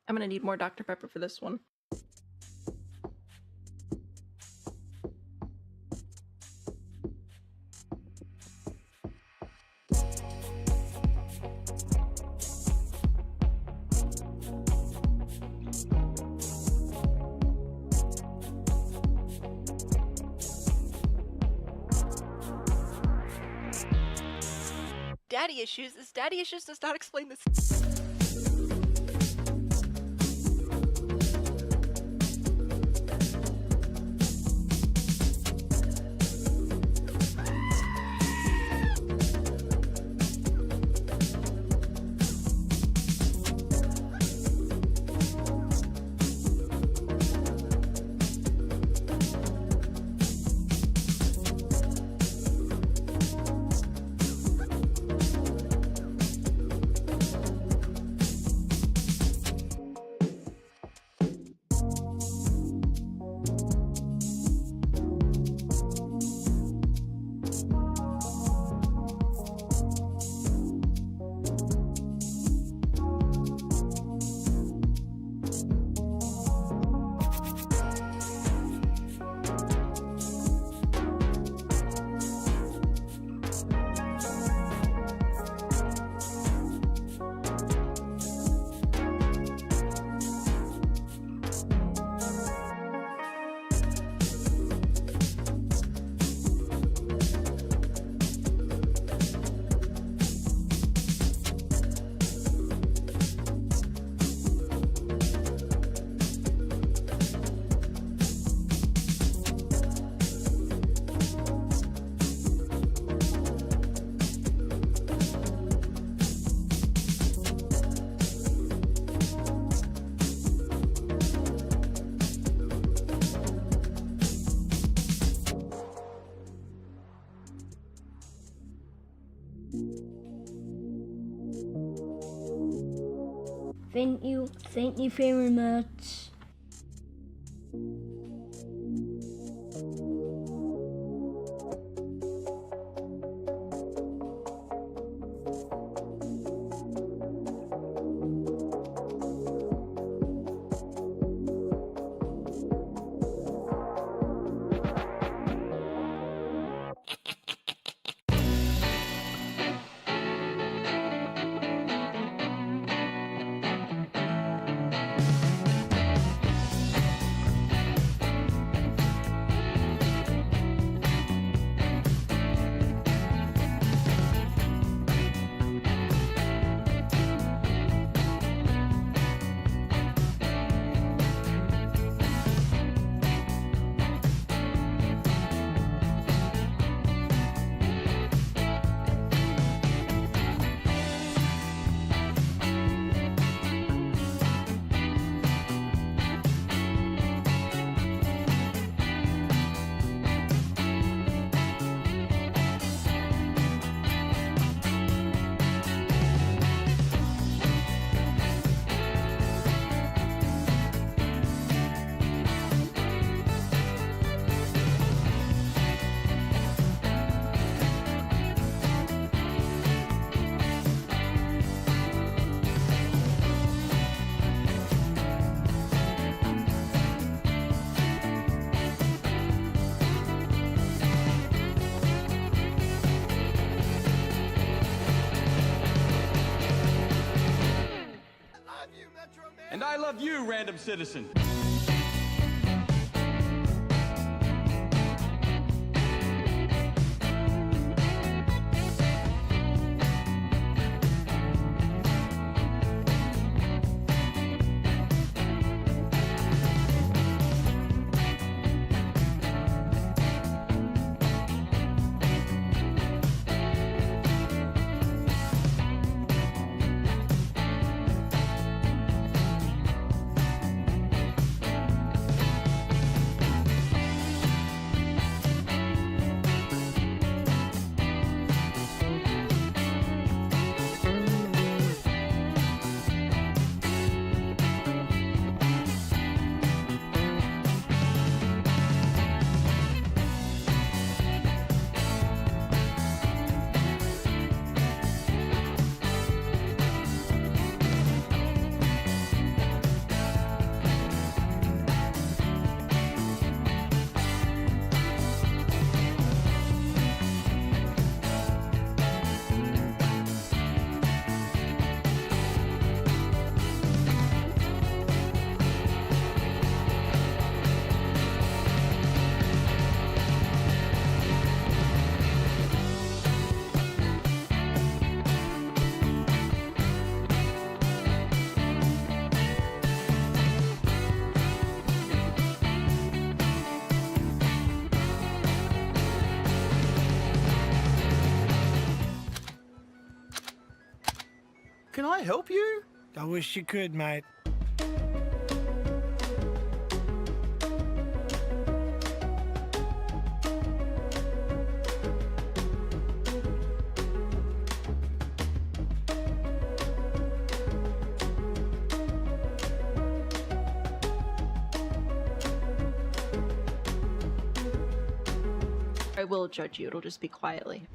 I'm gonna need more Dr. Pepper for this one. Daddy issues? This daddy issues does not explain this. Thank you very much. And I love you, random citizen. Can I help you? I wish you could, mate. I will judge you, it'll just be quietly.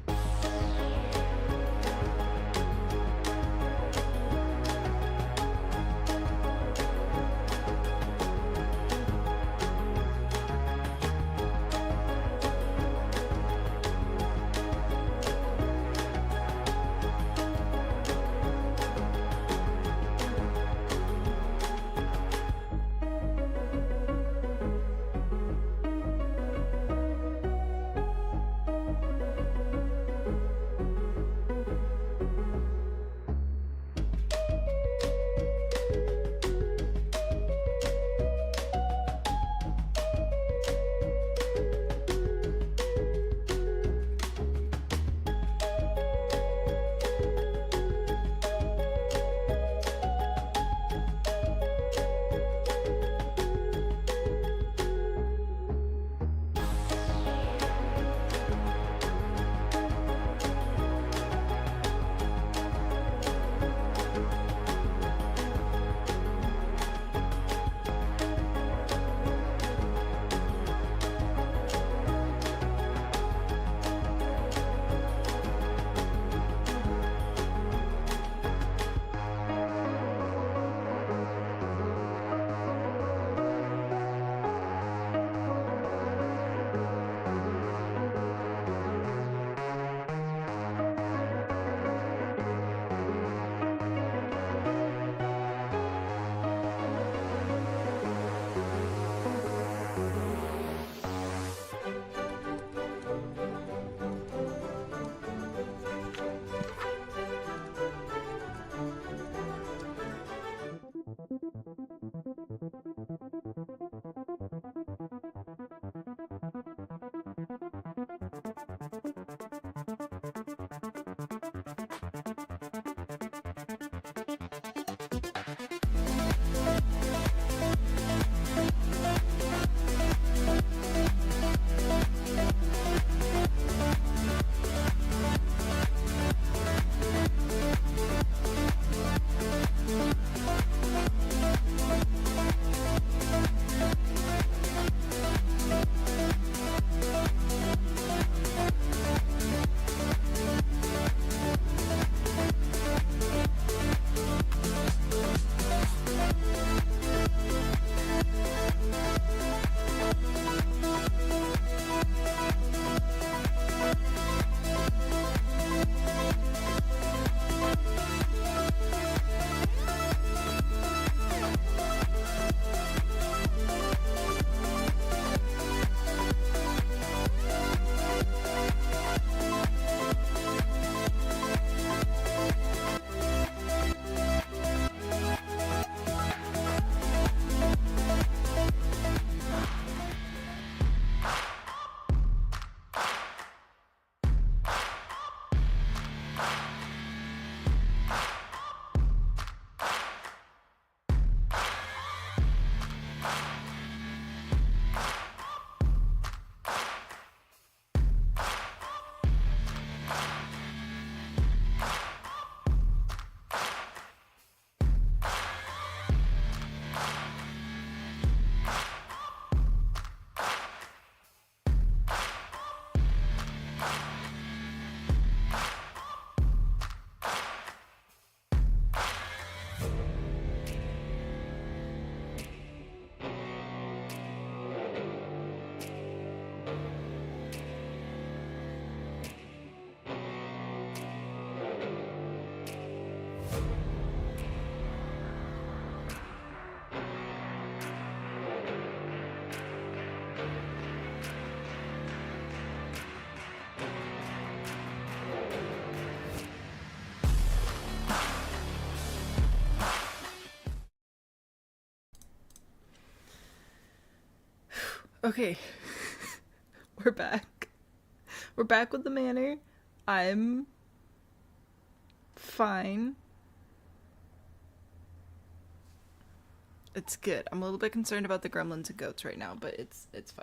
Okay. We're back. We're back with the Manor. I'm fine. It's good. I'm a little bit concerned about the gremlins and goats right now, but it's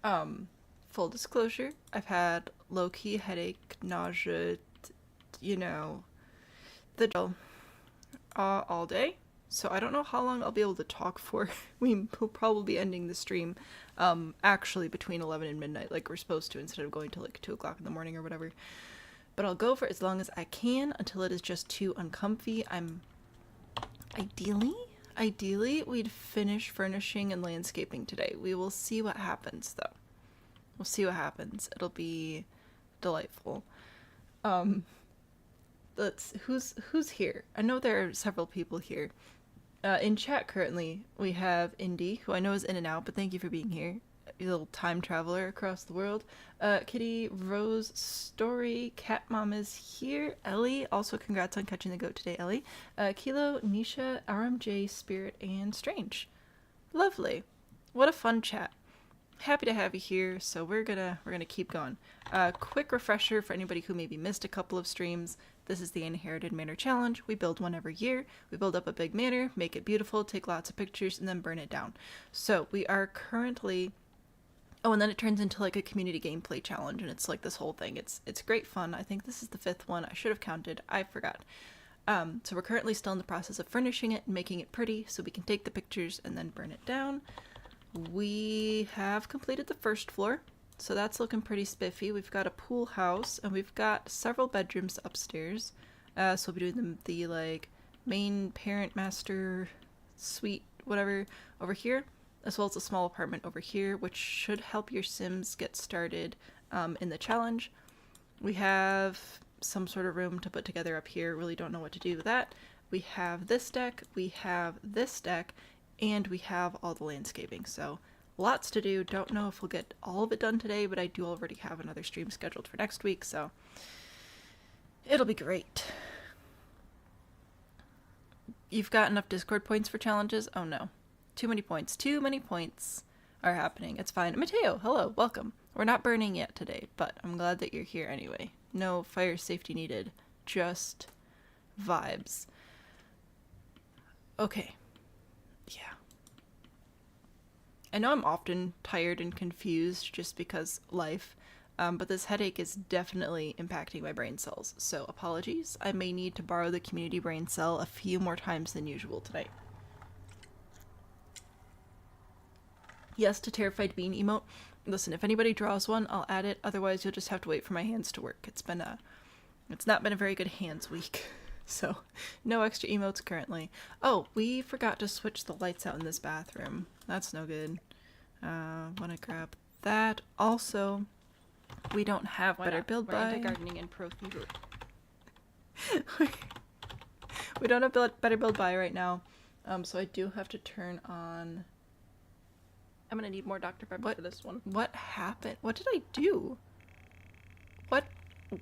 fine. Full disclosure, I've had low-key headache, nausea, you know, the all day. So I don't know how long I'll be able to talk for. We will probably be ending the stream actually between 11 and midnight, like we're supposed to, instead of going to like 2 o'clock in the morning or whatever. But I'll go for as long as I can until it is just too uncomfy. I'm ideally we'd finish furnishing and landscaping today. We will see what happens though. We'll see what happens. It'll be delightful. Who's here? I know there are several people here. In chat currently, we have Indy, who I know is in and out, but thank you for being here. You little time traveler across the world. Kitty, Rose, Story, Cat Mom is here. Ellie, also congrats on catching the goat today, Ellie. Kilo, Nisha, RMJ, Spirit, and Strange. Lovely. What a fun chat. Happy to have you here, so we're gonna keep going. Quick refresher for anybody who maybe missed a couple of streams. This is the Inherited Manor Challenge. We build one every year. We build up a big manor, make it beautiful, take lots of pictures, and then burn it down. So we are currently... Oh, and then it turns into like a community gameplay challenge, and it's like this whole thing. It's great fun. I think this is the 5th one. I should have counted. I forgot. So we're currently still in the process of furnishing it and making it pretty so we can take the pictures and then burn it down. We have completed the first floor, so that's looking pretty spiffy. We've got a pool house, and we've got several bedrooms upstairs. So we'll be doing the like main parent master suite, whatever, over here, as well as a small apartment over here, which should help your Sims get started in the challenge. We have some sort of room to put together up here. Really don't know what to do with that. We have this deck, we have this deck, and we have all the landscaping, so lots to do. Don't know if we'll get all of it done today, but I do already have another stream scheduled for next week, so it'll be great. You've got enough Discord points for challenges? Oh no. Too many points. Too many points are happening. It's fine. Mateo, hello, welcome. We're not burning yet today, but I'm glad that you're here anyway. No fire safety needed. Just vibes. Okay. Yeah. I know I'm often tired and confused just because life, but this headache is definitely impacting my brain cells, so apologies. I may need to borrow the community brain cell a few more times than usual tonight. Yes to terrified bean emote. Listen, if anybody draws one, I'll add it, otherwise you'll just have to wait for my hands to work. It's not been a very good hands week. So, no extra emotes currently. Oh, we forgot to switch the lights out in this bathroom. That's no good. Wanna grab that. Also, we don't have better build by. We're anti-gardening and pro-theater. We don't have better build by right now. So I do have to turn on... I'm gonna need more Dr. Pepper for this one. What happened? What did I do?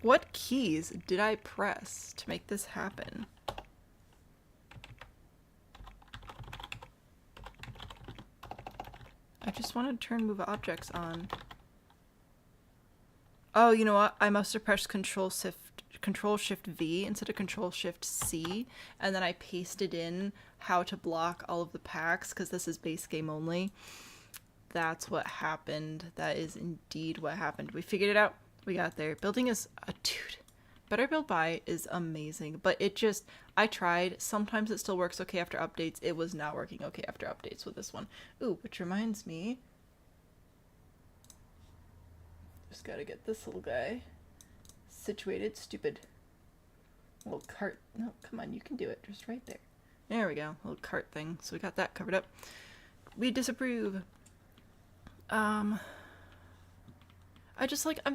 What keys did I press to make this happen? I just want to turn move objects on. Oh, you know what? I must have pressed Control Shift V instead of Control Shift C, and then I pasted in how to block all of the packs because this is base game only. That's what happened. That is indeed what happened. We figured it out. We got there. Building is a dude. Better build by is amazing, but I tried. Sometimes it still works okay after updates. It was not working okay after updates with this one. Ooh, which reminds me. Just gotta get this little guy situated. Stupid. Little cart. No, come on, you can do it. Just right there. There we go. Little cart thing. So we got that covered up. We disapprove. I'm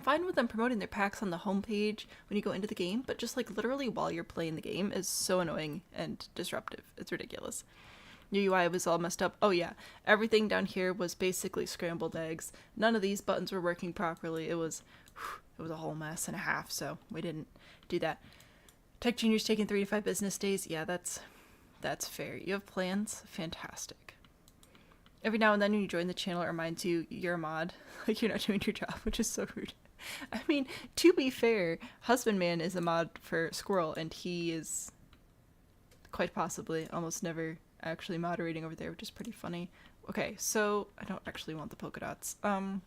fine with them promoting their packs on the homepage when you go into the game, but just like literally while you're playing the game is so annoying and disruptive. It's ridiculous. Your UI was all messed up. Oh yeah, everything down here was basically scrambled eggs. None of these buttons were working properly. It was a whole mess and a half, so we didn't do that. Tech Junior's taking 3 to 5 business days. Yeah, that's fair. You have plans? Fantastic. Every now and then when you join the channel, it reminds you you're a mod. Like you're not doing your job, which is so rude. I mean, to be fair, Husbandman is a mod for Squirrel, and he is quite possibly almost never actually moderating over there, which is pretty funny. Okay, so I don't actually want the polka dots. Gosh,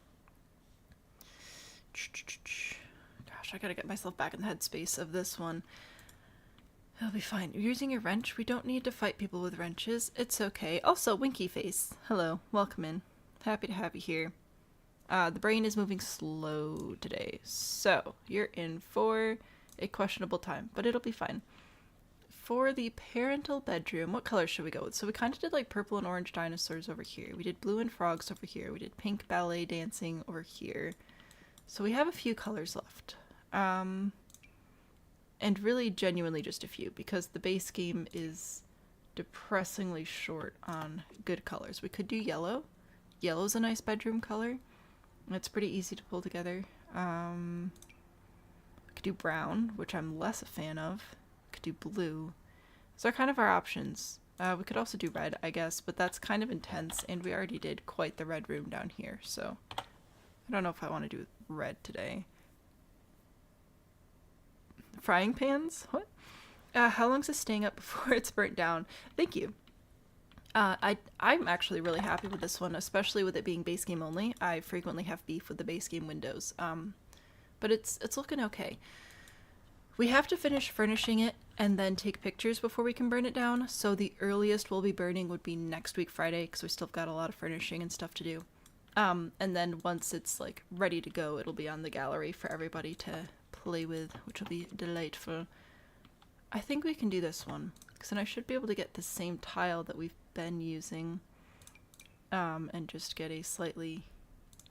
I gotta get myself back in the headspace of this one. It'll be fine. You're using a wrench? We don't need to fight people with wrenches. It's okay. Also, Winky Face. Hello. Welcome in. Happy to have you here. The brain is moving slow today. So, you're in for a questionable time, but it'll be fine. For the parental bedroom, what color should we go with? So we kind of did like purple and orange dinosaurs over here. We did blue and frogs over here. We did pink ballet dancing over here. So we have a few colors left. And really genuinely just a few, because the base game is depressingly short on good colors. We could do yellow. Yellow's a nice bedroom color. It's pretty easy to pull together. We could do brown, which I'm less a fan of. We could do blue. So are kind of our options. We could also do red, I guess, but that's kind of intense, and we already did quite the red room down here, so I don't know if I want to do red today. Frying pans? What? How long is this staying up before it's burnt down? Thank you. I'm actually really happy with this one, especially with it being base game only. I frequently have beef with the base game windows, but it's looking okay. We have to finish furnishing it and then take pictures before we can burn it down, so the earliest we'll be burning would be next week Friday, because we still got a lot of furnishing and stuff to do. And then once it's like ready to go, it'll be on the gallery for everybody to play with, which will be delightful. I think we can do this one, because then I should be able to get the same tile that we've been using, and just get a slightly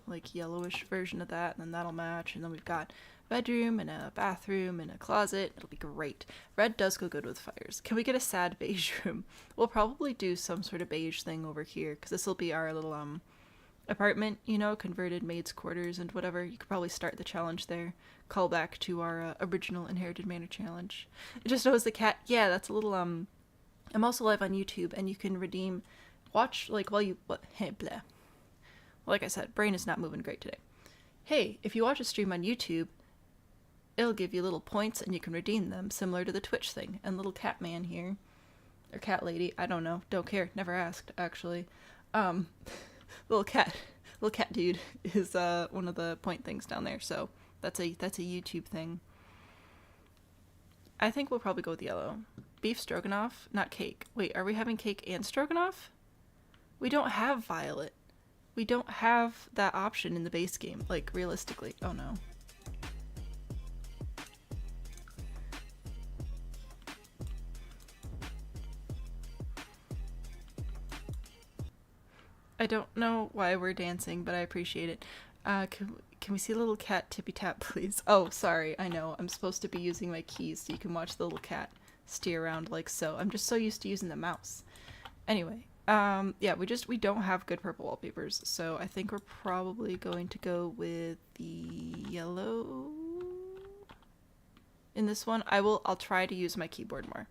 like yellowish version of that, and then that'll match. And then we've got a bedroom and a bathroom and a closet. It'll be great. Red does go good with fires. Can we get a sad beige room? We'll probably do some sort of beige thing over here, because this will be our little apartment, you know, converted maids' quarters and whatever. You could probably start the challenge there. Call back to our original Inherited Manor challenge. It just knows the cat. Yeah, that's a little I'm also live on YouTube, and you can watch like while you hey blah. Like I said, brain is not moving great today. Hey, if you watch a stream on YouTube, it'll give you little points and you can redeem them, similar to the Twitch thing. And little cat man here, or cat lady, I don't know, don't care, never asked actually. Little cat dude is one of the point things down there. So that's a YouTube thing. I think we'll probably go with yellow. Beef stroganoff, not cake. Wait, are we having cake and stroganoff? We don't have violet. We don't have that option in the base game, like, realistically. Oh no. I don't know why we're dancing, but I appreciate it. Can we see a little cat tippy tap, please? Oh, sorry, I know. I'm supposed to be using my keys so you can watch the little cat steer around like so. I'm just so used to using the mouse. Anyway, yeah, we don't have good purple wallpapers, so I think we're probably going to go with the yellow in this one. I'll try to use my keyboard more.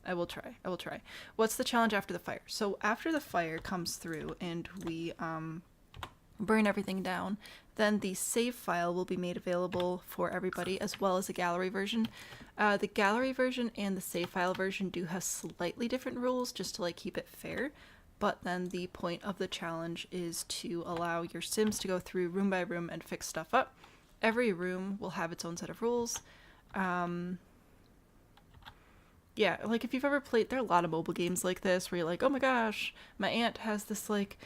I will try. What's the challenge after the fire? So after the fire comes through and we burn everything down, then the save file will be made available for everybody, as well as a gallery version. The gallery version and the save file version do have slightly different rules, just to like keep it fair. But then the point of the challenge is to allow your Sims to go through room by room and fix stuff up. Every room will have its own set of rules. Yeah, like if you've ever played, there are a lot of mobile games like this where you're like, oh my gosh, my aunt has this like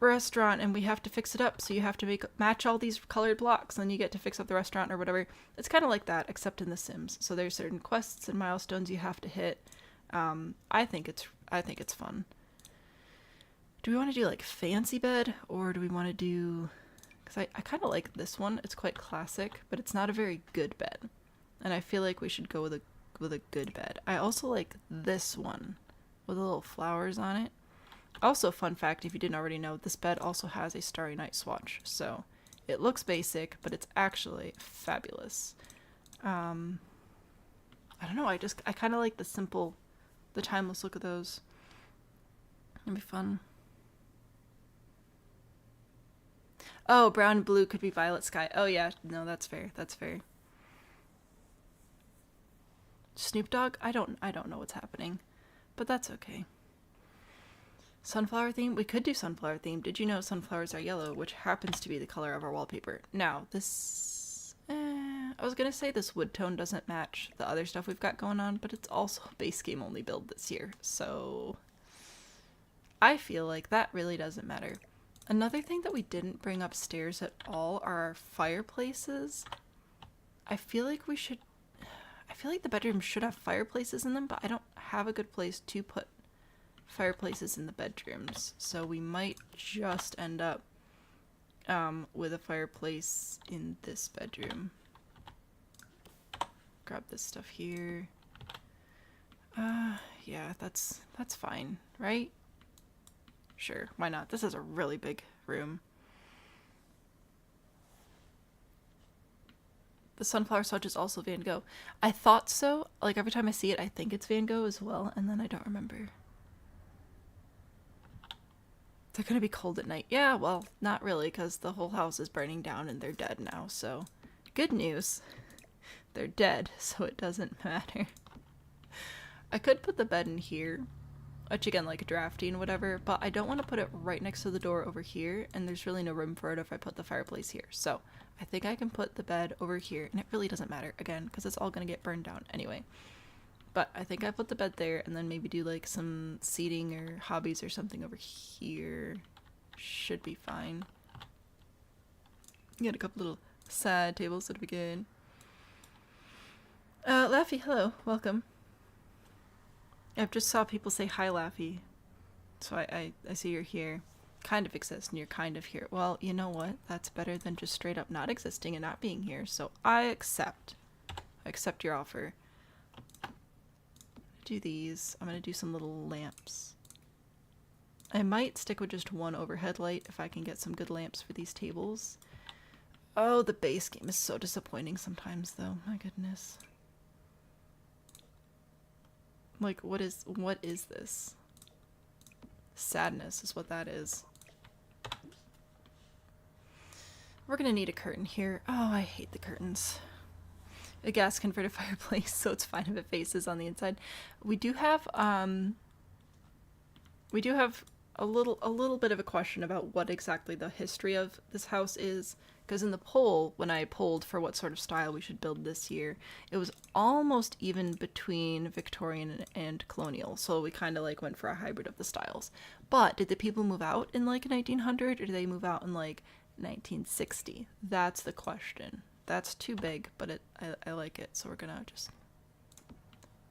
restaurant and we have to fix it up, so you have to match all these colored blocks and you get to fix up the restaurant or whatever. It's kind of like that, except in The Sims. So there's certain quests and milestones you have to hit. I think it's fun. Do we want to do like fancy bed, or do we want to do, because I kind of like this one. It's quite classic, but it's not a very good bed, and I feel like we should go with a good bed. I also like this one with the little flowers on it. Also, fun fact, if you didn't already know, this bed also has a Starry Night swatch, so it looks basic, but it's actually fabulous. I don't know, I kind of like the simple, the timeless look of those. It'd be fun. Oh, brown and blue could be violet sky. Oh yeah, no, that's fair. Snoop Dogg? I don't know what's happening, but that's okay. Sunflower theme? We could do sunflower theme. Did you know sunflowers are yellow, which happens to be the color of our wallpaper? Now, this... I was gonna say this wood tone doesn't match the other stuff we've got going on, but it's also a base game only build this year, so... I feel like that really doesn't matter. Another thing that we didn't bring upstairs at all are our fireplaces. I feel like we should... I feel like the bedrooms should have fireplaces in them, but I don't have a good place to put fireplaces in the bedrooms, so we might just end up with a fireplace in this bedroom. Grab this stuff here. Yeah, that's fine, right? Sure, why not? This is a really big room. The sunflower swatch is also Van Gogh. I thought so. Like, every time I see it, I think it's Van Gogh as well, and then I don't remember. They're gonna be cold at night. Yeah, well, not really, because the whole house is burning down and they're dead now, so... Good news. They're dead, so it doesn't matter. I could put the bed in here, which again, like drafty and whatever, but I don't want to put it right next to the door over here, and there's really no room for it if I put the fireplace here. So I think I can put the bed over here, and it really doesn't matter, again, because it's all gonna get burned down anyway. But I think I put the bed there, and then maybe do like some seating or hobbies or something over here. Should be fine. Get a couple little side tables, that'll be good. Laffy, hello, welcome. I've just saw people say hi, Laffy. So I see you're here. Kind of exist, and you're kind of here. Well, you know what? That's better than just straight up not existing and not being here, so I accept. I accept your offer. Do these. I'm gonna do some little lamps. I might stick with just one overhead light if I can get some good lamps for these tables. Oh, the base game is so disappointing sometimes, though. My goodness. Like, what is this? Sadness is what that is. We're gonna need a curtain here. Oh, I hate the curtains. A gas converted fireplace, so it's fine if it faces on the inside. We do have a little bit of a question about what exactly the history of this house is, because in the poll, when I polled for what sort of style we should build this year, it was almost even between Victorian and colonial, so we kind of like went for a hybrid of the styles. But did the people move out in like 1900, or did they move out in like 1960? That's the question. That's too big, but I like it, so we're gonna just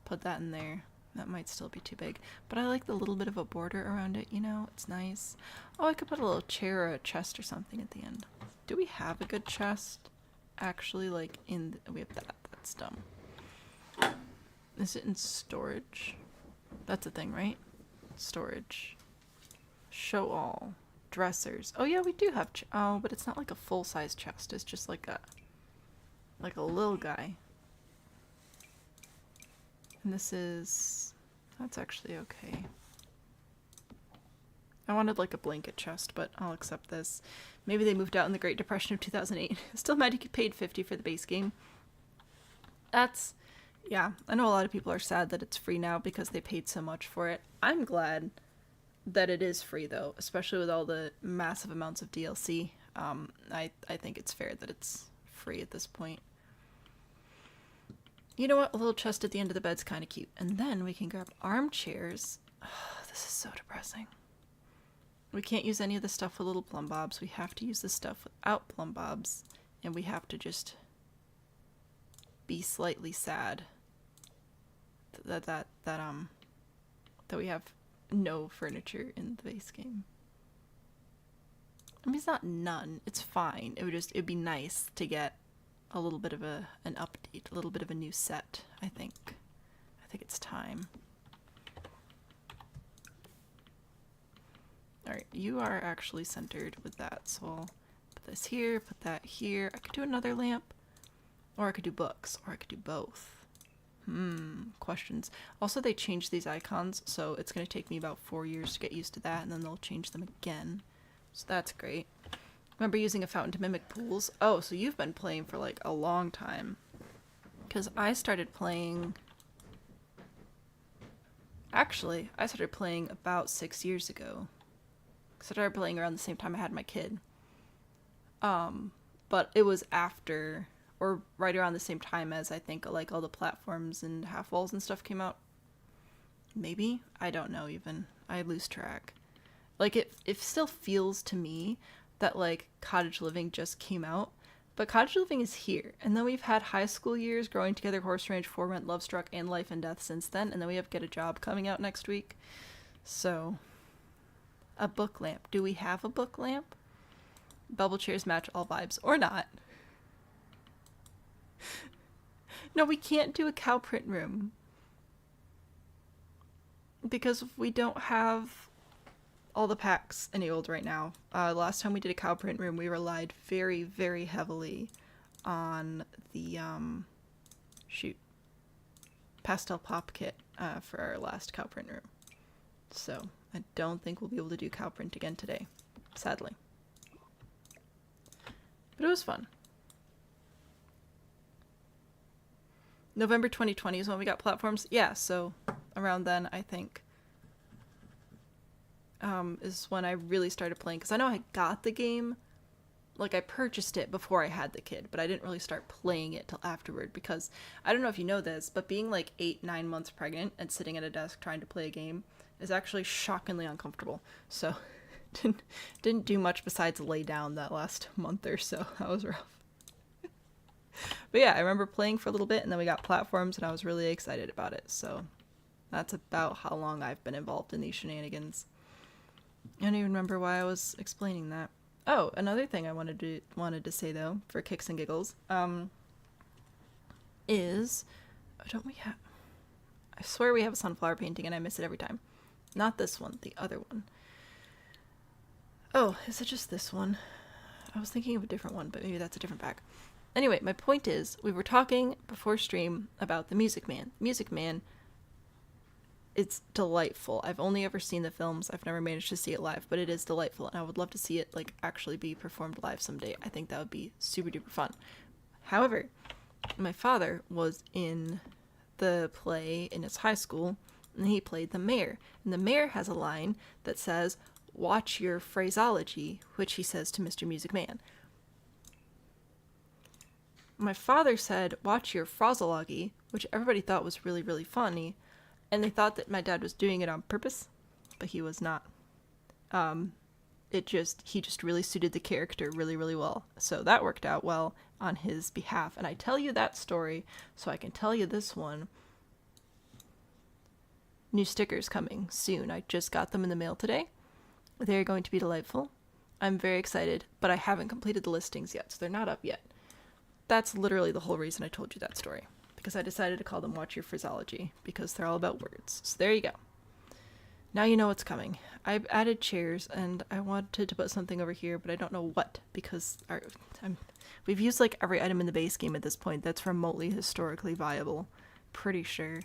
put that in there. That might still be too big, but I like the little bit of a border around it, you know? It's nice. Oh, I could put a little chair or a chest or something at the end. Do we have a good chest? Actually, like, we have that. That's dumb. Is it in storage? That's a thing, right? Storage. Show all. Dressers. Oh, yeah, we do have... oh, but it's not like a full-size chest. It's just like a little guy. And this is... that's actually okay. I wanted like a blanket chest, but I'll accept this. Maybe they moved out in the Great Depression of 2008. Still mad you paid $50 for the base game. That's... yeah, I know a lot of people are sad that it's free now because they paid so much for it. I'm glad that it is free though, especially with all the massive amounts of DLC. I think it's fair that it's free at this point. You know what? A little chest at the end of the bed's kind of cute. And then we can grab armchairs. Oh, this is so depressing. We can't use any of the stuff with little plumb bobs. We have to use the stuff without plumb bobs. And we have to just be slightly sad that we have no furniture in the base game. I mean, it's not none. It's fine. It'd be nice to get a little bit of an update, a little bit of a new set, I think. I think it's time. Alright, you are actually centered with that, so I'll put this here, put that here. I could do another lamp, or I could do books, or I could do both. Questions. Also, they changed these icons, so it's going to take me about 4 years to get used to that, and then they'll change them again. So that's great. Remember using a fountain to mimic pools? Oh, so you've been playing for like a long time. Because I started playing Actually, I started playing about 6 years ago. I started playing around the same time I had my kid. But it was after, or right around the same time as I think like all the platforms and half walls and stuff came out. Maybe? I don't know even. I lose track. Like it still feels to me that like Cottage Living just came out, but Cottage Living is here. And then we've had High School Years, Growing Together, Horse Ranch, For Rent, Love Struck, and Life and Death since then, and then we have Get a Job coming out next week. So, a book lamp. Do we have a book lamp? Bubble chairs match all vibes, or not. No, we can't do a cow print room. Because we don't have all the packs enabled right now. Last time we did a cow print room, we relied very, very heavily on the, pastel pop kit for our last cow print room. So, I don't think we'll be able to do cow print again today, sadly. But it was fun. November 2020 is when we got platforms. Yeah, so around then, I think, is when I really started playing. Because I know I got the game, like I purchased it before I had the kid, but I didn't really start playing it till afterward. Because, I don't know if you know this, but being like 8-9 months pregnant and sitting at a desk trying to play a game is actually shockingly uncomfortable. So, didn't do much besides lay down that last month or so. That was rough. But yeah, I remember playing for a little bit, and then we got platforms, and I was really excited about it. So that's about how long I've been involved in these shenanigans. I don't even remember why I was explaining that. Oh, another thing I wanted to say though, for kicks and giggles, is, don't we have? I swear we have a sunflower painting, and I miss it every time. Not this one, the other one. Oh, is it just this one? I was thinking of a different one, but maybe that's a different pack. Anyway, my point is, we were talking before stream about The Music Man. Music Man, it's delightful. I've only ever seen the films. I've never managed to see it live, but it is delightful, and I would love to see it like actually be performed live someday. I think that would be super duper fun. However, my father was in the play in his high school, and he played the mayor. And the mayor has a line that says, "Watch your phraseology," which he says to Mr. Music Man. My father said, "Watch your phraseology," which everybody thought was really, really funny, and they thought that my dad was doing it on purpose, but he was not. He just really suited the character really, really well. So that worked out well on his behalf. And I tell you that story so I can tell you this one. New stickers coming soon. I just got them in the mail today. They're going to be delightful. I'm very excited, but I haven't completed the listings yet, so they're not up yet. That's literally the whole reason I told you that story, because I decided to call them Watch Your Phraseology, because they're all about words. So there you go. Now you know what's coming. I've added chairs, and I wanted to put something over here, but I don't know what, because we've used like every item in the base game at this point that's remotely historically viable. Pretty sure.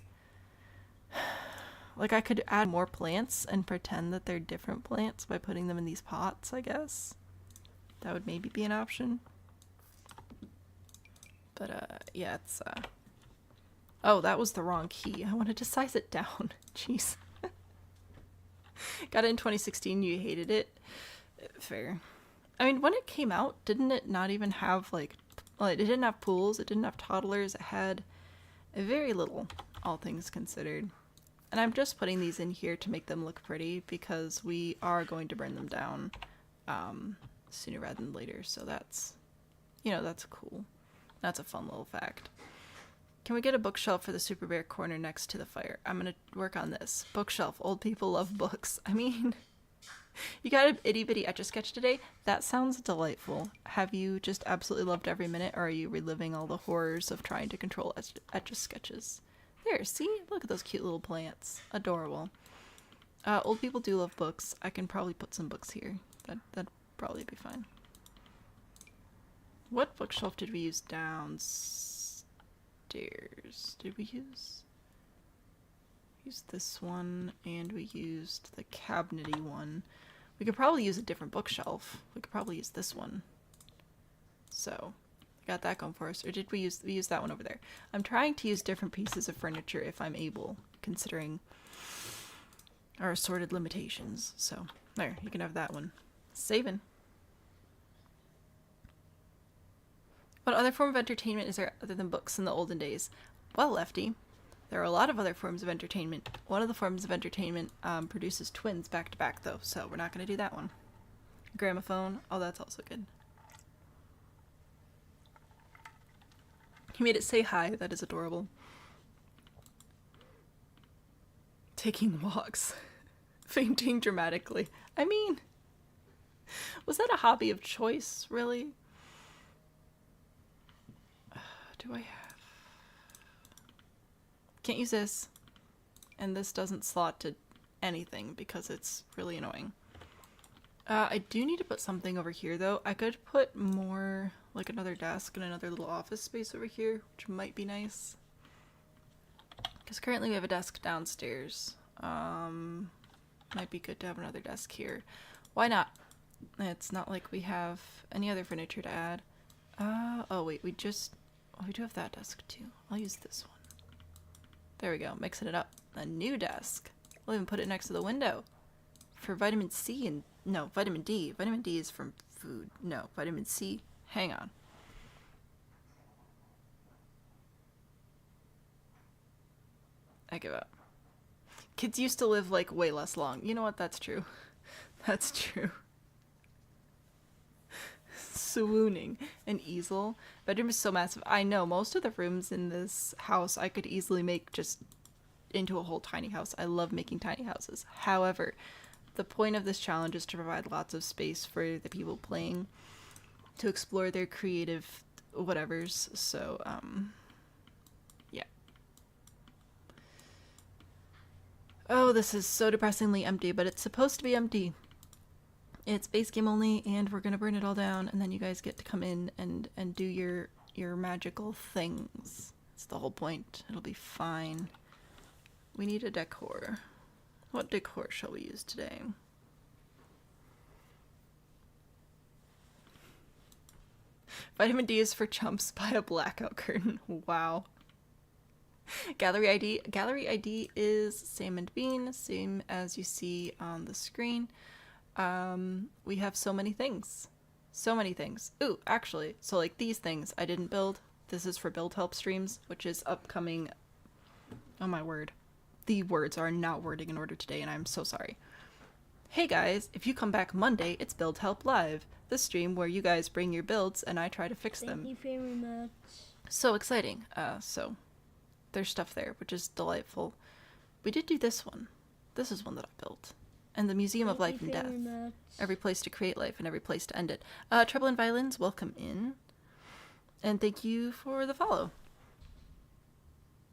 Like, I could add more plants and pretend that they're different plants by putting them in these pots, I guess. That would maybe be an option. But, yeah, it's, Oh, that was the wrong key. I wanted to size it down. Jeez. Got it in 2016, you hated it. Fair. I mean, when it came out, didn't it not even have, like... Well, it didn't have pools, it didn't have toddlers, it had very little, all things considered. And I'm just putting these in here to make them look pretty, because we are going to burn them down sooner rather than later. So that's, that's cool. That's a fun little fact. Can we get a bookshelf for the Super Bear corner next to the fire? I'm going to work on this. Bookshelf. Old people love books. I mean, you got an itty bitty Etch-a-Sketch today? That sounds delightful. Have you just absolutely loved every minute, or are you reliving all the horrors of trying to control Etch-a-Sketches? There, see? Look at those cute little plants. Adorable. Old people do love books. I can probably put some books here. That'd probably be fine. What bookshelf did we use downstairs? Did we use this one, and we used the cabinety one. We could probably use a different bookshelf. We could probably use this one. So... got that going for us. Or did we use that one over there? I'm trying to use different pieces of furniture if I'm able, considering our assorted limitations. So there, you can have that one. Saving. What other form of entertainment is there other than books in the olden days? Well, Lefty, there are a lot of other forms of entertainment. One of the forms of entertainment produces twins back to back, though, so we're not going to do that one. Gramophone. Oh, that's also good. He made it say hi. That is adorable. Taking walks. Fainting dramatically. I mean, was that a hobby of choice, really? Do I have... Can't use this. And this doesn't slot to anything because it's really annoying. I do need to put something over here, though. I could put more, like another desk and another little office space over here, which might be nice. Because currently we have a desk downstairs. Might be good to have another desk here. Why not? It's not like we have any other furniture to add. Oh wait, we do have that desk too. I'll use this one. There we go, mixing it up. A new desk. We'll even put it next to the window. For vitamin C and... No, vitamin D. Vitamin D is from food. No, vitamin C. Hang on. I give up. Kids used to live, like, way less long. You know what? That's true. That's true. Swooning. An easel. Bedroom is so massive. I know. Most of the rooms in this house I could easily make just into a whole tiny house. I love making tiny houses. However, the point of this challenge is to provide lots of space for the people playing to explore their creative whatevers. So, yeah. Oh, this is so depressingly empty, but it's supposed to be empty. It's base game only, and we're gonna burn it all down, and then you guys get to come in and do your magical things. That's the whole point. It'll be fine. We need a decor. What decor shall we use today? Vitamin D is for chumps. Buy a blackout curtain. Wow. Gallery ID. Gallery ID is Sam and Bean, same as you see on the screen. We have so many things. So many things. Ooh, actually, so like these things I didn't build. This is for build help streams, which is upcoming. Oh my word. The words are not wording in order today, and I'm so sorry. Hey guys, if you come back Monday, it's Build Help Live, the stream where you guys bring your builds and I try to fix them. Thank you very much. So exciting. So there's stuff there, which is delightful. We did do this one. This is one that I built. And the Museum of Life and Death. Every place to create life and every place to end it. Treble and Violins, welcome in. And thank you for the follow.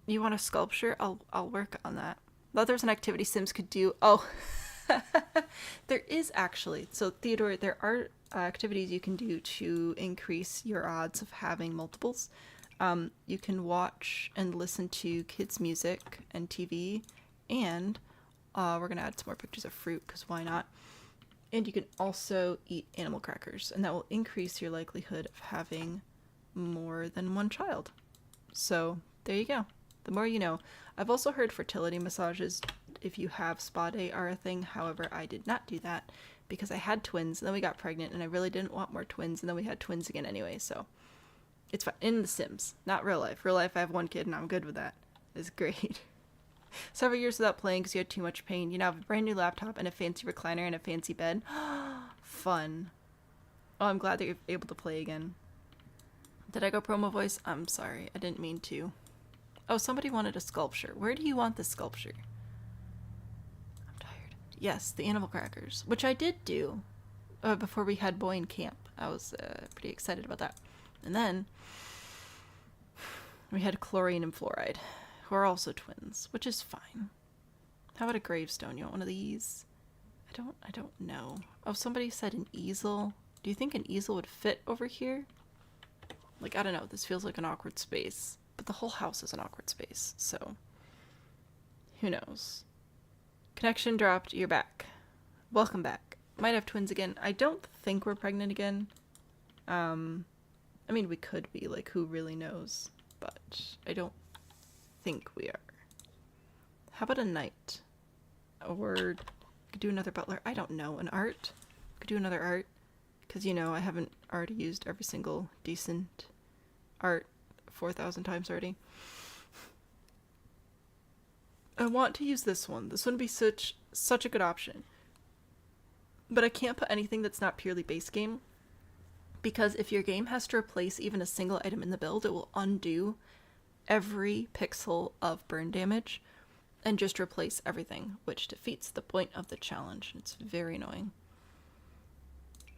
You want a sculpture? I'll work on that. Thought there was an activity Sims could do. Oh, there is actually. So Theodore, there are activities you can do to increase your odds of having multiples. You can watch and listen to kids' music and TV, and we're gonna add some more pictures of fruit because why not? And you can also eat animal crackers, and that will increase your likelihood of having more than one child. So there you go. The more you know. I've also heard fertility massages, if you have spa day, are a thing. However, I did not do that because I had twins and then we got pregnant and I really didn't want more twins and then we had twins again anyway. So it's fine. In The Sims, not real life. Real life, I have one kid and I'm good with that. It's great. Several years without playing because you had too much pain. You now have a brand new laptop and a fancy recliner and a fancy bed. Fun. Oh, I'm glad that you're able to play again. Did I go promo voice? I'm sorry. I didn't mean to. Oh, somebody wanted a sculpture. Where do you want this sculpture? I'm tired. Yes, the animal crackers, which I did do before we had Boy in camp. I was pretty excited about that. And then we had chlorine and fluoride, who are also twins, which is fine. How about a gravestone? You want one of these? I don't know. Oh, somebody said an easel. Do you think an easel would fit over here? Like, I don't know. This feels like an awkward space. But the whole house is an awkward space, so who knows? Connection dropped, you're back. Welcome back. Might have twins again. I don't think we're pregnant again. I mean, we could be, like, who really knows? But I don't think we are. How about a knight? or could do another butler. I don't know. An art? Could do another art. Because, you know, I haven't already used every single decent art 4,000 times already. I want to use this one. This one would be such a good option. But I can't put anything that's not purely base game. Because if your game has to replace even a single item in the build, it will undo every pixel of burn damage and just replace everything, which defeats the point of the challenge. It's very annoying.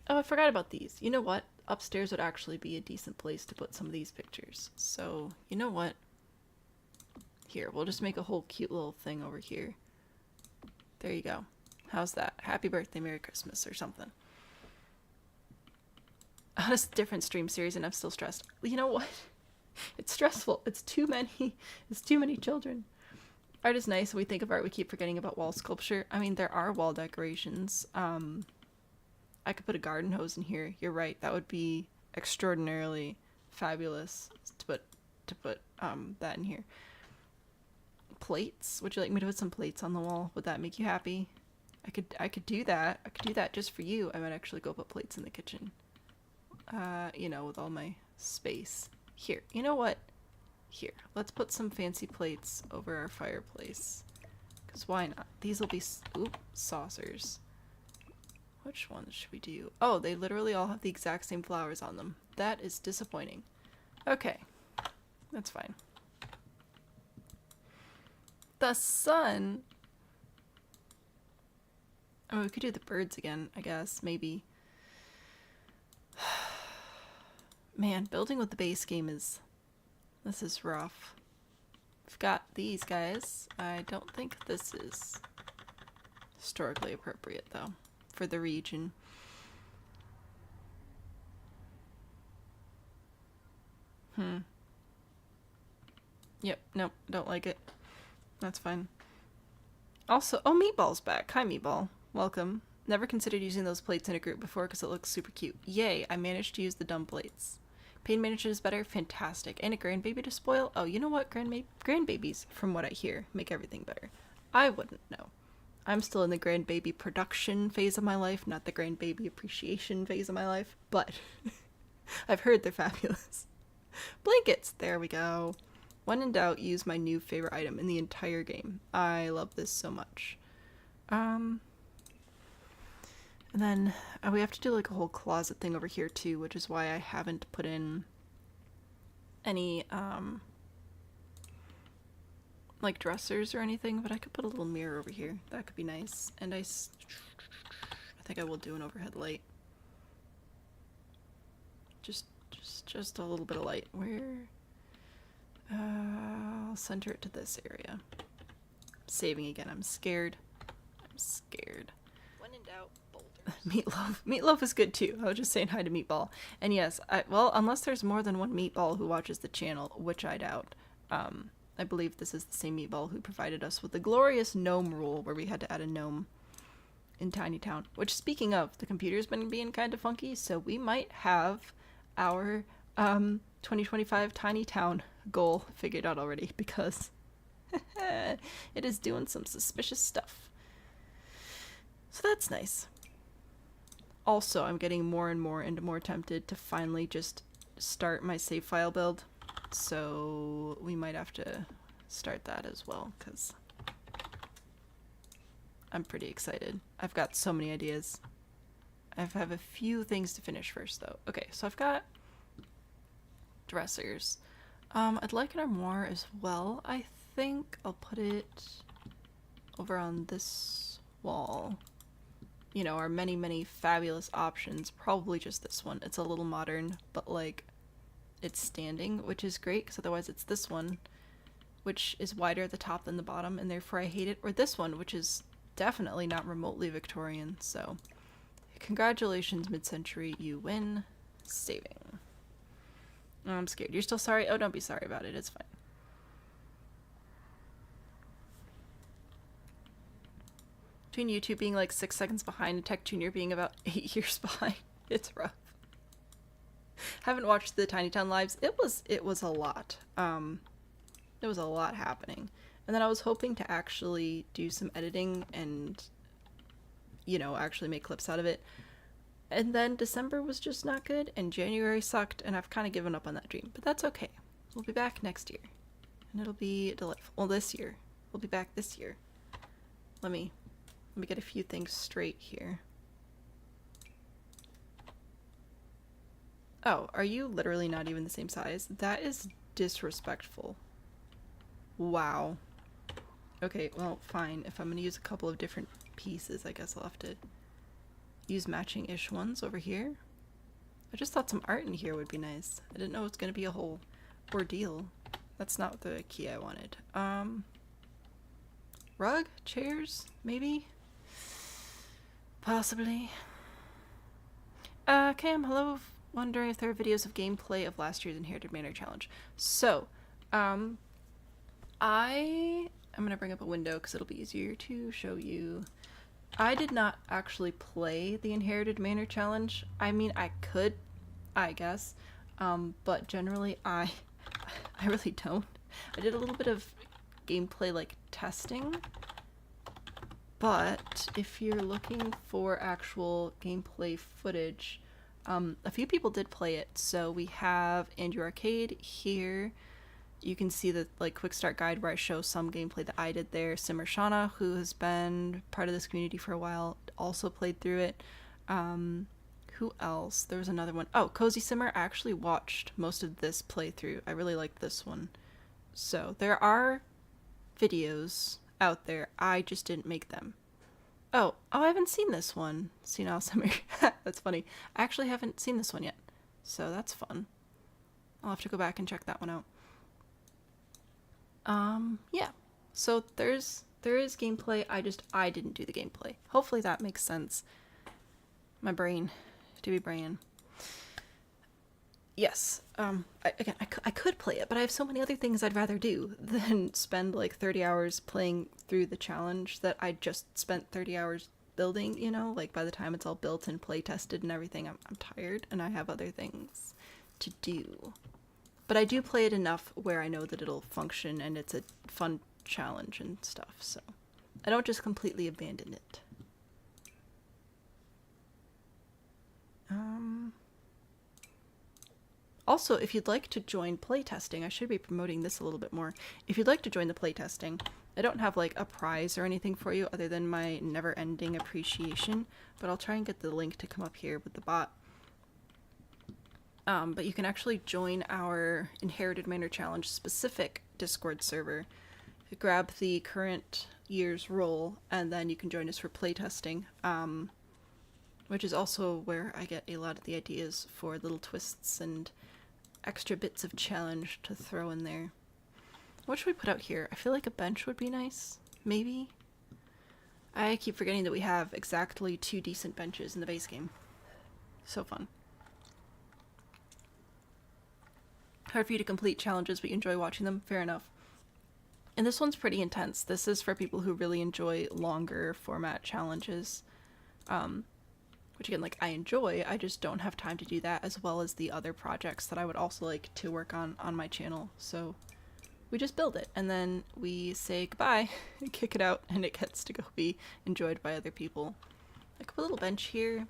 Oh, I forgot about these. You know what? Upstairs would actually be a decent place to put some of these pictures. So, you know what? Here, we'll just make a whole cute little thing over here. There you go. How's that? Happy birthday, Merry Christmas, or something. On a different stream series and I'm still stressed. You know what? It's stressful. It's too many children. Art is nice. When we think of art, we keep forgetting about wall sculpture. I mean, there are wall decorations. I could put a garden hose in here. You're right. That would be extraordinarily fabulous to put that in here. Plates. Would you like me to put some plates on the wall? Would that make you happy? I could do that. I could do that just for you. I might actually go put plates in the kitchen. You know, with all my space. Here. You know what? Here. Let's put some fancy plates over our fireplace. Because why not? These will be saucers. Which ones should we do? Oh, they literally all have the exact same flowers on them. That is disappointing. Okay. That's fine. The sun. Oh, we could do the birds again, I guess. Maybe. Man, building with the base game is... This is rough. We've got these guys. I don't think this is historically appropriate, though, for the region. Yep, nope, don't like it. That's fine. Also, oh, Meatball's back. Hi, Meatball. Welcome. Never considered using those plates in a group before because it looks super cute. Yay, I managed to use the dumb plates. Pain management is better? Fantastic. And a grandbaby to spoil? Oh, you know what? Grandbabies, from what I hear, make everything better. I wouldn't know. I'm still in the grandbaby production phase of my life, not the grandbaby appreciation phase of my life, but I've heard they're fabulous. Blankets! There we go. When in doubt, use my new favorite item in the entire game. I love this so much. And then we have to do like a whole closet thing over here too, which is why I haven't put in any like dressers or anything, but I could put a little mirror over here. That could be nice. And I think I will do an overhead light. Just a little bit of light. Where? I'll center it to this area. Saving again. I'm scared. When in doubt, boulders. Meatloaf. Meatloaf is good too. I was just saying hi to Meatball. And yes, well, unless there's more than one Meatball who watches the channel, which I doubt. I believe this is the same Meatball who provided us with the glorious gnome rule where we had to add a gnome in Tiny Town. Which, speaking of, the computer's been being kind of funky, so we might have our 2025 Tiny Town goal figured out already because it is doing some suspicious stuff. So that's nice. Also, I'm getting more and more tempted to finally just start my save file build. So we might have to start that as well because I'm pretty excited. I've got so many ideas. I have a few things to finish first though. Okay, so I've got dressers. I'd like an armoire as well. I think I'll put it over on this wall. You know, our many fabulous options. Probably just this one. It's a little modern, but like it's standing, which is great because otherwise it's this one, which is wider at the top than the bottom, and therefore I hate it. Or this one, which is definitely not remotely Victorian. So congratulations, mid-century, you win. Saving. Oh, I'm scared. You're still sorry? Oh, don't be sorry about it. It's fine. Between you two being like 6 seconds behind and Tech Junior being about 8 years behind, it's rough. Haven't watched the Tiny Town lives. It was a lot. There was a lot happening. And then I was hoping to actually do some editing and, you know, actually make clips out of it. And then December was just not good, and January sucked, and I've kind of given up on that dream. But that's okay. We'll be back next year. And it'll be delightful. Well, this year. We'll be back this year. Let me get a few things straight here. Oh, are you literally not even the same size? That is disrespectful. Wow. Okay, well, fine. If I'm gonna use a couple of different pieces, I guess I'll have to use matching-ish ones over here. I just thought some art in here would be nice. I didn't know it was gonna be a whole ordeal. That's not the key I wanted. Rug? Chairs? Maybe? Possibly. Cam, hello. Wondering if there are videos of gameplay of last year's Inherited Manor challenge. So, I'm gonna bring up a window because it'll be easier to show you. I did not actually play the Inherited Manor challenge. I mean, I could, I guess, but generally I really don't. I did a little bit of gameplay, like, testing, but if you're looking for actual gameplay footage, a few people did play it. So we have Andrew Arcade here. You can see the quick start guide where I show some gameplay that I did there. Simmer Shauna, who has been part of this community for a while, also played through it. Who else? There was another one. Oh, Cozy Simmer. I actually watched most of this playthrough. I really liked this one. So there are videos out there. I just didn't make them. Oh, I haven't seen this one. Senile Simmer. That's funny. I actually haven't seen this one yet. So that's fun. I'll have to go back and check that one out. Yeah. So there is gameplay. I didn't do the gameplay. Hopefully that makes sense. My brain. To be brain. Yes. I could play it, but I have so many other things I'd rather do than spend like 30 hours playing through the challenge that I just spent 30 hours building, you know? Like by the time it's all built and play tested and everything, I'm tired and I have other things to do. But I do play it enough where I know that it'll function and it's a fun challenge and stuff, so I don't just completely abandon it. Also, if you'd like to join playtesting, I should be promoting this a little bit more. If you'd like to join the playtesting, I don't have like a prize or anything for you other than my never-ending appreciation, but I'll try and get the link to come up here with the bot. But you can actually join our Inherited Manor Challenge specific Discord server. Grab the current year's role, and then you can join us for playtesting, which is also where I get a lot of the ideas for little twists and extra bits of challenge to throw in there. What should we put out here? I feel like a bench would be nice. Maybe? I keep forgetting that we have exactly 2 decent benches in the base game. So fun. Hard for you to complete challenges, but you enjoy watching them? Fair enough. And this one's pretty intense. This is for people who really enjoy longer format challenges. Which again, like, I enjoy, I just don't have time to do that, as well as the other projects that I would also like to work on my channel. So we just build it, and then we say goodbye, and kick it out, and it gets to go be enjoyed by other people. Like a little bench here.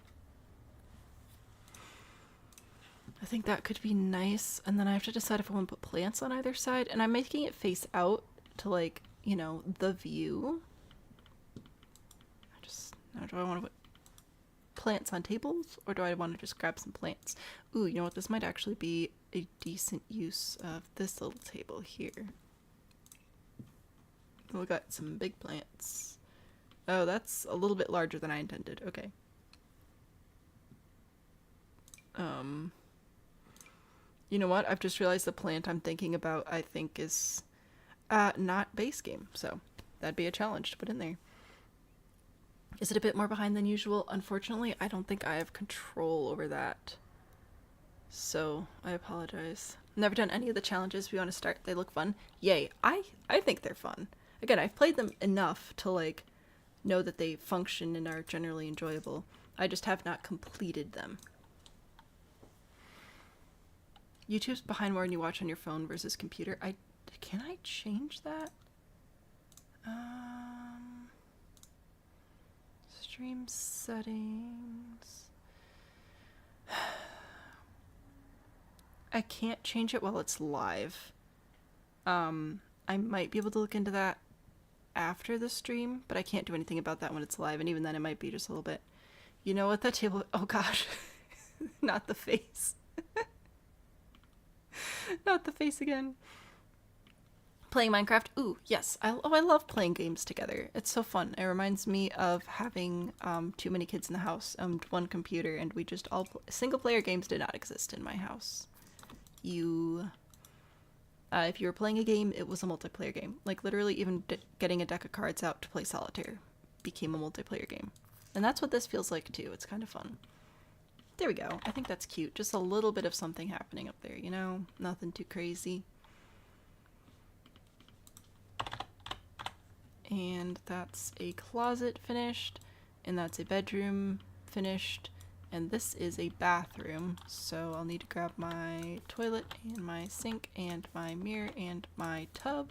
I think that could be nice, and then I have to decide if I want to put plants on either side, and I'm making it face out to, like, you know, the view. Now do I want to put plants on tables, or do I want to just grab some plants? Ooh, you know what? This might actually be a decent use of this little table here. We got some big plants. Oh, that's a little bit larger than I intended. Okay. You know what? I've just realized the plant I'm thinking about, I think, is not base game, so that'd be a challenge to put in there. Is it a bit more behind than usual? Unfortunately, I don't think I have control over that. So, I apologize. Never done any of the challenges we want to start. They look fun. Yay. I think they're fun. Again, I've played them enough to, like, know that they function and are generally enjoyable. I just have not completed them. YouTube's behind more when you watch on your phone versus computer. Can I change that? Stream settings. I can't change it while it's live. I might be able to look into that after the stream, but I can't do anything about that when it's live, and even then it might be just a little bit. You know what that table... Oh gosh. Not the face. Not the face again. Playing Minecraft? Ooh, yes. I love playing games together. It's so fun. It reminds me of having too many kids in the house and one computer, and we just all... Single-player games did not exist in my house. If you were playing a game, it was a multiplayer game. Like, literally, even getting a deck of cards out to play solitaire became a multiplayer game. And that's what this feels like, too. It's kind of fun. There we go. I think that's cute. Just a little bit of something happening up there, you know? Nothing too crazy. And that's a closet finished. And that's a bedroom finished. And this is a bathroom, so I'll need to grab my toilet and my sink and my mirror and my tub.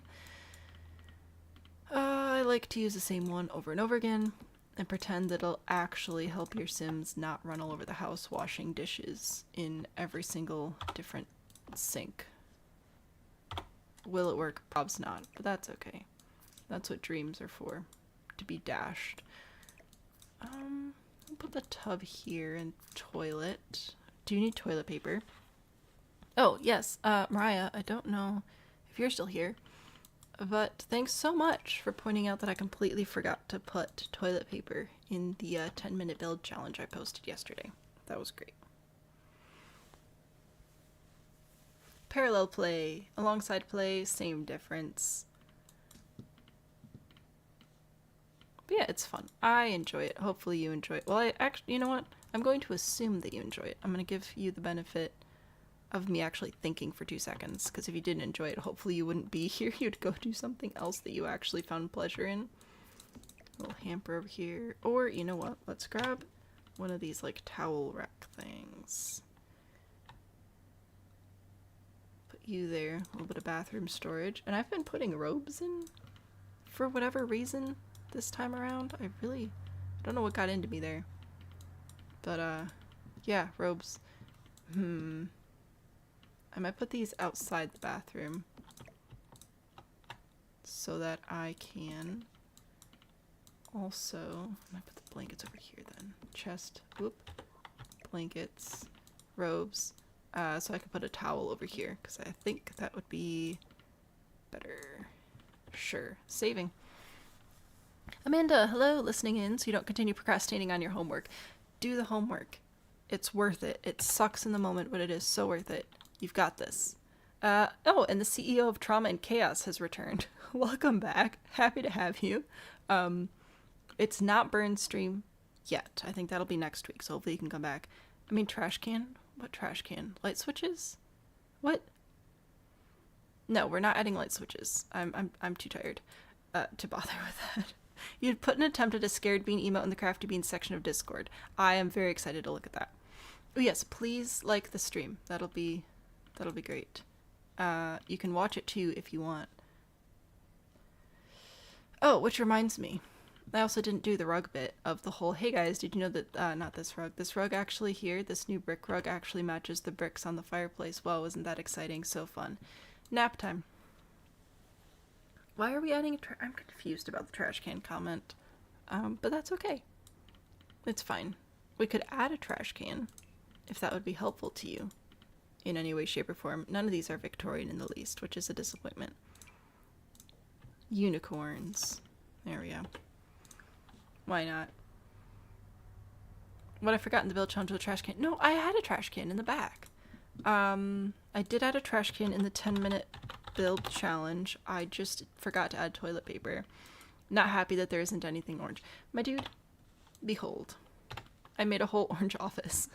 I like to use the same one over and over again and pretend that it'll actually help your Sims not run all over the house washing dishes in every single different sink. Will it work? Probably not, but that's okay. That's what dreams are for, to be dashed. I'll put the tub here and toilet. Do you need toilet paper? Oh, yes. Mariah, I don't know if you're still here, but thanks so much for pointing out that I completely forgot to put toilet paper in the 10-minute build challenge I posted yesterday. That was great. Parallel play, alongside play, same difference. But yeah, it's fun. I enjoy it. Hopefully you enjoy it. Well, I actually, you know what? I'm going to assume that you enjoy it. I'm going to give you the benefit of me actually thinking for 2 seconds, because if you didn't enjoy it, hopefully you wouldn't be here. You'd go do something else that you actually found pleasure in. A little hamper over here. Or, you know what? Let's grab one of these, like, towel rack things. Put you there. A little bit of bathroom storage. And I've been putting robes in for whatever reason this time around. I don't know what got into me there. But, yeah, robes. I might put these outside the bathroom so that I can also... I might put the blankets over here then. Chest, whoop, blankets, robes. So I can put a towel over here, because I think that would be better. Sure. Saving. Amanda, hello, listening in so you don't continue procrastinating on your homework. Do the homework. It's worth it. It sucks in the moment, but it is so worth it. You've got this. Oh, and the CEO of Trauma and Chaos has returned. Welcome back. Happy to have you. It's not burn stream yet. I think that'll be next week, so hopefully you can come back. I mean, trash can? What trash can? Light switches? What? No, we're not adding light switches. I'm too tired to bother with that. You'd put an attempt at a scared bean emote in the Crafty Beans section of Discord. I am very excited to look at that. Oh yes, please like the stream. That'll be great. You can watch it too if you want. Oh, which reminds me. I also didn't do the rug bit of the whole, hey guys, did you know that, not this rug. This rug actually here, this new brick rug actually matches the bricks on the fireplace. Wow, isn't that exciting? So fun. Nap time. Why are we adding I'm confused about the trash can comment. But that's okay. It's fine. We could add a trash can, if that would be helpful to you in any way, shape, or form. None of these are Victorian in the least, which is a disappointment. Unicorns. There we go. Why not? What I forgot in the build challenge with a trash can. No, I had a trash can in the back. I did add a trash can in the 10-minute build challenge. I just forgot to add toilet paper. Not happy that there isn't anything orange. My dude, behold. I made a whole orange office.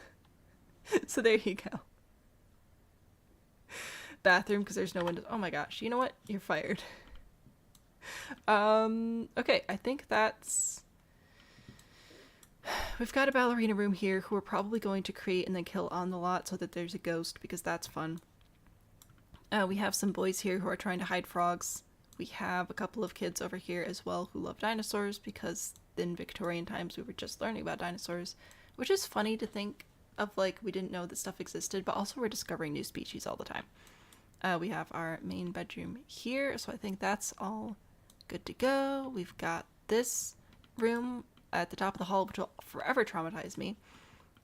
So there you go. Bathroom, because there's no windows. Oh my gosh. You know what? You're fired. Okay, I think that's... We've got a ballerina room here who we're probably going to create and then kill on the lot so that there's a ghost, because that's fun. We have some boys here who are trying to hide frogs. We have a couple of kids over here as well who love dinosaurs because in Victorian times we were just learning about dinosaurs, which is funny to think of, like, we didn't know that stuff existed, but also we're discovering new species all the time. We have our main bedroom here, so I think that's all good to go. We've got this room at the top of the hall, which will forever traumatize me,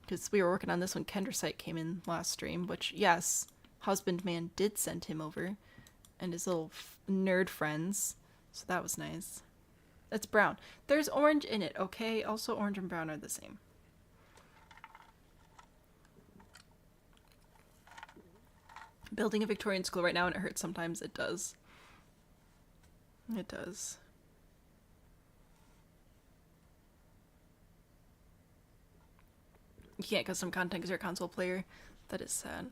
because we were working on this when Kendrasite came in last stream, which, yes, husbandman did send him over, and his little nerd friends, so that was nice. It's brown. There's orange in it, okay? Also, orange and brown are the same. Building a Victorian school right now, and it hurts sometimes. It does. It does. You can't custom content because you're a console player. That is sad.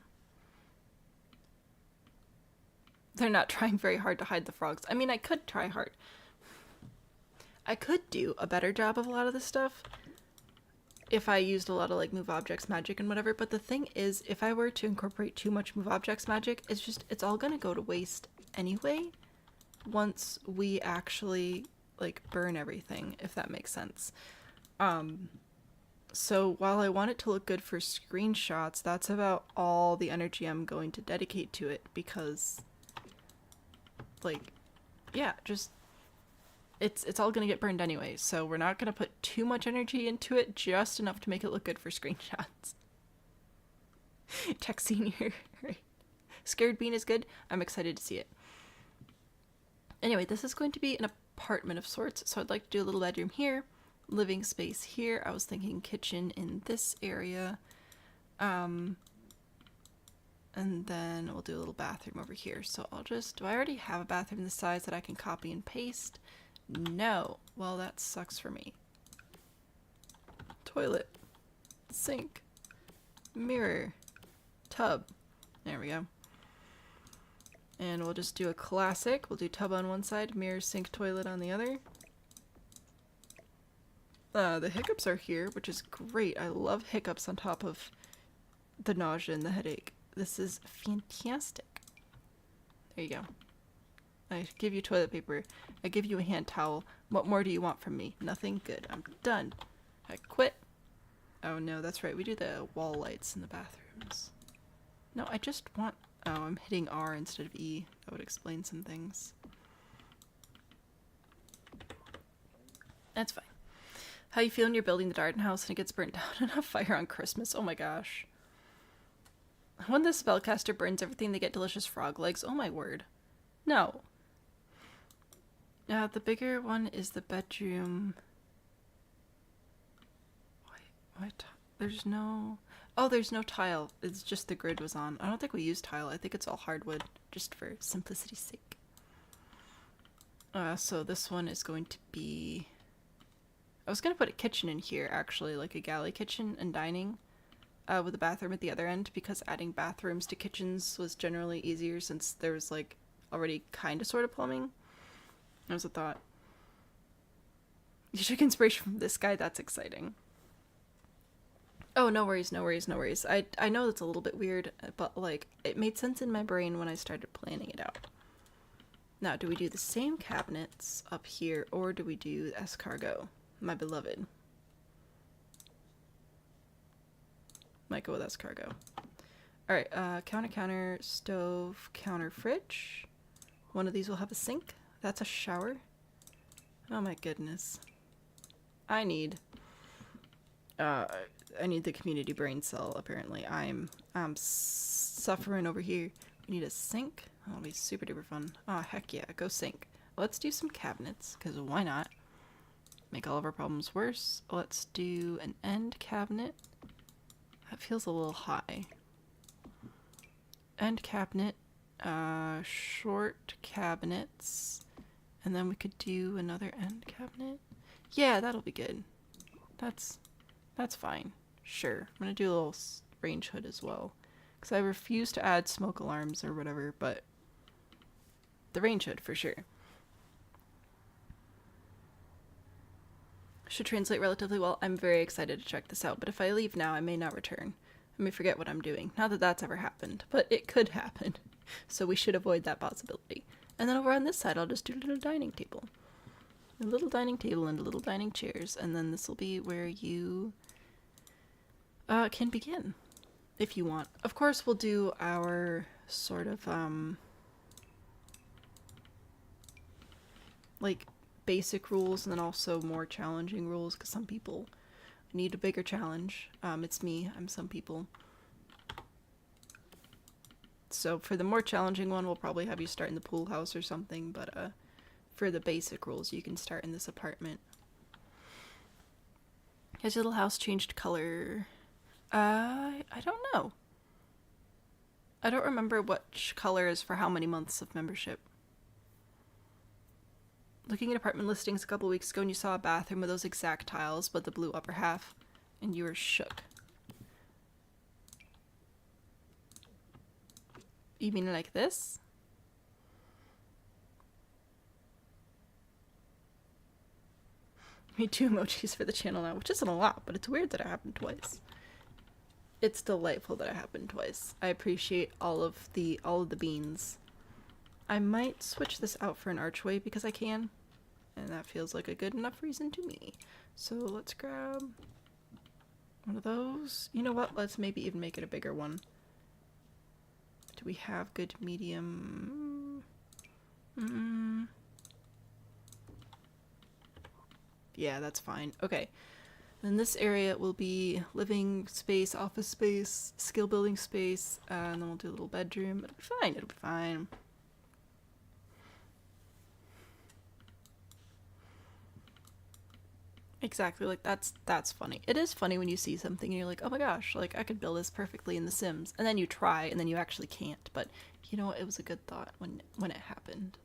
They're not trying very hard to hide the frogs. I mean, I could try hard. I could do a better job of a lot of this stuff if I used a lot of, like, move objects magic and whatever, but the thing is, if I were to incorporate too much move objects magic, it's all gonna go to waste anyway once we actually, like, burn everything, if that makes sense. So while I want it to look good for screenshots, that's about all the energy I'm going to dedicate to it, because, like, yeah, just it's all gonna get burned anyway, so we're not gonna put too much energy into it, just enough to make it look good for screenshots. Tech senior. Right. Scared Bean is good. I'm excited to see it. Anyway, this is going to be an apartment of sorts, so I'd like to do a little bedroom here, living space here. I was thinking kitchen in this area, and then we'll do a little bathroom over here. So I'll just, do I already have a bathroom this size that I can copy and paste? No. Well, that sucks for me. Toilet, sink, mirror, tub. There we go. And we'll just do a classic. We'll do tub on one side, mirror, sink, toilet on the other. The hiccups are here, which is great. I love hiccups on top of the nausea and the headache. This is fantastic. There you go. I give you toilet paper. I give you a hand towel. What more do you want from me? Nothing? Good. I'm done. I quit. Oh no, that's right. We do the wall lights in the bathrooms. No, I just want... Oh, I'm hitting R instead of E. That would explain some things. That's fine. How you feel when you're building the garden house and it gets burnt down in a fire on Christmas? Oh my gosh. When the spellcaster burns everything, they get delicious frog legs. Oh my word. No. The bigger one is the bedroom. What? There's no... Oh, there's no tile. It's just the grid was on. I don't think we use tile. I think it's all hardwood, just for simplicity's sake. So this one is going to be... I was going to put a kitchen in here, actually, like a galley kitchen and dining, with a bathroom at the other end, because adding bathrooms to kitchens was generally easier since there was, like, already kind of sort of plumbing. That was a thought. You took inspiration from this guy? That's exciting. Oh, no worries, no worries, no worries. I know that's a little bit weird, but, like, it made sense in my brain when I started planning it out. Now, do we do the same cabinets up here, or do we do escargot? My beloved. Might go with escargot. Alright, counter, stove, counter, fridge. One of these will have a sink. That's a shower. Oh my goodness. I need the community brain cell, apparently. I'm suffering over here. We need a sink. That'll be super duper fun. Oh, heck yeah. Go sink. Let's do some cabinets, because why not? Make all of our problems worse. Let's do an end cabinet. That feels a little high. End cabinet. Short cabinets. And then we could do another end cabinet. Yeah, that'll be good. That's fine. Sure. I'm gonna do a little range hood as well. Because I refuse to add smoke alarms or whatever, but the range hood for sure. Should translate relatively well. I'm very excited to check this out, but if I leave now, I may not return. I may forget what I'm doing. Not that that's ever happened, but it could happen. So we should avoid that possibility. And then over on this side, I'll just do a little dining table. A little dining table and a little dining chairs. And then this will be where you can begin, if you want. Of course, we'll do our sort of, like, basic rules and then also more challenging rules, because some people need a bigger challenge. It's me. I'm some people. So for the more challenging one, we'll probably have you start in the pool house or something, but for the basic rules, you can start in this apartment. Has your little house changed color? I don't know. I don't remember which color is for how many months of membership. Looking at apartment listings a couple weeks ago, and you saw a bathroom with those exact tiles, but the blue upper half, and you were shook. You mean like this? Me 2 emojis for the channel now, which isn't a lot, but it's weird that it happened twice. It's delightful that it happened twice. I appreciate all of the beans. I might switch this out for an archway because I can, and that feels like a good enough reason to me. So let's grab one of those. You know what? Let's maybe even make it a bigger one. Do we have good medium? Yeah, that's fine. Okay. Then this area will be living space, office space, skill building space, and then we'll do a little bedroom. It'll be fine. It'll be fine. Exactly, like that's funny. It is funny when you see something and you're like, oh my gosh, like I could build this perfectly in The Sims, and then you try and then you actually can't. But you know what? It was a good thought when it happened.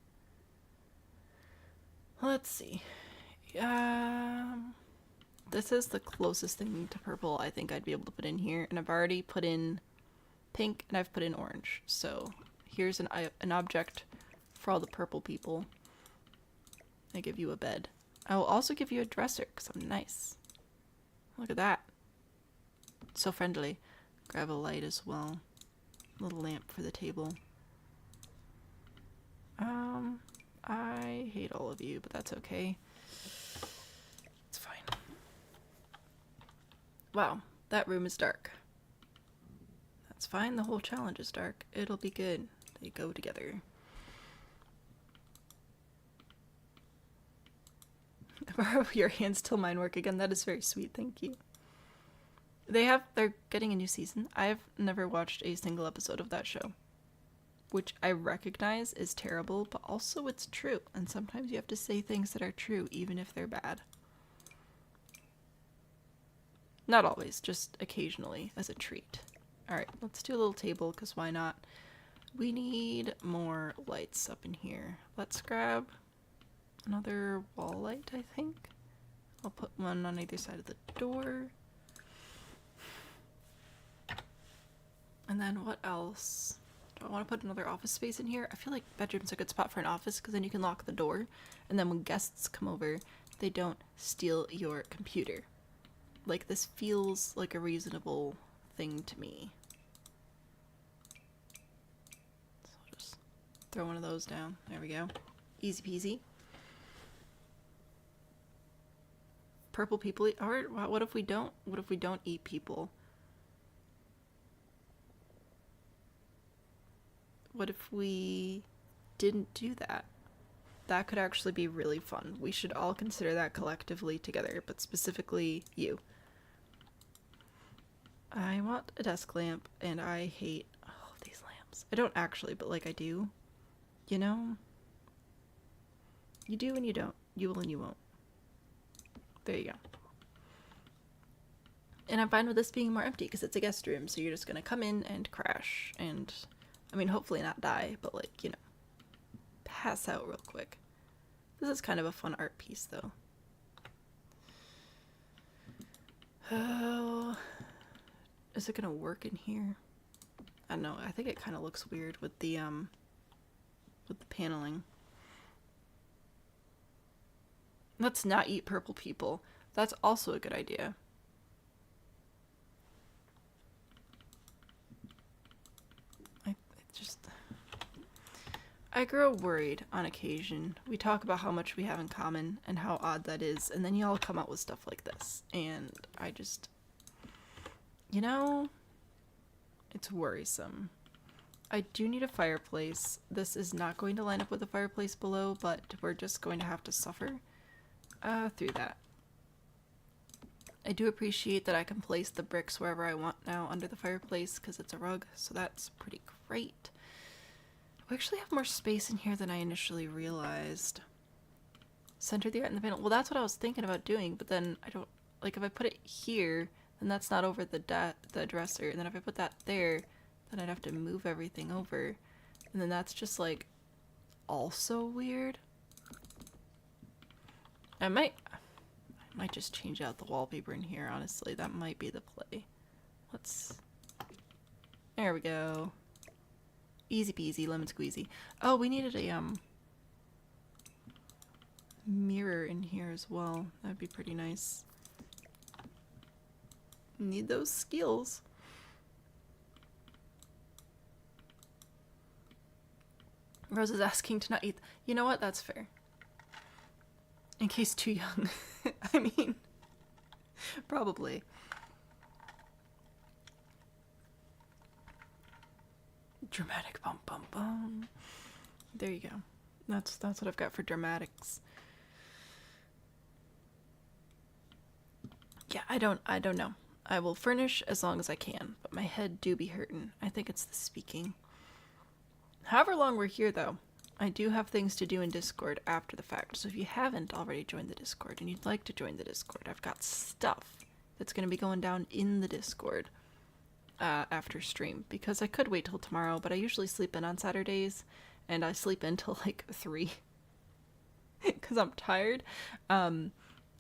Let's see. This is the closest thing to purple I think I'd be able to put in here, and I've already put in pink and I've put in orange. So here's an object for all the purple people. I give you a bed. I will also give you a dresser because I'm nice. Look at that. So friendly. Grab a light as well. A little lamp for the table. I hate all of you, but that's okay. It's fine. Wow, that room is dark. That's fine, the whole challenge is dark. It'll be good. They go together. Borrow your hands till mine work again. That is very sweet, thank you. They're getting a new season. I've never watched a single episode of that show, which I recognize is terrible, but also it's true, and sometimes you have to say things that are true even if they're bad. Not always, just occasionally as a treat. Alright, let's do a little table, because why not? We need more lights up in here. Let's grab another wall light, I think. I'll put one on either side of the door. And then what else? Do I want to put another office space in here? I feel like bedroom's a good spot for an office because then you can lock the door, and then when guests come over, they don't steal your computer. Like, this feels like a reasonable thing to me. So I'll just throw one of those down. There we go. Easy peasy. Purple people eat, or what if we don't? What if we don't eat people? What if we didn't do that? That could actually be really fun. We should all consider that collectively together, but specifically you. I want a desk lamp, and I hate these lamps. I don't actually, but like I do. You know? You do and you don't. You will and you won't. There you go. And I'm fine with this being more empty because it's a guest room, so you're just gonna come in and crash and, I mean, hopefully not die, but like, you know, pass out real quick. This is kind of a fun art piece, though. Oh, is it gonna work in here? I don't know. I think it kind of looks weird with the paneling. Let's not eat purple people. That's also a good idea. I grow worried on occasion. We talk about how much we have in common and how odd that is, and then y'all come out with stuff like this. And I just... You know... It's worrisome. I do need a fireplace. This is not going to line up with the fireplace below, but we're just going to have to suffer through that. I do appreciate that I can place the bricks wherever I want now under the fireplace because it's a rug, so that's pretty great. We actually have more space in here than I initially realized. Center the art in the panel. Well, that's what I was thinking about doing, but then I don't... Like, if I put it here, then that's not over the dresser. And then if I put that there, then I'd have to move everything over. And then that's just, like, also weird. I might just change out the wallpaper in here, honestly. That might be the play. There we go. Easy peasy, lemon squeezy. Oh, we needed a, mirror in here as well. That'd be pretty nice. Need those skills. Rose is asking to not eat. You know what? That's fair. In case too young. I mean, probably. Dramatic bum bum bum. There you go. That's what I've got for dramatics. Yeah, I don't know. I will furnish as long as I can, but my head do be hurtin'. I think it's the speaking. However long we're here, though, I do have things to do in Discord after the fact. So if you haven't already joined the Discord and you'd like to join the Discord, I've got stuff that's going to be going down in the Discord after stream. Because I could wait till tomorrow, but I usually sleep in on Saturdays, and I sleep in till like 3 because I'm tired.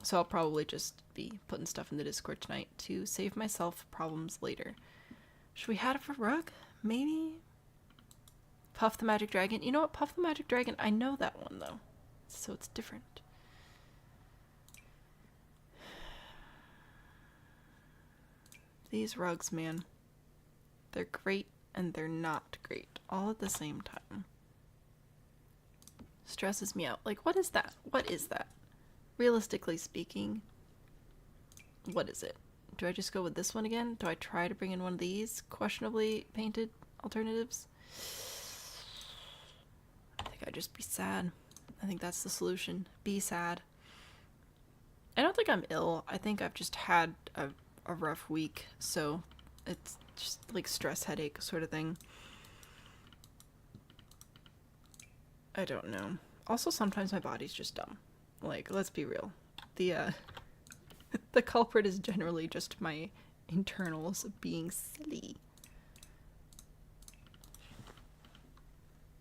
So I'll probably just be putting stuff in the Discord tonight to save myself problems later. Should we head for rug? Maybe? Puff the Magic Dragon? You know what? Puff the Magic Dragon, I know that one though. So it's different. These rugs, man. They're great and they're not great. All at the same time. Stresses me out. Like, what is that? What is that? Realistically speaking, what is it? Do I just go with this one again? Do I try to bring in one of these questionably painted alternatives? I think I'd just be sad. I think that's the solution. Be sad. I don't think I'm ill. I think I've just had a rough week, so it's just like stress headache sort of thing. I don't know. Also, sometimes my body's just dumb. Like, let's be real. The culprit is generally just my internals being silly.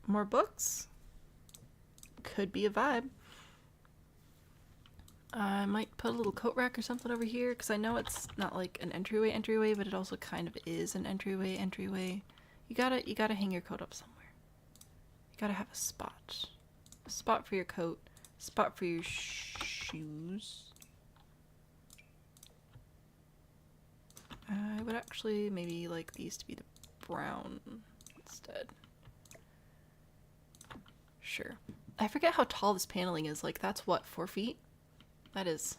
More books? Could be a vibe. I might put a little coat rack or something over here, because I know it's not like an entryway, but it also kind of is an entryway. You gotta hang your coat up somewhere. You gotta have a spot. A spot for your coat. Spot for your shoes. I would actually maybe like these to be the brown instead. Sure. I forget how tall this paneling is. Like, that's what, 4 feet? That's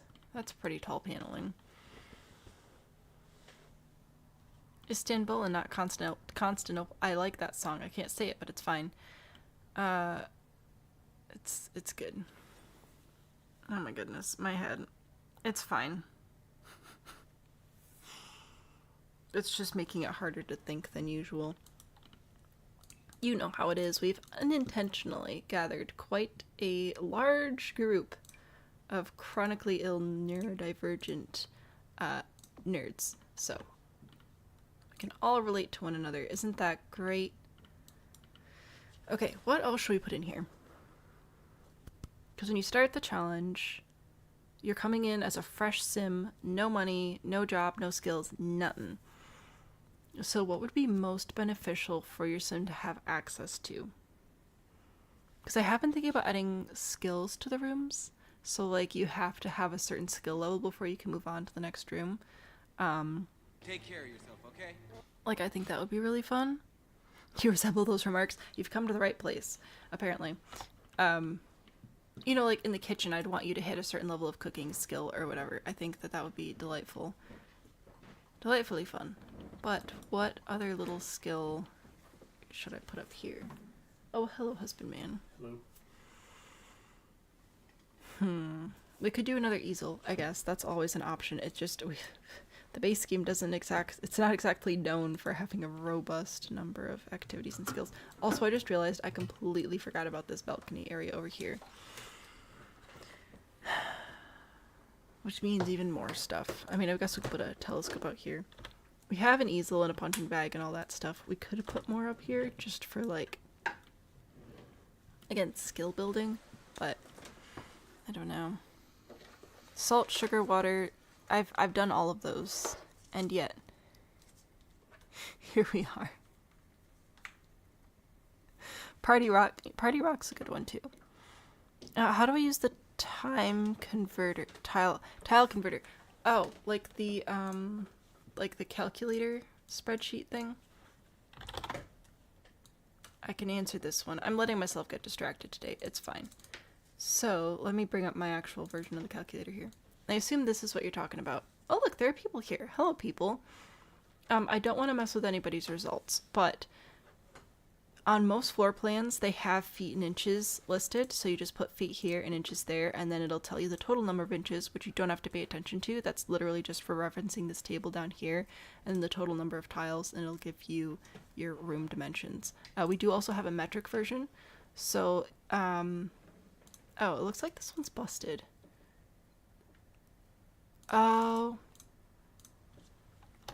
pretty tall paneling. Istanbul and not Constantinople. I like that song. I can't say it, but it's fine. It's good. Oh my goodness, my head. It's fine. It's just making it harder to think than usual. You know how it is. We've unintentionally gathered quite a large group of chronically ill neurodivergent nerds. So we can all relate to one another. Isn't that great? Okay, what else should we put in here? Because when you start the challenge, you're coming in as a fresh sim, no money, no job, no skills, nothing. So what would be most beneficial for your sim to have access to? Because I have been thinking about adding skills to the rooms. So, like, you have to have a certain skill level before you can move on to the next room. Take care of yourself, okay? Like, I think that would be really fun. you resemble those remarks, you've come to the right place, apparently. You know, like in the kitchen, I'd want you to hit a certain level of cooking skill or whatever. I think that would be delightful. Delightfully fun. But what other little skill should I put up here? Oh, hello, husbandman. Hello. We could do another easel, I guess. That's always an option. It's just the base game it's not exactly known for having a robust number of activities and skills. Also, I just realized I completely forgot about this balcony area over here. Which means even more stuff. I mean, I guess we could put a telescope out here. We have an easel and a punching bag and all that stuff. We could have put more up here just for, like, again, skill building, but I don't know. Salt, sugar, water. I've done all of those, and yet here we are. Party rock's a good one too. How do I use the time converter tile converter? Oh, like the calculator spreadsheet thing. I can answer this one. I'm letting myself get distracted today. It's fine. So let me bring up my actual version of the calculator here. I assume this is what you're talking about. Oh, look, there are people here. Hello, people. I don't want to mess with anybody's results, but on most floor plans, they have feet and inches listed. So you just put feet here and inches there, and then it'll tell you the total number of inches, which you don't have to pay attention to. That's literally just for referencing this table down here, and the total number of tiles, and it'll give you your room dimensions. We do also have a metric version. So, oh, it looks like this one's busted. Oh.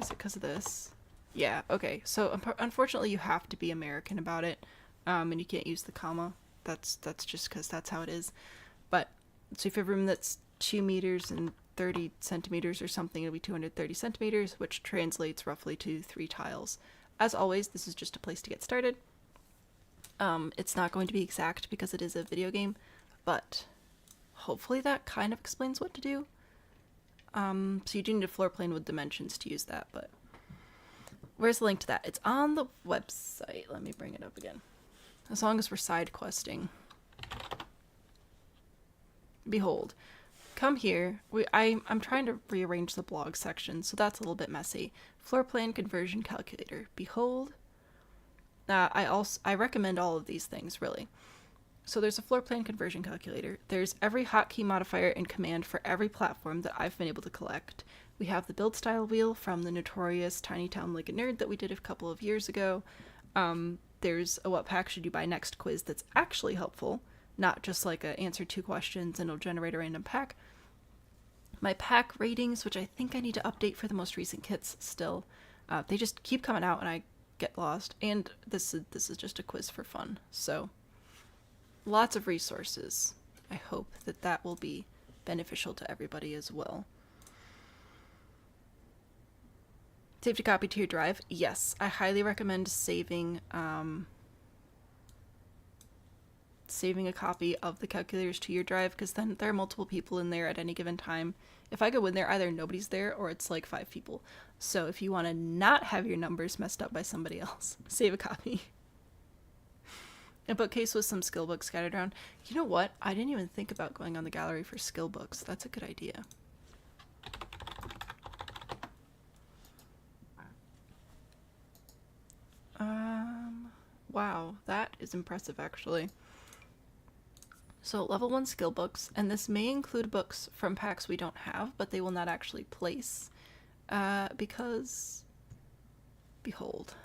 Is it because of this? Yeah, okay. So, unfortunately, you have to be American about it, and you can't use the comma. That's just because that's how it is. But, so if you have a room that's 2 meters and 30 centimeters or something, it'll be 230 centimeters, which translates roughly to 3 tiles. As always, this is just a place to get started. It's not going to be exact because it is a video game, but hopefully that kind of explains what to do. So you do need a floor plan with dimensions to use that, but where's the link to that? It's on the website. Let me bring it up again. As long as we're side questing. Behold. Come here. I'm trying to rearrange the blog section, so that's a little bit messy. Floor plan conversion calculator. Behold. I recommend all of these things, really. So there's a floor plan conversion calculator. There's every hotkey modifier and command for every platform that I've been able to collect. We have the build style wheel from the notorious Tiny Town Like a Nerd that we did a couple of years ago. There's a what pack should you buy next quiz that's actually helpful, not just like a answer 2 questions and it'll generate a random pack. My pack ratings, which I think I need to update for the most recent kits still. They just keep coming out and I get lost. And this is just a quiz for fun. So lots of resources. I hope that will be beneficial to everybody as well. Save to copy to your drive. Yes, I highly recommend saving a copy of the calculators to your drive, because then there are multiple people in there at any given time. If I go in there, either nobody's there or it's like 5 people. So if you want to not have your numbers messed up by somebody else, save a copy. A bookcase with some skill books scattered around. You know what? I didn't even think about going on the gallery for skill books. That's a good idea. Wow, that is impressive actually. So level 1 skill books, and this may include books from packs we don't have, but they will not actually place, because, behold,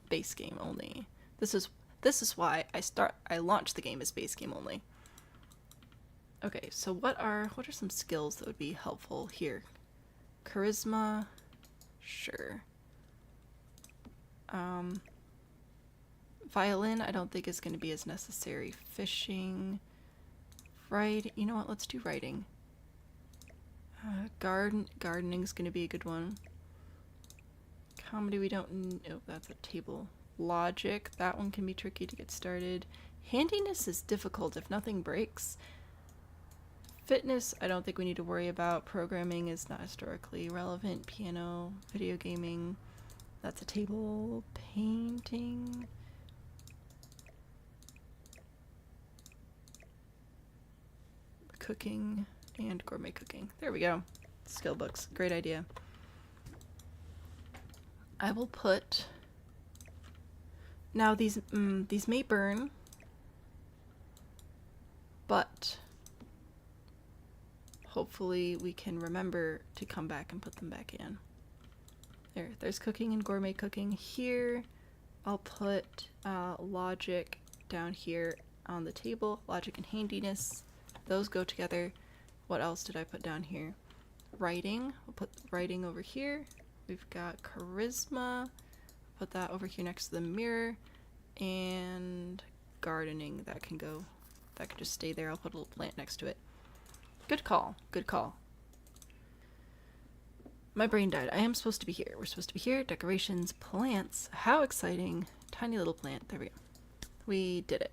base game only. This is why I launched the game as base game only. Okay, so what are some skills that would be helpful here? Charisma, sure. Violin, I don't think is going to be as necessary. Fishing, you know what? Let's do writing. Gardening's going to be a good one. Comedy, we don't. Oh, that's a table. Logic, that one can be tricky to get started. Handiness is difficult if nothing breaks. Fitness, I don't think we need to worry about. Programming is not historically relevant. Piano, video gaming, That's a table painting. Cooking and gourmet cooking. There we go. Skill books. Great idea. I will put... Now these may burn, but hopefully we can remember to come back and put them back in. There's cooking and gourmet cooking here. I'll put logic down here on the table. Logic and handiness. Those go together. What else did I put down here? Writing. We'll put writing over here. We've got charisma. Put that over here next to the mirror. And gardening. That can go. That can just stay there. I'll put a little plant next to it. Good call. Good call. My brain died. I am supposed to be here. We're supposed to be here. Decorations. Plants. How exciting. Tiny little plant. There we go. We did it.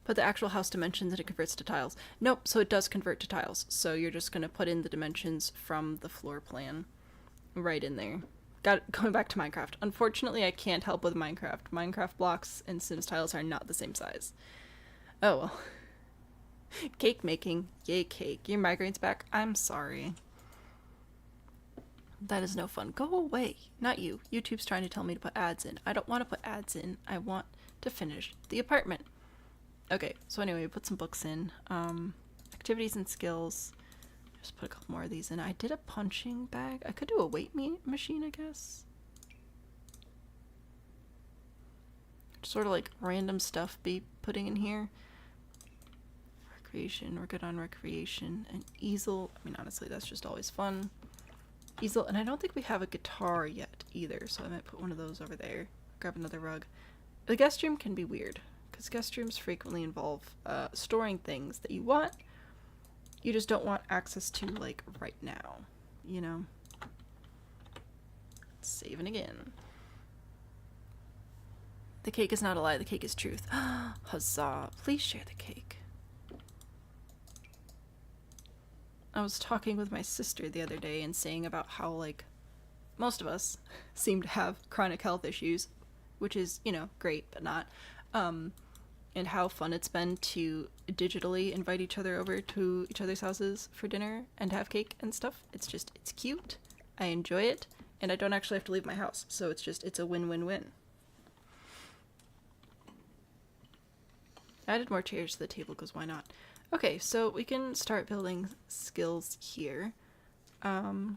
Put the actual house dimensions and it converts to tiles. Nope, so it does convert to tiles. So you're just going to put in the dimensions from the floor plan right in there. Going back to Minecraft. Unfortunately, I can't help with Minecraft. Minecraft blocks and Sims tiles are not the same size. Oh well. Cake making. Yay, cake. Your migraine's back. I'm sorry. That is no fun. Go away. Not you. YouTube's trying to tell me to put ads in. I don't want to put ads in. I want to finish the apartment. Okay, so anyway, we put some books in. Activities and skills. Just put a couple more of these in. I did a punching bag. I could do a weight machine, I guess. Sort of like random stuff be putting in here. Recreation. We're good on recreation. An easel. I mean, honestly, that's just always fun. Easel. And I don't think we have a guitar yet either, so I might put one of those over there. Grab another rug. The guest room can be weird. Because guest rooms frequently involve storing things that you want, you just don't want access to, like, right now, you know? Saving again. The cake is not a lie, the cake is truth. Huzzah. Please share the cake. I was talking with my sister the other day and saying about how, like, most of us seem to have chronic health issues, which is, you know, great, but not. And how fun it's been to digitally invite each other over to each other's houses for dinner and have cake and stuff. It's cute. I enjoy it, and I don't actually have to leave my house, so it's a win-win-win. I added more chairs to the table because why not? Okay, so we can start building skills here. Yeah,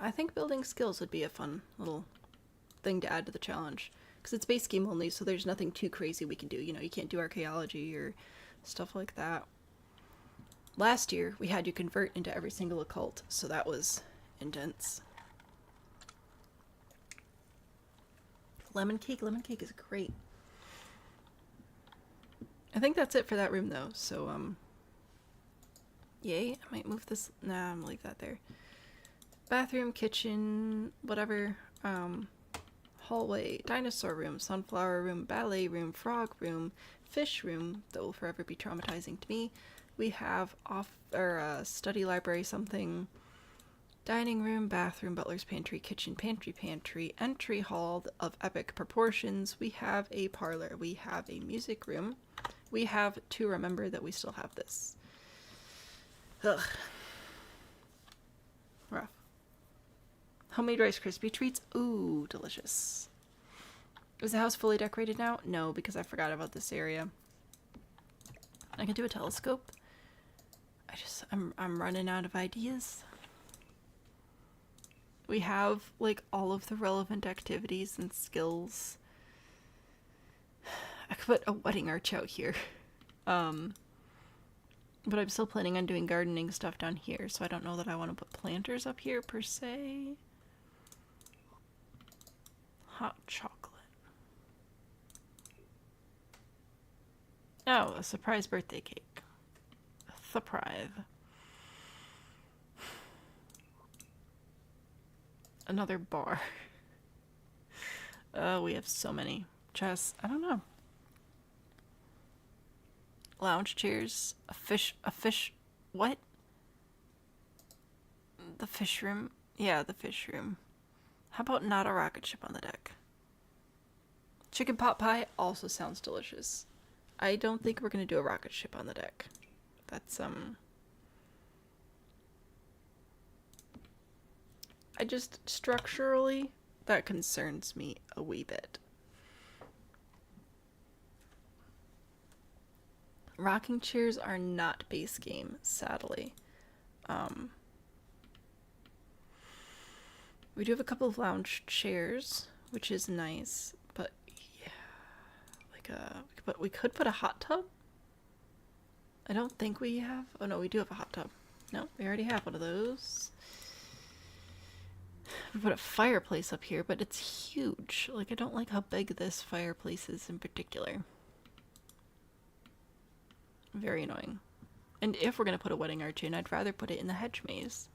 I think building skills would be a fun little thing to add to the challenge. Because it's base game only, so there's nothing too crazy we can do. You know, you can't do archaeology or stuff like that. Last year, we had you convert into every single occult, so that was intense. Lemon cake is great. I think that's it for that room, though, so, yay. I might move this. Nah, I'm gonna leave that there. Bathroom, kitchen, whatever. Hallway, dinosaur room, sunflower room, ballet room, frog room, fish room, that will forever be traumatizing to me. We have study library something, dining room, bathroom, butler's pantry, kitchen, pantry, entry hall of epic proportions. We have a parlor. We have a music room. We have to remember that we still have this. Ugh. Rough. Homemade Rice Krispie treats. Ooh, delicious. Is the house fully decorated now? No, because I forgot about this area. I can do a telescope. I'm running out of ideas. We have, like, all of the relevant activities and skills. I could put a wedding arch out here. But I'm still planning on doing gardening stuff down here, so I don't know that I want to put planters up here, per se. Hot chocolate. Oh, a surprise birthday cake. Surprise. Another bar. We have so many. Chess. I don't know. Lounge chairs. A fish. What? The fish room? Yeah, the fish room. How about not a rocket ship on the deck? Chicken pot pie also sounds delicious. I don't think we're gonna do a rocket ship on the deck. That's, I just, structurally, that concerns me a wee bit. Rocking chairs are not base game, sadly. We do have a couple of lounge chairs, which is nice, but yeah, but we could put a hot tub. I don't think we have. Oh no, we do have a hot tub. No, we already have one of those. We put a fireplace up here, but it's huge. Like, I don't like how big this fireplace is in particular. Very annoying. And if we're gonna put a wedding arch in, I'd rather put it in the hedge maze.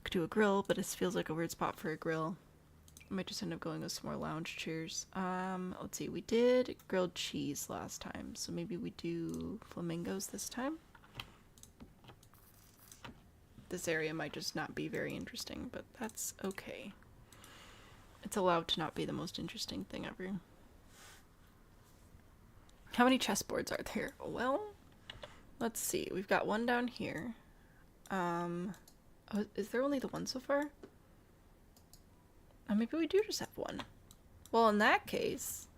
Could do a grill, but this feels like a weird spot for a grill. I might just end up going with some more lounge chairs. Let's see, we did grilled cheese last time, so maybe we do flamingos this time. This area might just not be very interesting, but that's okay. It's allowed to not be the most interesting thing ever. How many chessboards are there? Well, let's see. We've got one down here. Oh, is there only the one so far? Oh, maybe we do just have one. Well, in that case,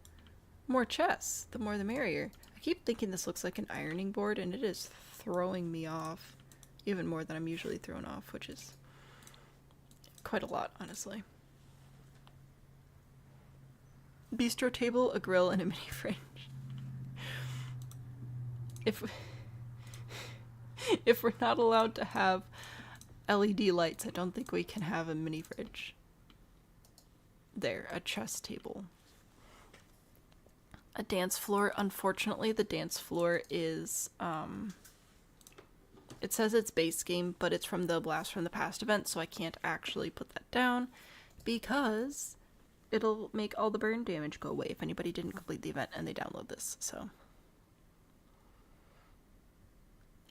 more chess. The more the merrier. I keep thinking this looks like an ironing board, and it is throwing me off. Even more than I'm usually thrown off, which is quite a lot, honestly. Bistro table, a grill, and a mini fridge. If we're not allowed to have LED lights, I don't think we can have a mini fridge. There, a chess table. A dance floor. Unfortunately, the dance floor is, it says it's base game, but it's from the Blast from the Past event, so I can't actually put that down because it'll make all the burn damage go away if anybody didn't complete the event and they download this, so.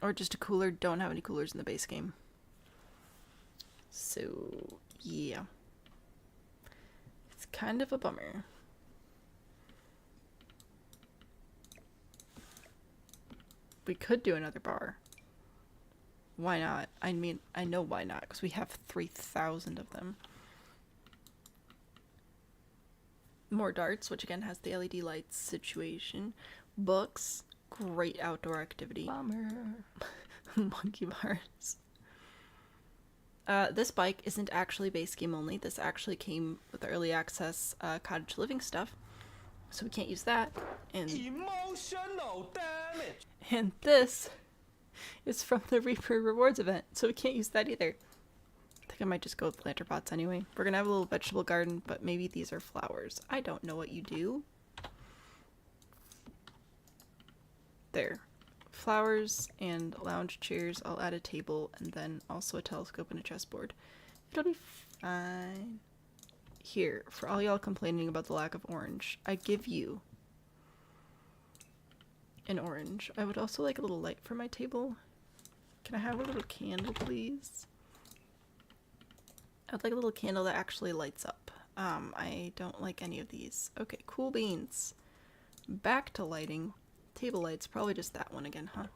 Or just a cooler. Don't have any coolers in the base game. So, yeah. It's kind of a bummer. We could do another bar. Why not? I mean, I know why not, because we have 3,000 of them. More darts, which again has the LED lights situation. Books. Great outdoor activity. Bummer. Monkey bars. This bike isn't actually base game only. This actually came with the early access cottage living stuff, so we can't use that. And Emotional damage. and this is from the Reaper Rewards event, so we can't use that either. I think I might just go with planter pots anyway. We're gonna have a little vegetable garden, but maybe these are flowers. I don't know what you do. There. Flowers and lounge chairs. I'll add a table and then also a telescope and a chessboard. It'll be fine. Here, for all y'all complaining about the lack of orange, I give you an orange. I would also like a little light for my table. Can I have a little candle, please? I would like a little candle that actually lights up. I don't like any of these. Okay, cool beans. Back to lighting. Table lights, probably just that one again, huh?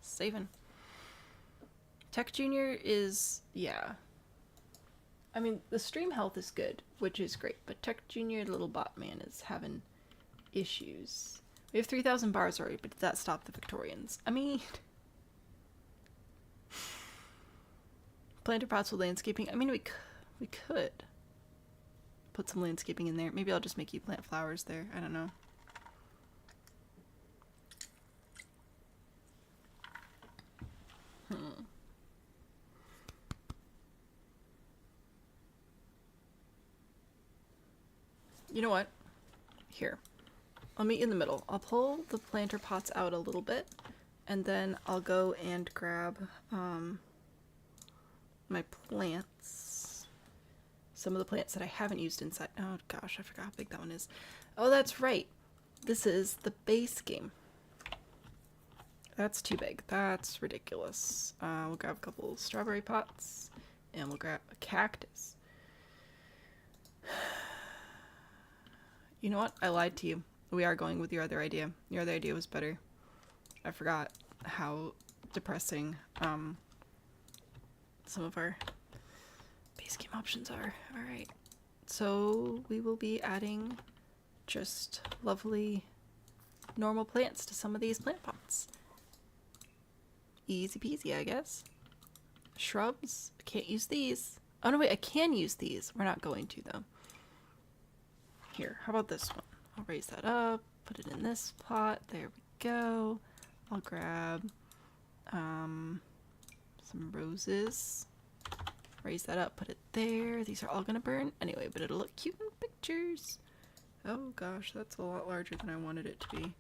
Saving. Tech Junior is, yeah. I mean, the stream health is good, which is great, but Tech Junior, little bot man, is having issues. We have 3,000 bars already, but did that stop the Victorians? I mean... Planter pots with landscaping. I mean, we could put some landscaping in there. Maybe I'll just make you plant flowers there. I don't know. You know what? Here. I'll meet you in the middle. I'll pull the planter pots out a little bit, and then I'll go and grab my plants. Some of the plants that I haven't used inside. Oh gosh, I forgot how big that one is. Oh, that's right. This is the base game. That's too big. That's ridiculous. We'll grab a couple strawberry pots, and we'll grab a cactus. You know what? I lied to you. We are going with your other idea. Your other idea was better. I forgot how depressing some of our base game options are. Alright. So we will be adding just lovely normal plants to some of these plant pots. Easy peasy, I guess. Shrubs. I can't use these. Oh no, wait, I can use these. We're not going to, though. Here, how about this one? I'll raise that up, put it in this pot. There we go. I'll grab some roses. Raise that up, put it there. These are all gonna burn anyway, but it'll look cute in pictures. Oh gosh, that's a lot larger than I wanted it to be.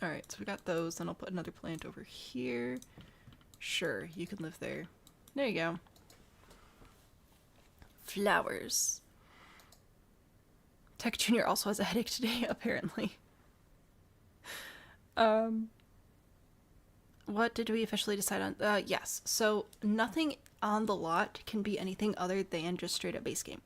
Alright, so we got those, then I'll put another plant over here. Sure, you can live there. There you go. Flowers. Tech Junior also has a headache today, apparently. What did we officially decide on? Yes. So nothing on the lot can be anything other than just straight up base game.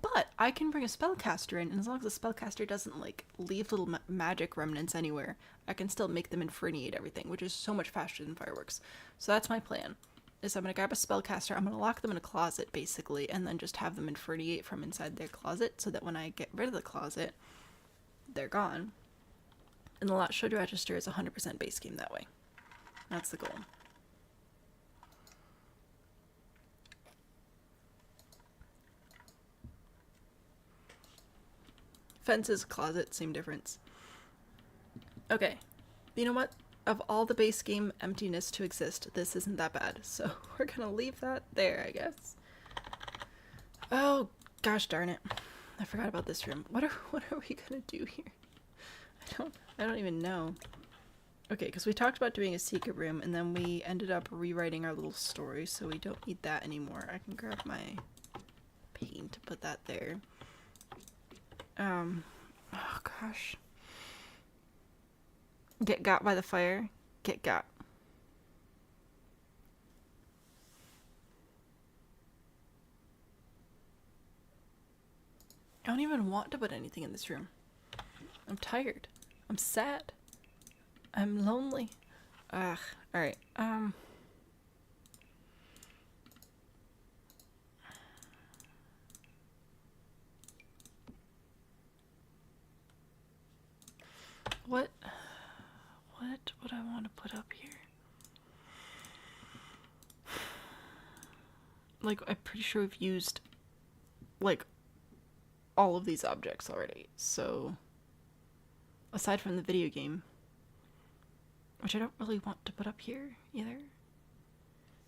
But I can bring a spellcaster in, and as long as the spellcaster doesn't like leave little magic remnants anywhere, I can still make them infernate everything, which is so much faster than fireworks. So that's my plan. Is I'm gonna grab a spellcaster, I'm gonna lock them in a closet basically, and then just have them infernate from inside their closet, so that when I get rid of the closet, they're gone. And the lot should register as 100% base game that way. That's the goal. Fences, closet, same difference. Okay, you know what? Of all the base game emptiness to exist, this isn't that bad. So we're gonna leave that there, I guess. Oh, gosh darn it. I forgot about this room. What are we gonna do here? I don't even know. Okay, because we talked about doing a secret room, and then we ended up rewriting our little story, so we don't need that anymore. I can grab my paint to put that there. Oh gosh. Get got by the fire. Get got. I don't even want to put anything in this room. I'm tired. I'm sad. I'm lonely. Ugh. Alright. What would I want to put up here? Like, I'm pretty sure we've used, like, all of these objects already, so aside from the video game, which I don't really want to put up here either.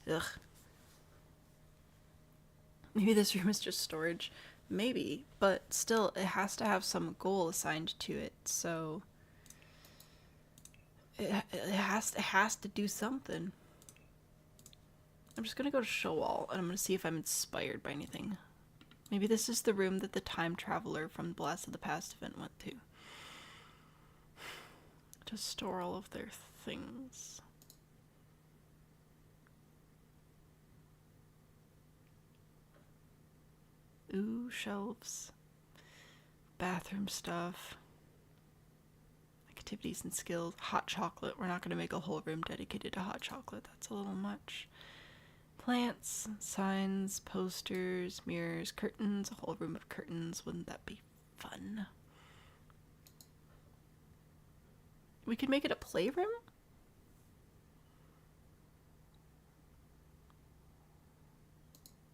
Ugh. Maybe this room is just storage. Maybe, but still, it has to have some goal assigned to it, so it has to do something. I'm just gonna go to show all, and I'm gonna see if I'm inspired by anything. Maybe this is the room that the time traveler from Blast of the Past event went to. To store all of their things. Ooh, shelves. Bathroom stuff. Activities and skills. Hot chocolate. We're not going to make a whole room dedicated to hot chocolate. That's a little much. Plants, signs, posters, mirrors, curtains. A whole room of curtains. Wouldn't that be fun? We could make it a playroom?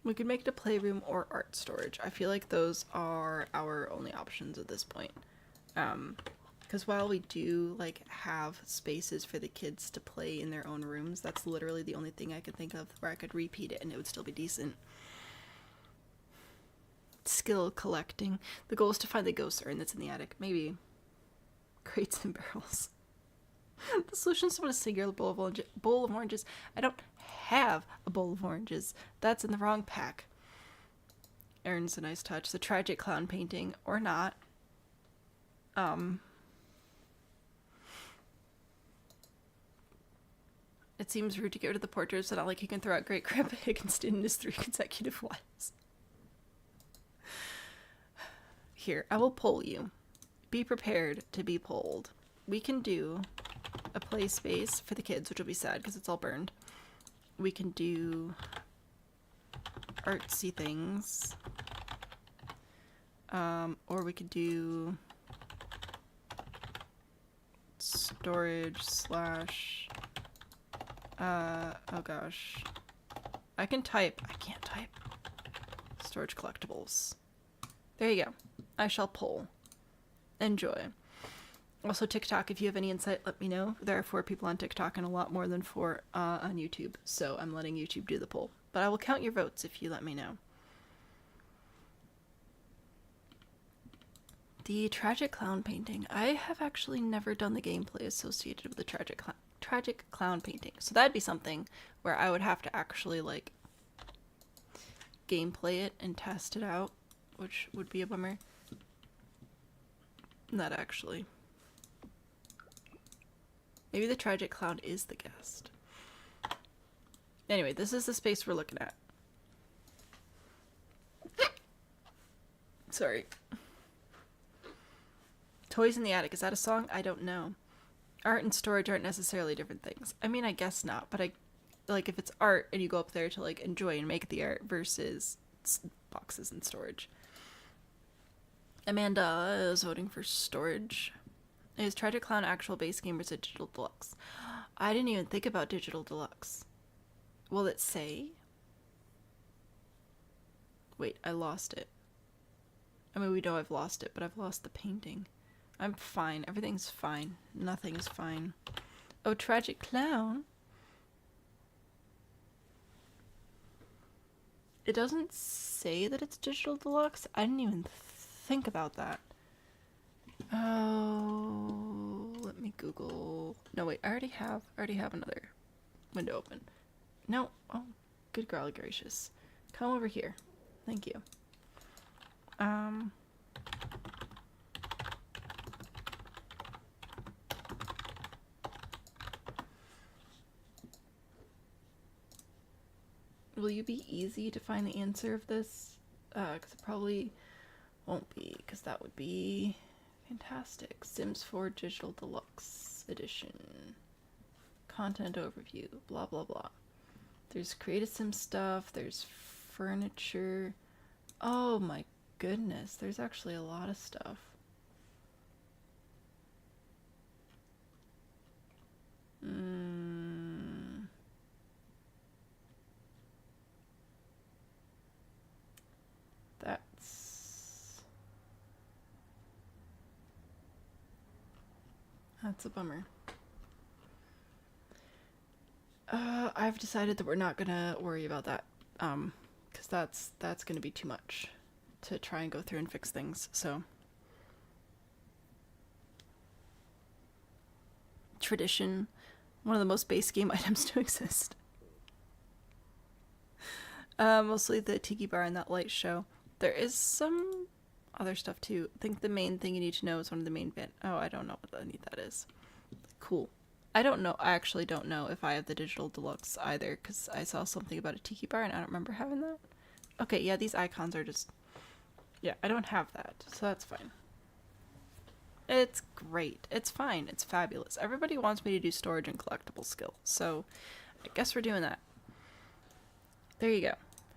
We could make it a playroom or art storage. I feel like those are our only options at this point. Because while we do, like, have spaces for the kids to play in their own rooms, that's literally the only thing I could think of where I could repeat it and it would still be decent. Skill collecting. The goal is to find the ghost urn that's in the attic. Maybe crates and barrels. The solution is to put a singular bowl of oranges. I don't have a bowl of oranges. That's in the wrong pack. Aaron's a nice touch. The tragic clown painting, or not. It seems rude to get rid of the portraits, so not like he can throw out Great Grandpa Higgins in his 3 consecutive wives. Here, I will poll you. Be prepared to be polled. We can do a play space for the kids, which will be sad because it's all burned. We can do artsy things. Or we could do storage slash oh gosh. I can type. I can't type. Storage collectibles. There you go. I shall poll. Enjoy. Also, TikTok, if you have any insight, let me know. There are 4 people on TikTok and a lot more than 4 on YouTube, so I'm letting YouTube do the poll. But I will count your votes if you let me know. The Tragic Clown painting. I have actually never done the gameplay associated with the Tragic Clown painting. So that'd be something where I would have to actually, like, gameplay it and test it out, which would be a bummer. Not actually. Maybe the Tragic Clown is the guest. Anyway, this is the space we're looking at. Sorry. Toys in the Attic. Is that a song? I don't know. Art and storage aren't necessarily different things. I mean, I guess not, but like, if it's art and you go up there to, like, enjoy and make the art versus boxes and storage. Amanda is voting for storage. Is Tragic Clown actual base game or is it Digital Deluxe? I didn't even think about Digital Deluxe. Will it say? Wait, I lost it. I mean, we know I've lost it, but I've lost the painting. I'm fine. Everything's fine. Nothing is fine. Oh, Tragic Clown. It doesn't say that it's Digital Deluxe. I didn't even think about that. Oh, let me Google. No, wait. I already have another window open. No. Oh, good golly gracious. Come over here. Thank you. Will you be easy to find the answer of this? Because it probably won't be, because that would be fantastic. Sims 4 Digital Deluxe Edition. Content overview, blah blah blah. There's Create a Sim stuff, there's furniture. Oh my goodness, there's actually a lot of stuff. That's a bummer. I've decided that we're not gonna worry about that, because that's gonna be too much to try and go through and fix things, so. Tradition, one of the most base game items to exist. Mostly the tiki bar and that light show. There is some other stuff too. I think the main thing you need to know is one of the main Oh, I don't know what any of that is. Cool. I actually don't know if I have the Digital Deluxe either, because I saw something about a tiki bar and I don't remember having that. Okay, yeah, these icons are just... Yeah, I don't have that, so that's fine. It's great. It's fine. It's fabulous. Everybody wants me to do storage and collectible skill, so I guess we're doing that. There you go.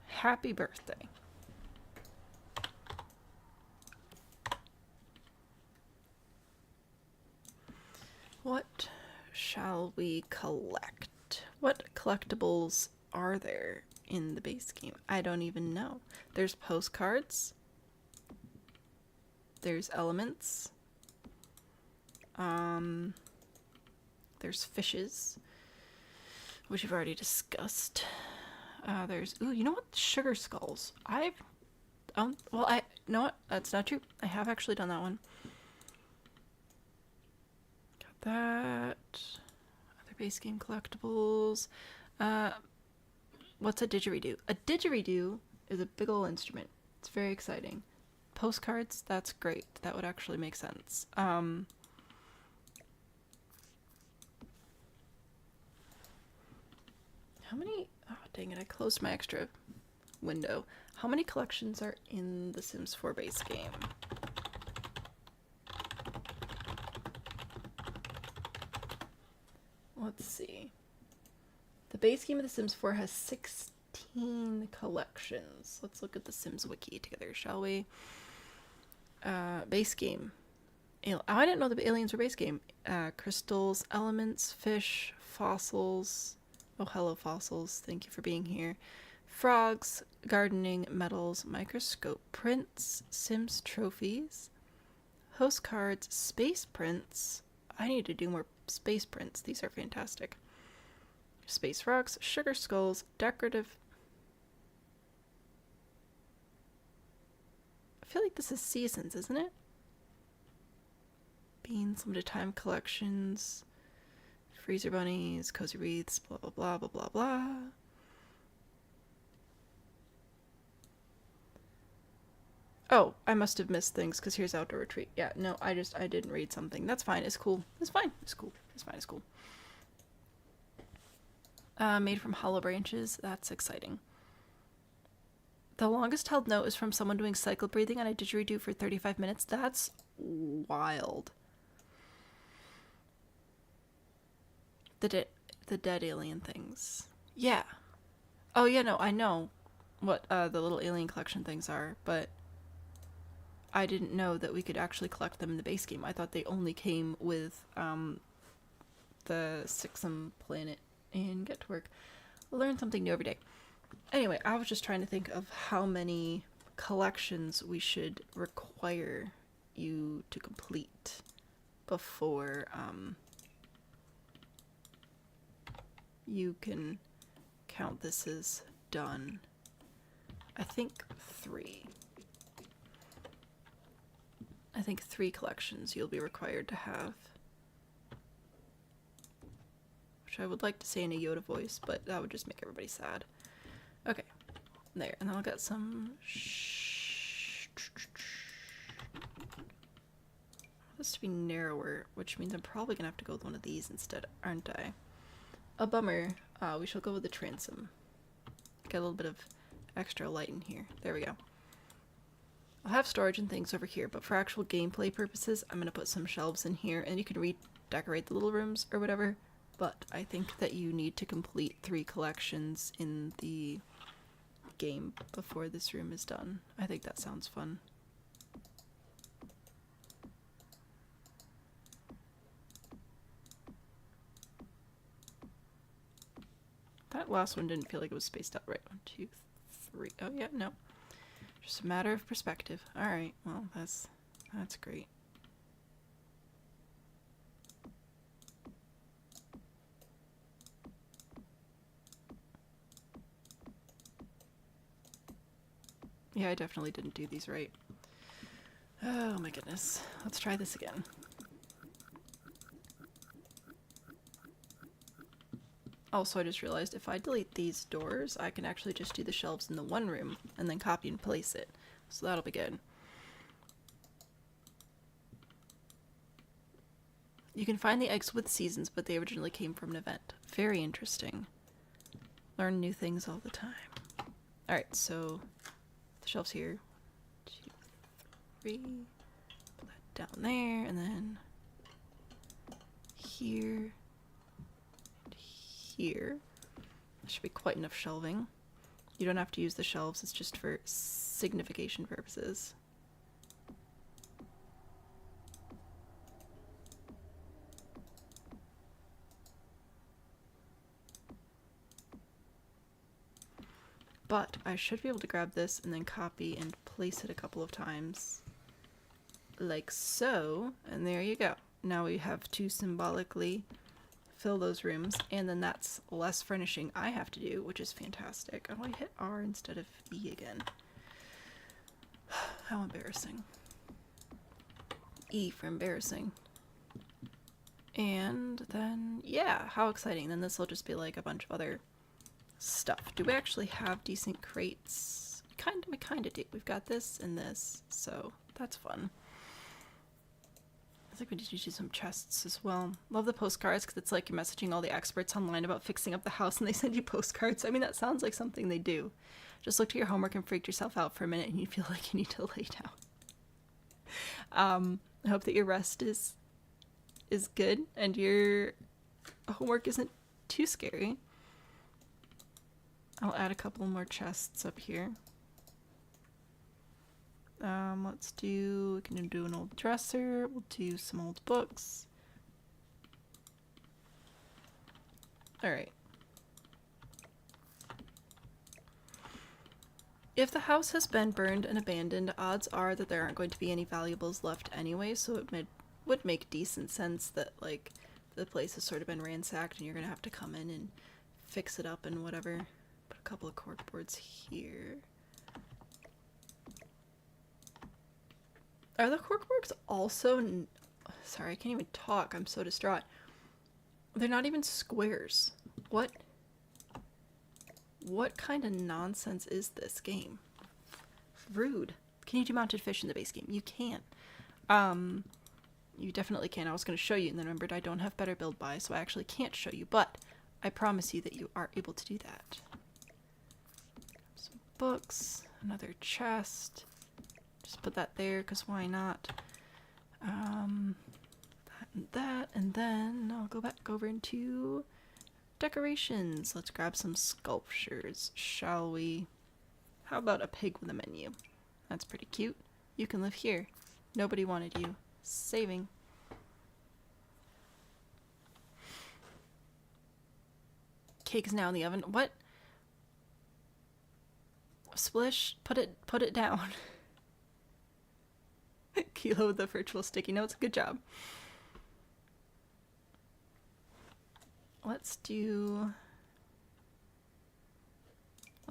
Happy birthday. What shall we collect? What collectibles are there in the base game? I don't even know. There's postcards. There's elements. There's fishes, which we've already discussed. There's, ooh, you know what? Sugar skulls. You know what? That's not true. I have actually done that one. Got that. Other base game collectibles. What's a didgeridoo? A didgeridoo is a big ol' instrument. It's very exciting. Postcards, that's great. That would actually make sense. How many... Oh, dang it, I closed my extra window. How many collections are in the Sims 4 base game? Let's see. The base game of The Sims 4 has 16 collections. Let's look at the Sims wiki together, shall we? Base game. Oh, I didn't know the aliens were base game. Crystals, elements, fish, fossils. Oh, hello, fossils. Thank you for being here. Frogs, gardening, metals, microscope prints, Sims trophies, host cards, space prints. I need to do more space prints. These are fantastic. Space rocks, sugar skulls, decorative. I feel like this is seasons, isn't it? Beans, limited time collections, freezer bunnies, cozy wreaths, blah blah blah blah blah blah. Oh, I must have missed things because here's outdoor retreat. Yeah, no, I didn't read something. That's fine. It's cool. It's fine. It's cool. It's fine. It's cool. Made from hollow branches. That's exciting. The longest held note is from someone doing cycle breathing on a didgeridoo for 35 minutes. That's wild. The dead alien things. Yeah. Oh yeah, no, I know what the little alien collection things are, but I didn't know that we could actually collect them in the base game. I thought they only came with the Sixum planet and get to work. Learn something new every day. Anyway, I was just trying to think of how many collections we should require you to complete before you can count this as done. I think 3. I think 3 collections you'll be required to have. Which I would like to say in a Yoda voice, but that would just make everybody sad. Okay, there. And then I'll get some... this to be narrower, which means I'm probably going to have to go with one of these instead, aren't I? A bummer. We shall go with the transom. Get a little bit of extra light in here. There we go. I'll have storage and things over here, but for actual gameplay purposes, I'm going to put some shelves in here, and you can redecorate the little rooms or whatever, but I think that you need to complete 3 collections in the game before this room is done. I think that sounds fun. That last one didn't feel like it was spaced out right. 1, 2, 3. Oh yeah, no. Just a matter of perspective. Alright, well, that's great. Yeah, I definitely didn't do these right. Oh my goodness. Let's try this again. Also, I just realized if I delete these doors, I can actually just do the shelves in the one room and then copy and place it. So that'll be good. You can find the eggs with seasons, but they originally came from an event. Very interesting. Learn new things all the time. Alright, so the shelves here. 2, 3. Put that down there, and then here. Here. That should be quite enough shelving. You don't have to use the shelves, it's just for signification purposes. But I should be able to grab this and then copy and place it a couple of times. Like so, and there you go. Now we have to symbolically fill those rooms, and then that's less furnishing I have to do, which is fantastic. Oh, I hit R instead of E again. How embarrassing. E for embarrassing. And then, yeah, how exciting. Then this will just be like a bunch of other stuff. Do we actually have decent crates? We kind of do. We've got this and this, so that's fun. think we need to do some chests as well. Love the postcards because it's like you're messaging all the experts online about fixing up the house and they send you postcards. I mean, that sounds like something they do. Just looked at your homework and freaked yourself out for a minute and you feel like you need to lay down. I hope that your rest is good and your homework isn't too scary. I'll add a couple more chests up here. We can do an old dresser, we'll do some old books. Alright. If the house has been burned and abandoned, odds are that there aren't going to be any valuables left anyway, so it would make decent sense that, like, the place has sort of been ransacked and you're gonna have to come in and fix it up and whatever. Put a couple of corkboards here. Are the corkboards also... Sorry, I can't even talk. I'm so distraught. They're not even squares. What kind of nonsense is this game? Rude. Can you do mounted fish in the base game? You can. You definitely can. I was going to show you and then remembered I don't have better build by, so I actually can't show you, but I promise you that you are able to do that. Some books, another chest. Just put that there, because why not? That, and then I'll go back over into decorations. Let's grab some sculptures, shall we? How about a pig with a menu? That's pretty cute. You can live here. Nobody wanted you. Saving. Cake's now in the oven. What? Splish, put it down. Kilo with the virtual sticky notes. Good job. I'll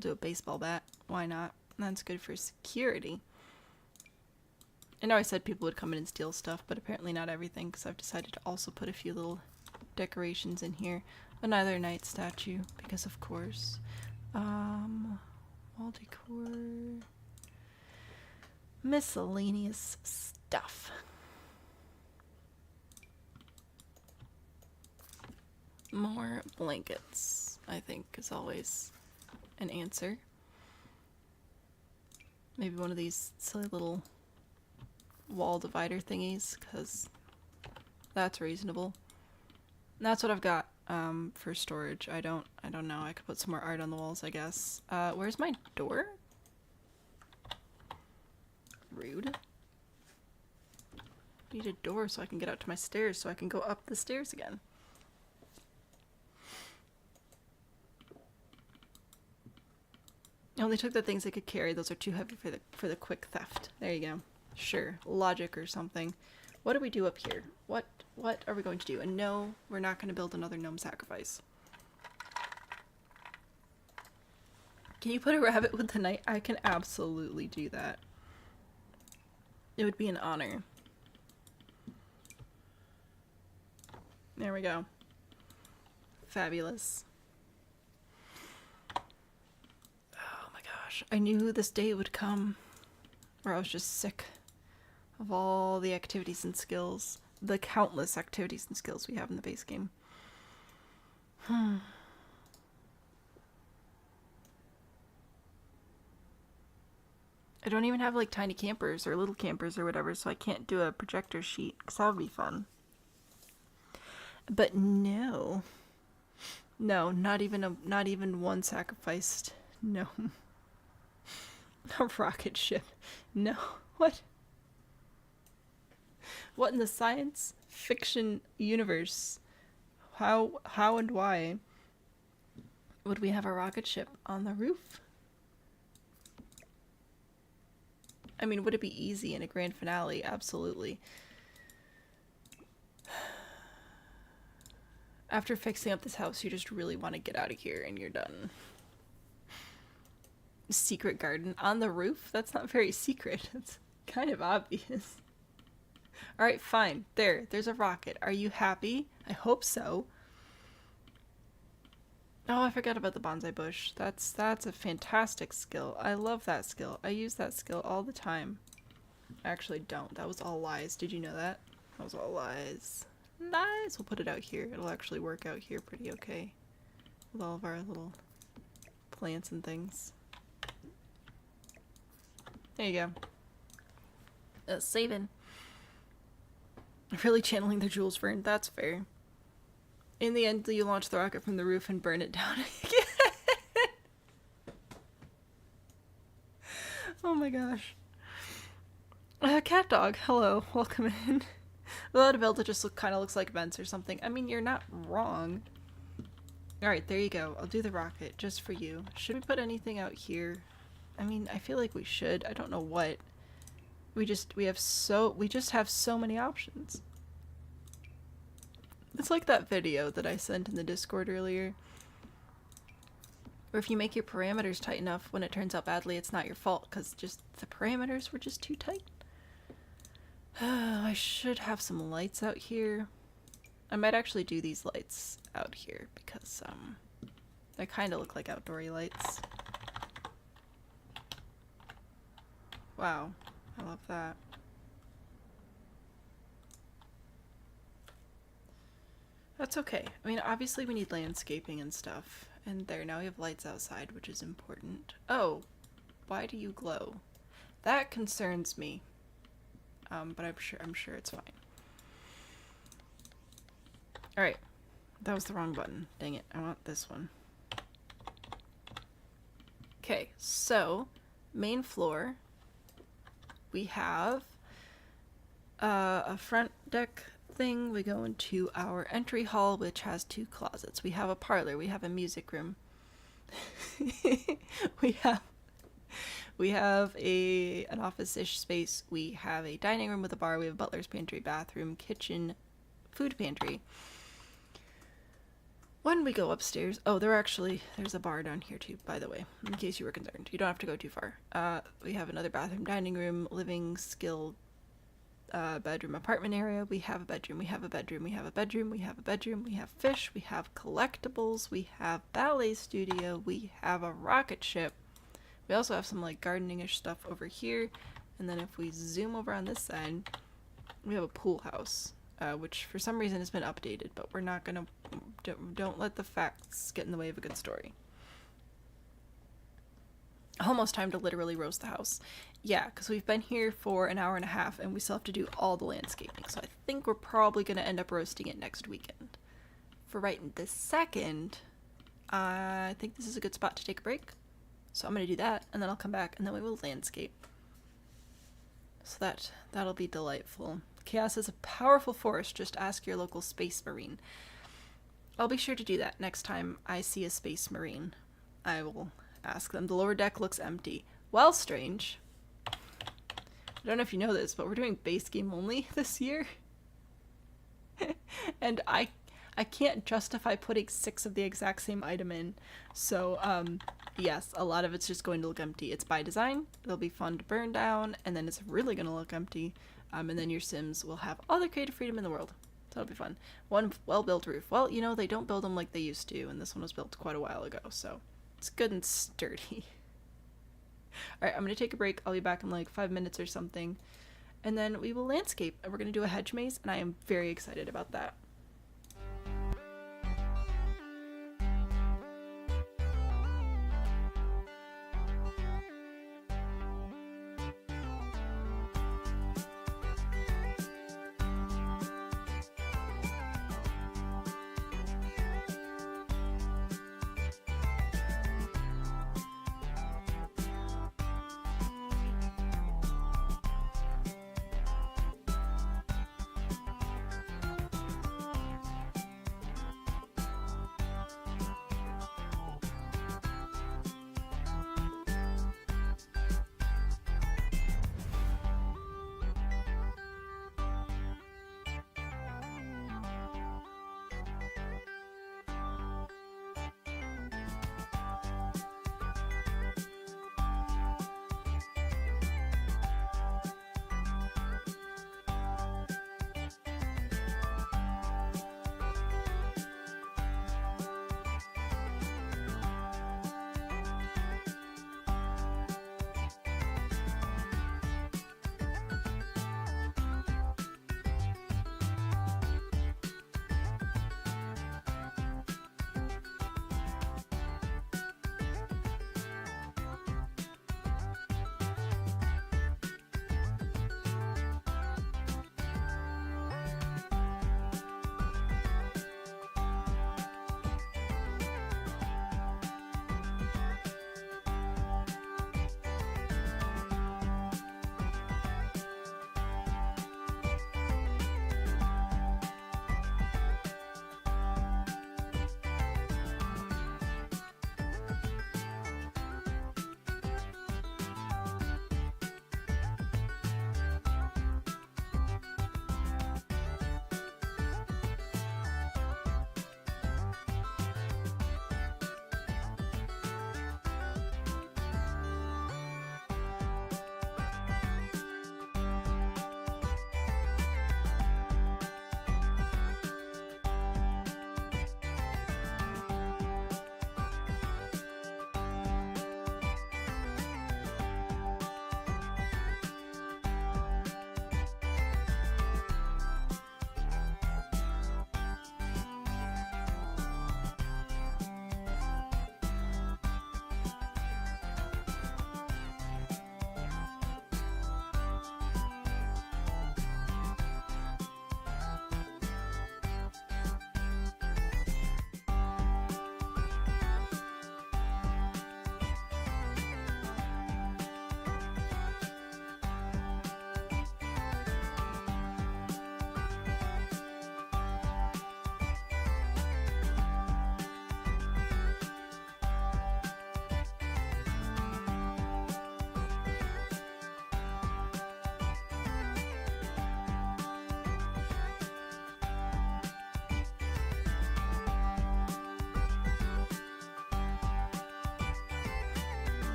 do a baseball bat. Why not? That's good for security. I know I said people would come in and steal stuff, but apparently not everything, because I've decided to also put a few little decorations in here. Another knight statue, because of course. Wall decor. Miscellaneous stuff. More blankets, I think, is always an answer. Maybe one of these silly little wall divider thingies, because that's reasonable. And that's what I've got for storage. I don't know. I could put some more art on the walls, I guess. Where's my door? Rude. Need a door so I can get out to my stairs so I can go up the stairs again. I only took the things I could carry. Those are too heavy for the quick theft. There you go. Sure. Logic or something. What do we do up here? What are we going to do? And no, we're not going to build another gnome sacrifice. Can you put a rabbit with the knight? I can absolutely do that. It would be an honor. There we go. Fabulous. Oh my gosh. I knew this day would come where I was just sick of all the activities and skills. The countless activities and skills we have in the base game. I don't even have like tiny campers or little campers or whatever, so I can't do a projector sheet, because that would be fun. But no, not even one sacrificed. No, a rocket ship. No, what in the science fiction universe? How and why would we have a rocket ship on the roof? I mean, would it be easy in a grand finale? Absolutely. After fixing up this house, you just really want to get out of here and you're done. Secret garden on the roof? That's not very secret. It's kind of obvious. Alright, fine. There's a rocket. Are you happy? I hope so. Oh, I forgot about the bonsai bush. That's a fantastic skill. I love that skill. I use that skill all the time. I actually don't. That was all lies. Did you know that? That was all lies. Nice! We'll put it out here. It'll actually work out here pretty okay. With all of our little plants and things. There you go. Saving. Really channeling the Jules Verne, that's fair. In the end, you launch the rocket from the roof and burn it down again. Oh my gosh. Cat dog, hello, welcome in. A lot of build, it just kind of looks like vents or something. I mean, you're not wrong. Alright, there you go. I'll do the rocket just for you. Should we put anything out here? I mean, I feel like we should. I don't know what. We just have so many options. It's like that video that I sent in the Discord earlier. Or if you make your parameters tight enough, when it turns out badly, it's not your fault, because just the parameters were just too tight. I should have some lights out here. I might actually do these lights out here, because they kind of look like outdoory lights. Wow, I love that. That's okay. I mean, obviously we need landscaping and stuff. And there, now we have lights outside, which is important. Oh, why do you glow? That concerns me. But I'm sure it's fine. Alright. That was the wrong button. Dang it, I want this one. Okay, so, main floor. We have a front deck thing. We go into our entry hall, which has 2 closets. We have a parlor. We have a music room. we have an office-ish space. We have a dining room with a bar. We have a butler's pantry, bathroom, kitchen, food pantry. When we go upstairs, oh, there's a bar down here too, by the way, in case you were concerned. You don't have to go too far. We have another bathroom, dining room, living, skill, bedroom, apartment area. We have a bedroom, we have a bedroom, we have a bedroom, we have a bedroom, we have fish, we have collectibles, we have ballet studio, we have a rocket ship. We also have some like gardening-ish stuff over here. And then if we zoom over on this side, we have a pool house. Which for some reason has been updated, but we're not gonna, don't let the facts get in the way of a good story. Almost time to literally roast the house. Yeah, because we've been here for an hour and a half and we still have to do all the landscaping, so I think we're probably gonna end up roasting it next weekend. For right this second, I think this is a good spot to take a break. So I'm gonna do that, and then I'll come back and then we will landscape. So that'll be delightful. Chaos is a powerful force, just ask your local space marine. I'll be sure to do that next time I see a space marine. I will ask them. The lower deck looks empty. Well, strange. I don't know if you know this, but we're doing base game only this year. And I can't justify putting 6 of the exact same item in. So, yes, a lot of it's just going to look empty. It's by design. It'll be fun to burn down, and then it's really going to look empty. And then your Sims will have all the creative freedom in the world. So it'll be fun. One well-built roof. Well, you know, they don't build them like they used to, and this one was built quite a while ago, so it's good and sturdy. Alright, I'm going to take a break. I'll be back in like 5 minutes or something. And then we will landscape, and we're going to do a hedge maze, and I am very excited about that.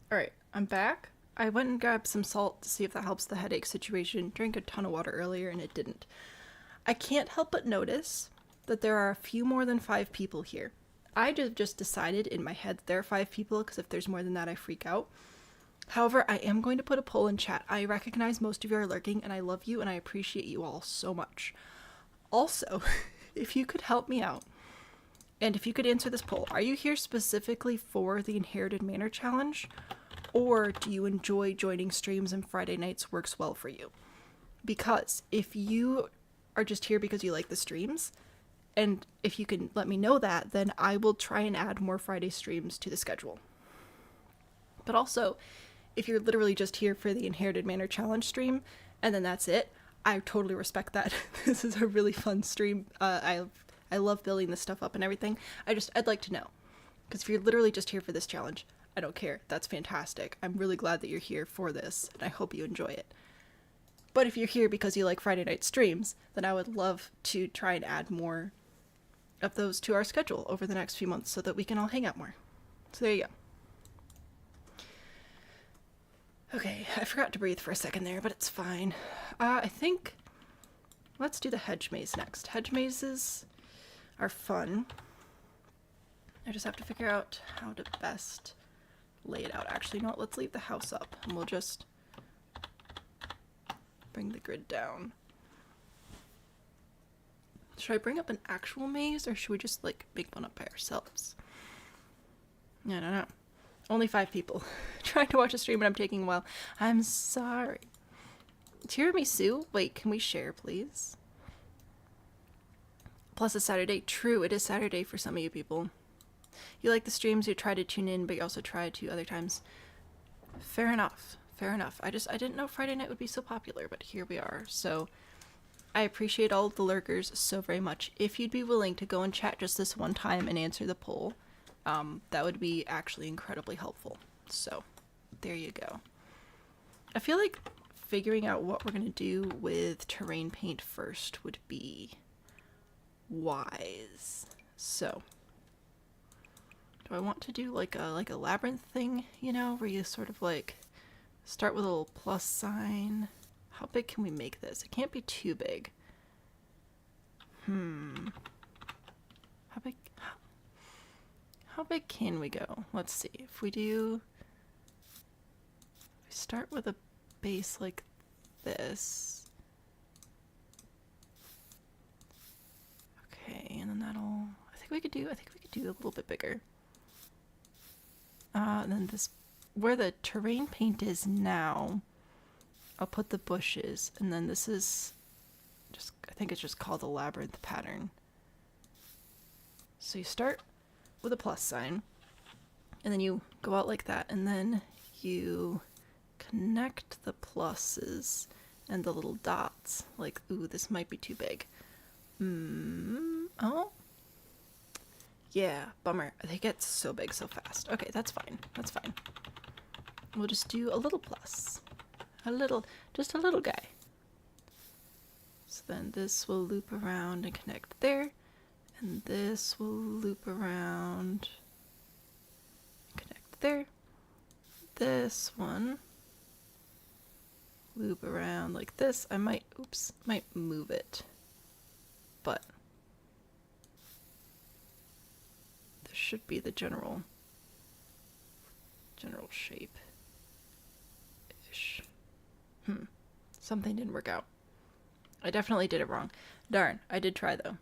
Alright, I'm back. I went and grabbed some salt to see if that helps the headache situation. Drank a ton of water earlier and it didn't. I can't help but notice that there are a few more than 5 people here. I just decided in my head that there are 5 people because if there's more than that I freak out. However, I am going to put a poll in chat. I recognize most of you are lurking and I love you and I appreciate you all so much. Also, if you could help me out, and if you could answer this poll, are you here specifically for the Inherited Manor challenge? Or do you enjoy joining streams and Friday nights works well for you? Because if you are just here because you like the streams, and if you can let me know that, then I will try and add more Friday streams to the schedule. But also, if you're literally just here for the Inherited Manor challenge stream, and then that's it, I totally respect that. This is a really fun stream. I love building this stuff up and everything. I'd like to know. Because if you're literally just here for this challenge, I don't care. That's fantastic. I'm really glad that you're here for this, and I hope you enjoy it. But if you're here because you like Friday night streams, then I would love to try and add more of those to our schedule over the next few months so that we can all hang out more. So there you go. Okay, I forgot to breathe for a second there, but it's fine. I think let's do the hedge maze next. Hedge mazes are fun. I just have to figure out how to best lay it out. Actually, no, let's leave the house up and we'll just bring the grid down. Should I bring up an actual maze or should we just like make one up by ourselves? I don't know. Only 5 people trying to watch a stream and I'm taking a while. I'm sorry. Tiramisu? Wait, can we share, please? Plus it's Saturday. True, it is Saturday for some of you people. You like the streams, you try to tune in, but you also try to other times. Fair enough. Fair enough. I didn't know Friday night would be so popular, but here we are. So I appreciate all of the lurkers so very much. If you'd be willing to go and chat just this one time and answer the poll, that would be actually incredibly helpful. So there you go. I feel like figuring out what we're going to do with terrain paint first would be wise. So do I want to do like a labyrinth thing, you know, where you sort of like start with a little plus sign? How big can we make this? It can't be too big. How big can we go? Let's see. If we start with a base like this. Okay, and then I think we could do a little bit bigger. And then this, where the terrain paint is now, I'll put the bushes, and then this is just, I think it's just called the labyrinth pattern. So you start with a plus sign, and then you go out like that, and then you connect the pluses and the little dots. Like, ooh, this might be too big. Oh? Yeah, bummer. They get so big so fast. Okay, that's fine. That's fine. We'll just do a little plus. Just a little guy. So then this will loop around and connect there. And this will loop around and connect there. This one loop around like this. I might move it. But this should be the general shape ish. Something didn't work out. I definitely did it wrong. Darn, I did try though.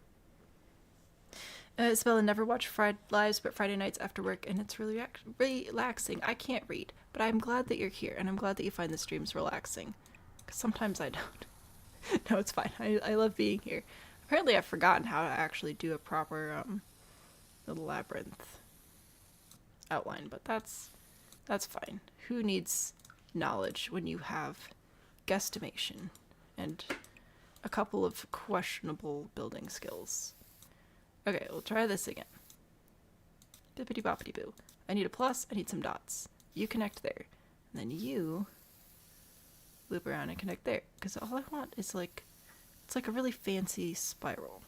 Isabella, never watch lives but Friday nights after work, and it's really relaxing. I can't read, but I'm glad that you're here, and I'm glad that you find the streams relaxing. Because sometimes I don't. No, it's fine. I love being here. Apparently I've forgotten how to actually do a proper little labyrinth outline, but that's fine. Who needs knowledge when you have guesstimation and a couple of questionable building skills? Okay, we'll try this again. Bippity boppity boo. I need a plus, I need some dots. You connect there. And then you loop around and connect there. Because all I want is like, it's like a really fancy spiral.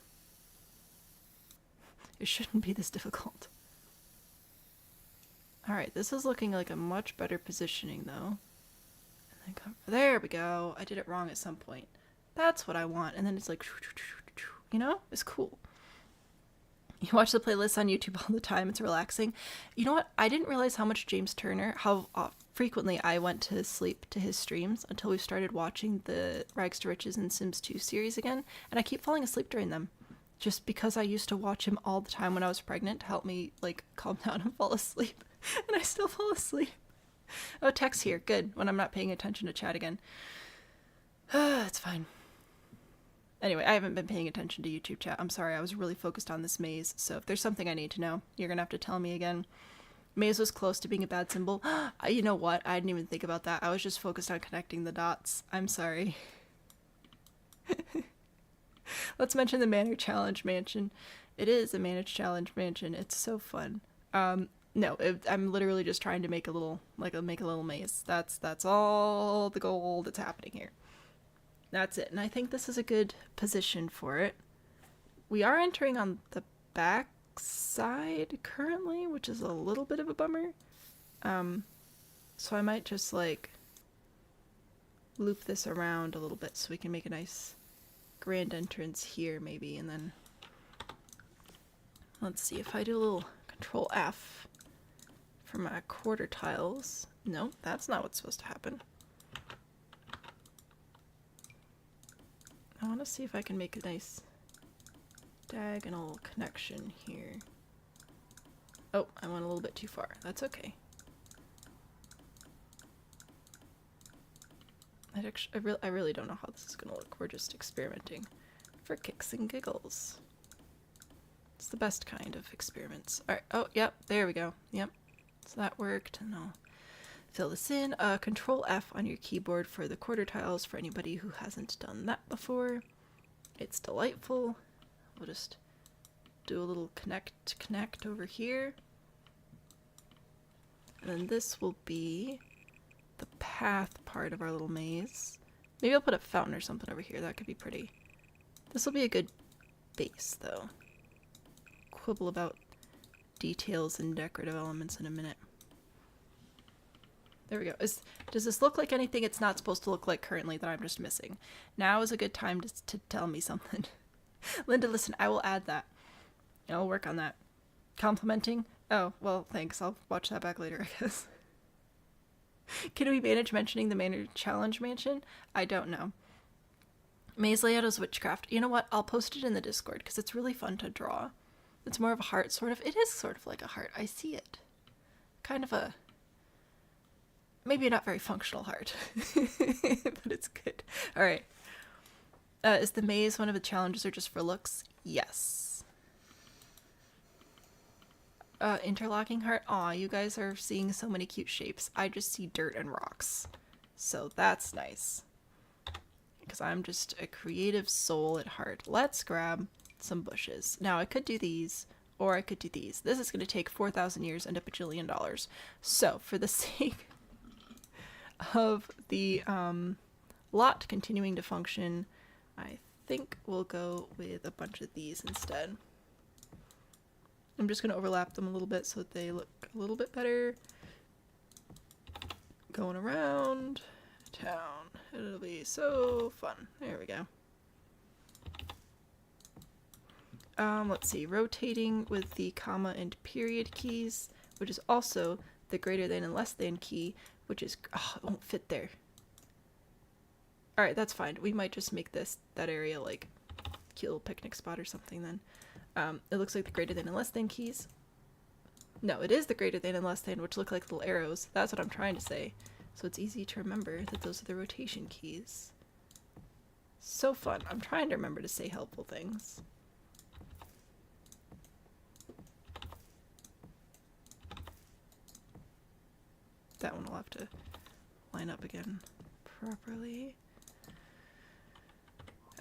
It shouldn't be this difficult. Alright, this is looking like a much better positioning though. And then come, there we go. I did it wrong at some point. That's what I want. And then it's like, you know, it's cool. You watch the playlists on YouTube all the time. It's relaxing. You know what? I didn't realize how much James Turner, how frequently I went to sleep to his streams until we started watching the Rags to Riches and Sims 2 series again. And I keep falling asleep during them. Just because I used to watch him all the time when I was pregnant to help me, like, calm down and fall asleep. And I still fall asleep. Oh, text here. Good. When I'm not paying attention to chat again. It's fine. Anyway, I haven't been paying attention to YouTube chat. I'm sorry, I was really focused on this maze, so if there's something I need to know, you're gonna have to tell me again. Maze was close to being a bad symbol. You know what? I didn't even think about that. I was just focused on connecting the dots. I'm sorry. Let's mention the Manor Challenge Mansion. It is a Manor Challenge Mansion. It's so fun. No, I'm literally just trying to make a little, make a little maze. That's all the goal that's happening here. That's it, and I think this is a good position for it. We are entering on the back side currently, which is a little bit of a bummer. So I might just like loop this around a little bit so we can make a nice grand entrance here maybe, and then let's see if I do a little Control F for my quarter tiles. No, that's not what's supposed to happen. I want to see if I can make a nice diagonal connection here. Oh, I went a little bit too far. That's okay. I really don't know how this is going to look. We're just experimenting for kicks and giggles. It's the best kind of experiments. Alright, oh, yep, there we go. Yep, so that worked, and I'll fill this in. Control F on your keyboard for the quarter tiles for anybody who hasn't done that before. It's delightful. We'll just do a little connect over here. And then this will be the path part of our little maze. Maybe I'll put a fountain or something over here. That could be pretty. This will be a good base, though. Quibble about details and decorative elements in a minute. There we go. Does this look like anything it's not supposed to look like currently that I'm just missing? Now is a good time to tell me something. Linda, listen, I will add that. I'll work on that. Complimenting? Oh, well, thanks. I'll watch that back later, I guess. Can we manage mentioning the Manor Challenge Mansion? I don't know. Maze layout is witchcraft. You know what? I'll post it in the Discord because it's really fun to draw. It's more of a heart, sort of. It is sort of like a heart. I see it. Kind of a... maybe not very functional heart. But it's good. Alright. Is the maze one of the challenges or just for looks? Yes. Interlocking heart? Aw, you guys are seeing so many cute shapes. I just see dirt and rocks. So that's nice. Because I'm just a creative soul at heart. Let's grab some bushes. Now I could do these, or I could do these. This is going to take 4,000 years and $1 bajillion. So for the sake of the lot continuing to function, I think we'll go with a bunch of these instead. I'm just going to overlap them a little bit so that they look a little bit better. Going around town. It'll be so fun. There we go. Let's see. Rotating with the comma and period keys, which is also the greater than and less than key, which is... oh, it won't fit there. Alright, that's fine. We might just make that area like a cute little picnic spot or something then. It looks like the greater than and less than keys. No, it is the greater than and less than, which look like little arrows. That's what I'm trying to say. So it's easy to remember that those are the rotation keys. So fun. I'm trying to remember to say helpful things. That one will have to line up again properly.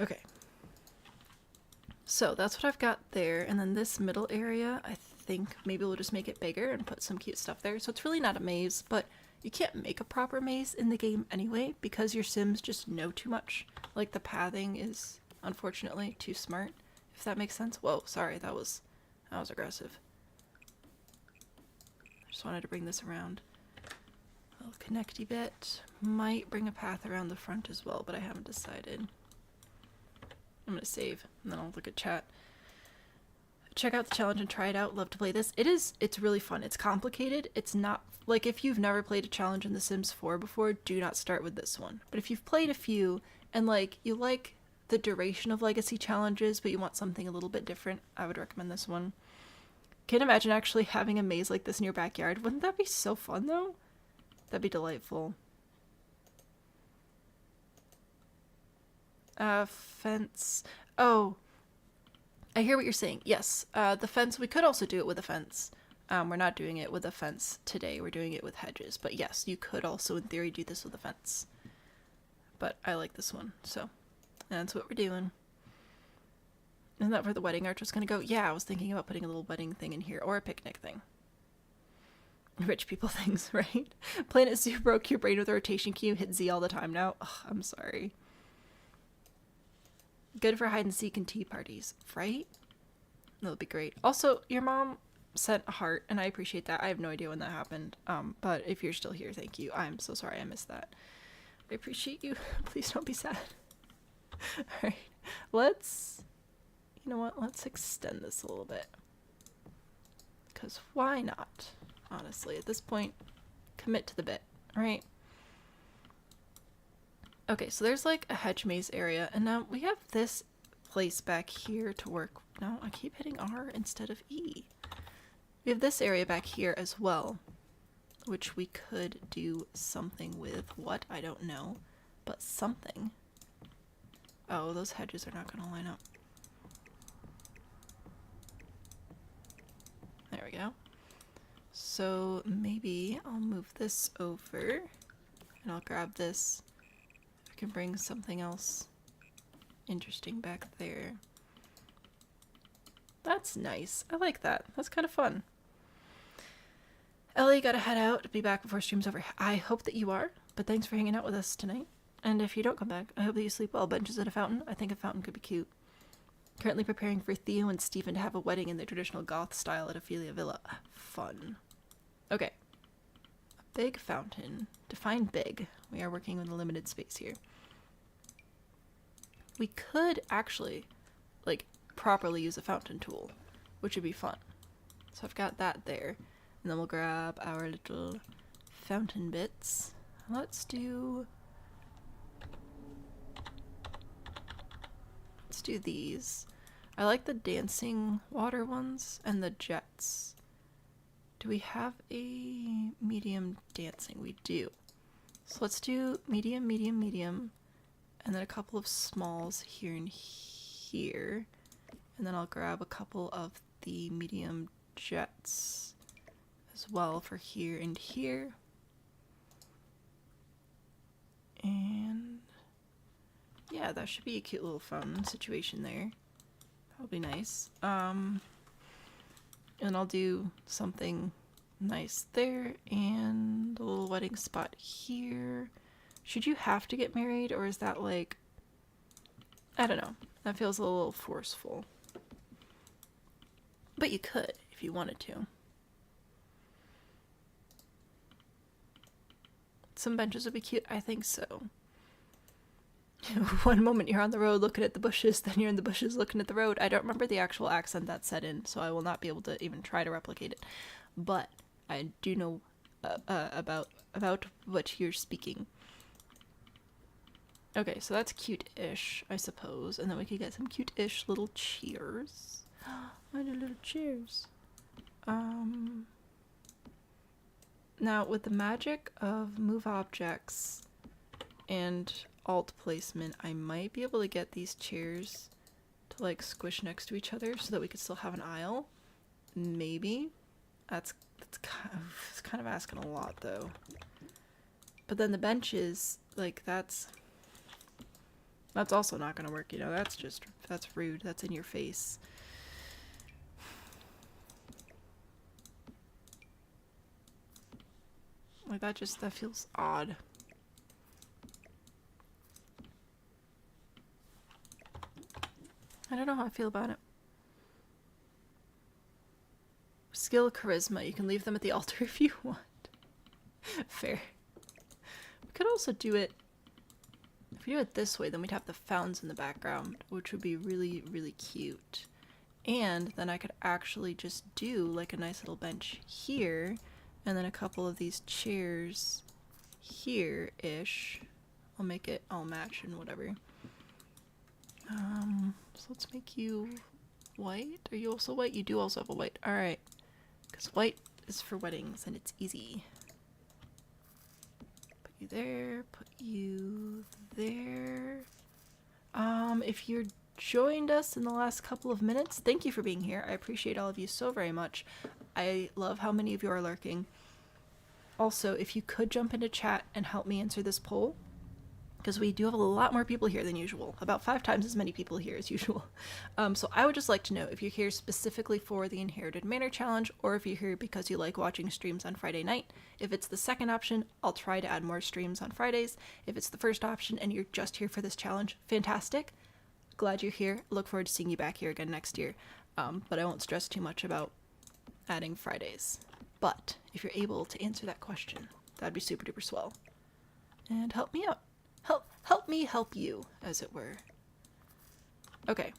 Okay. So that's what I've got there, and then this middle area, I think maybe we'll just make it bigger and put some cute stuff there. So it's really not a maze, but you can't make a proper maze in the game anyway because your Sims just know too much. Like the pathing is unfortunately too smart, if that makes sense. Whoa, sorry, that was aggressive. Just wanted to bring this around. A little connecty bit. Might bring a path around the front as well, but I haven't decided. I'm gonna save, and then I'll look at chat. Check out the challenge and try it out. Love to play this. It's really fun. It's complicated. It's not, like, if you've never played a challenge in The Sims 4 before, do not start with this one. But if you've played a few, and, like, you like the duration of legacy challenges, but you want something a little bit different, I would recommend this one. Can't imagine actually having a maze like this in your backyard. Wouldn't that be so fun, though? That'd be delightful. Fence. Oh, I hear what you're saying. Yes, the fence, we could also do it with a fence. We're not doing it with a fence today. We're doing it with hedges. But yes, you could also, in theory, do this with a fence. But I like this one, so that's what we're doing. Isn't that where the wedding arch was going to go? Yeah, I was thinking about putting a little wedding thing in here, or a picnic thing. Rich people things, right? Planet Zoo broke your brain with a rotation key. You hit Z all the time now. Ugh, I'm sorry. Good for hide and seek and tea parties, right? That would be great. Also, your mom sent a heart, and I appreciate that. I have no idea when that happened. But if you're still here, thank you. I'm so sorry I missed that. I appreciate you. Please don't be sad. Alright. Let's... You know what? Let's extend this a little bit. Because why not? Honestly, at this point, commit to the bit, right? Okay, so there's like a hedge maze area, and now we have this place back here to work. No, I keep hitting R instead of E. We have this area back here as well, which we could do something with. What? I don't know, but something. Oh, those hedges are not going to line up. There we go. So maybe I'll move this over, and I'll grab this. I can bring something else interesting back there. That's nice. I like that. That's kind of fun. Ellie, gotta head out. Be back before stream's over. I hope that you are, but thanks for hanging out with us tonight. And if you don't come back, I hope that you sleep well. Benches at a fountain. I think a fountain could be cute. Currently preparing for Theo and Stephen to have a wedding in their traditional goth style at Ophelia Villa. Fun. Okay. A big fountain. Define big. We are working with a limited space here. We could actually, like, properly use a fountain tool, which would be fun. So I've got that there. And then we'll grab our little fountain bits. Let's do these. I like the dancing water ones and the jets. Do we have a medium dancing? We do. So let's do medium, medium, medium, and then a couple of smalls here and here. And then I'll grab a couple of the medium jets as well for here and here. And yeah, that should be a cute little fountain situation there. That'll be nice. And I'll do something nice there and a little wedding spot here. Should you have to get married, or is that like, I don't know. That feels a little forceful. But you could if you wanted to. Some benches would be cute. I think so. One moment you're on the road looking at the bushes, then you're in the bushes looking at the road. I don't remember the actual accent that's set in, so I will not be able to even try to replicate it. But I do know about what you're speaking. Okay, so that's cute-ish, I suppose. And then we could get some cute-ish little chairs. I do little chairs. Now, with the magic of move objects and alt placement, I might be able to get these chairs to like squish next to each other so that we could still have an aisle. Maybe. That's kind of asking a lot though. But then the benches, like that's also not gonna work, you know. That's rude. That's in your face. Like that feels odd. I don't know how I feel about it. Skill, charisma. You can leave them at the altar if you want. Fair. We could also do it... If we do it this way, then we'd have the fountains in the background, which would be really, really cute. And then I could actually just do like a nice little bench here, and then a couple of these chairs here-ish. I'll make it all match and whatever. So let's make you white. Are you also white? You do also have a white. Alright. Because white is for weddings and it's easy. Put you there. Put you there. If you're joined us in the last couple of minutes, thank you for being here. I appreciate all of you so very much. I love how many of you are lurking. Also, if you could jump into chat and help me answer this poll, because we do have a lot more people here than usual, about 5 times as many people here as usual. So I would just like to know if you're here specifically for the Inherited Manor Challenge, or if you're here because you like watching streams on Friday night. If it's the second option, I'll try to add more streams on Fridays. If it's the first option and you're just here for this challenge, fantastic. Glad you're here. Look forward to seeing you back here again next year. But I won't stress too much about adding Fridays. But if you're able to answer that question, that'd be super duper swell. And help me out. Help me help you, as it were. Okay.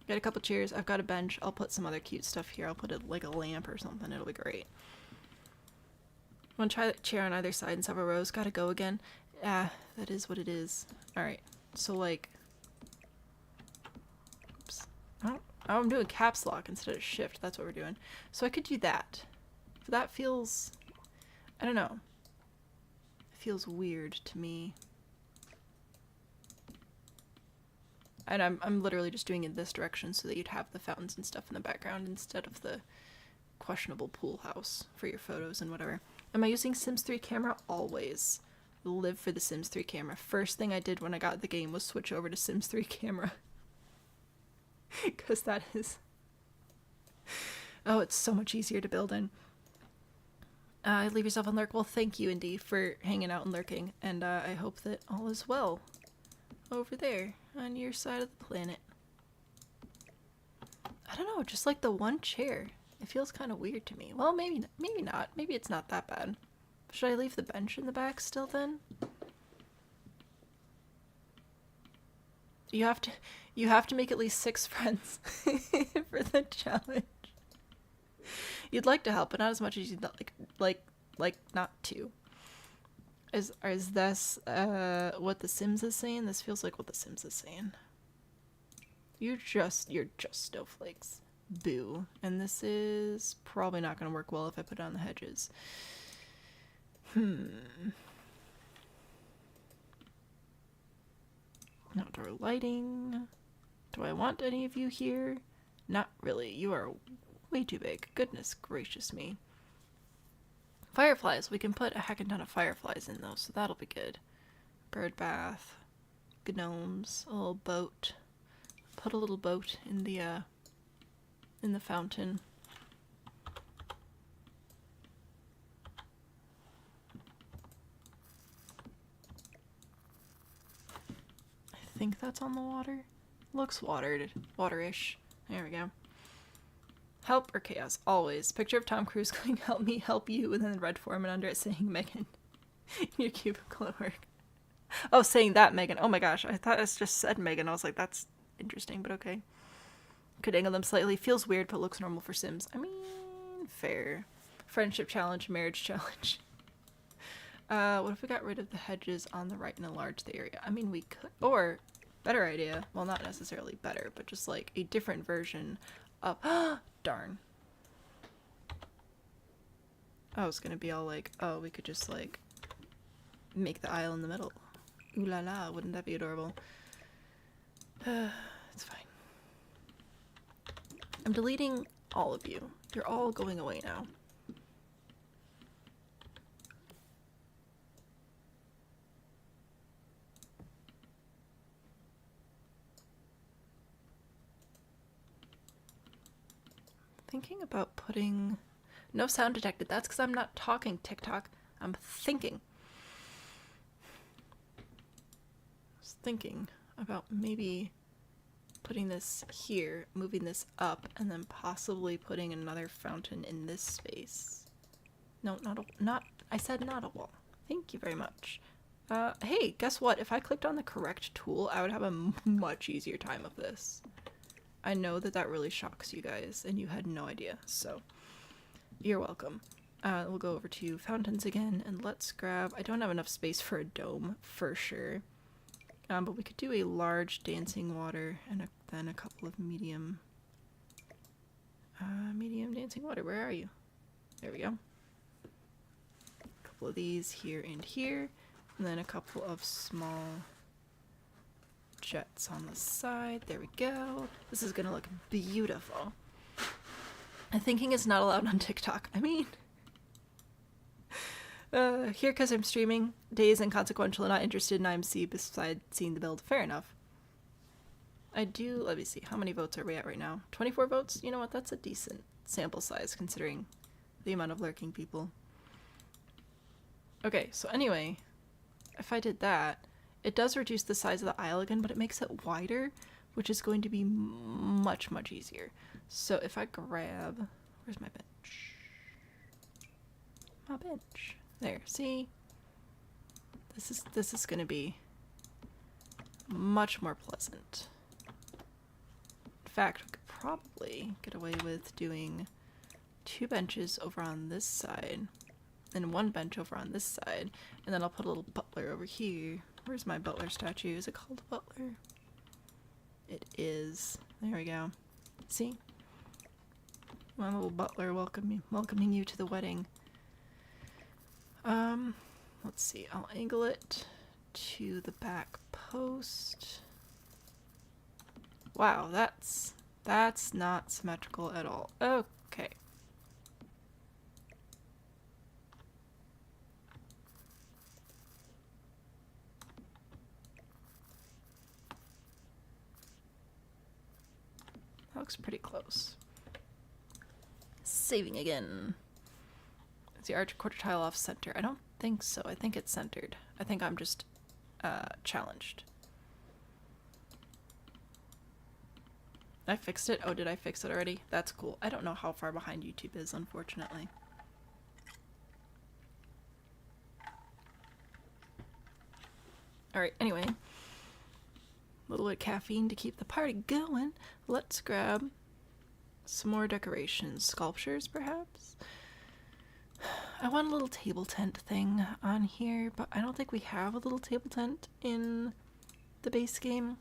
Got a couple chairs. I've got a bench. I'll put some other cute stuff here. I'll put like a lamp or something. It'll be great. Want to try that chair on either side in several rows. Gotta go again. Ah, that is what it is. Alright. So like... Oops. Oh, I'm doing caps lock instead of shift. That's what we're doing. So I could do that. But that feels... I don't know. It feels weird to me. And I'm literally just doing it this direction so that you'd have the fountains and stuff in the background instead of the questionable pool house for your photos and whatever. Am I using Sims 3 camera? Always. Live for the Sims 3 camera. First thing I did when I got the game was switch over to Sims 3 camera. Because that is... Oh, it's so much easier to build in. Leave yourself on lurk. Well, thank you, Indy, for hanging out and lurking. And I hope that all is well over there on your side of the planet. I don't know, just like the one chair. It feels kind of weird to me. Well, maybe not. Maybe it's not that bad. Should I leave the bench in the back still then? You have to make at least 6 friends for the challenge. You'd like to help, but not as much as you'd like not to. Is this what The Sims is saying? This feels like what The Sims is saying. You're just snowflakes. Boo. And this is probably not going to work well if I put it on the hedges. Outdoor lighting. Do I want any of you here? Not really. You are way too big. Goodness gracious me. Fireflies. We can put a heckin' ton of fireflies in those, so that'll be good. Bird bath. Gnomes. A little boat. Put a little boat in the fountain. I think that's on the water. Looks watered. Waterish. There we go. Help or chaos, always. Picture of Tom Cruise going, help me, help you, and then the red foreman under it saying, Megan, your cubicle at work. Oh, saying that, Megan. Oh my gosh, I thought it just said Megan. I was like, that's interesting, but okay. Could angle them slightly. Feels weird, but looks normal for Sims. I mean, fair. Friendship challenge, marriage challenge. What if we got rid of the hedges on the right and enlarged the area? I mean, we could, or, better idea, well, not necessarily better, but just like a different version of, darn. I was gonna be all like, oh, we could just like make the aisle in the middle. Ooh la la, wouldn't that be adorable? It's fine. I'm deleting all of you. You're all going away now. Thinking about putting... No sound detected. That's because I'm not talking TikTok. I'm thinking. I was thinking about maybe putting this here, moving this up, and then possibly putting another fountain in this space. No, not, I said not a wall. Thank you very much. Hey, guess what? If I clicked on the correct tool, I would have a much easier time of this. I know that that really shocks you guys, and you had no idea, so you're welcome. We'll go over to fountains again, and let's grab... I don't have enough space for a dome, for sure. But we could do a large dancing water, and then a couple of medium... medium dancing water, where are you? There we go. A couple of these here and here. And then a couple of small jets on the side. There we go. This is gonna look beautiful. Thinking is not allowed on TikTok. I mean... here because I'm streaming. Days inconsequential and not interested in IMC besides seeing the build. Fair enough. I do... Let me see. How many votes are we at right now? 24 votes? You know what? That's a decent sample size considering the amount of lurking people. Okay, so anyway... If I did that, it does reduce the size of the aisle again, but it makes it wider, which is going to be much, much easier. So if I grab... Where's my bench? My bench. There, see? This is going to be much more pleasant. In fact, we could probably get away with doing 2 benches over on this side. And 1 bench over on this side, and then I'll put a little butler over here. Where's my butler statue? Is it called a butler? It is. There we go. See? My little butler welcoming you to the wedding. Let's see. I'll angle it to the back post. Wow, that's not symmetrical at all. Okay. That looks pretty close. Saving again. Is the arch quarter tile off center? I don't think so. I think it's centered. I think I'm just challenged. I fixed it? Oh, did I fix it already? That's cool. I don't know how far behind YouTube is, unfortunately. Alright, anyway. A little bit of caffeine to keep the party going. Let's grab some more decorations. Sculptures, perhaps? I want a little table tent thing on here, but I don't think we have a little table tent in the base game.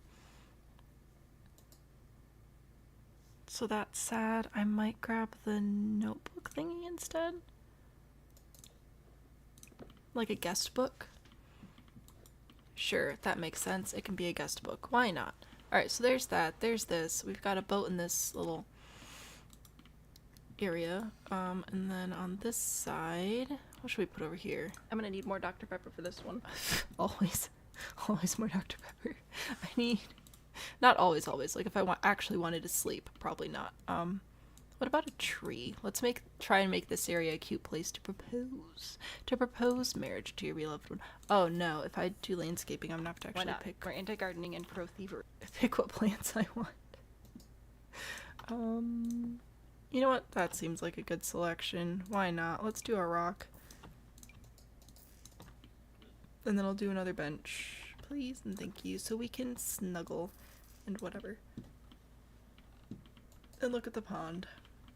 So that's sad. I might grab the notebook thingy instead. Like a guest book. Sure, that makes sense. It can be a guest book. Why not? Alright, so there's that. There's this. We've got a boat in this little area. And then on this side, what should we put over here? I'm gonna need more Dr. Pepper for this one. Always more Dr. Pepper. I need... Not always. Like, if I actually wanted to sleep, probably not. What about a tree? Let's try and make this area a cute place to propose. To propose marriage to your beloved one. Oh no, if I do landscaping, I'm gonna have to actually pick... We're anti-gardening and pro-thievery. Pick what plants I want. You know what? That seems like a good selection. Why not? Let's do a rock. And then I'll do another bench. Please and thank you. So we can snuggle and whatever. And look at the pond.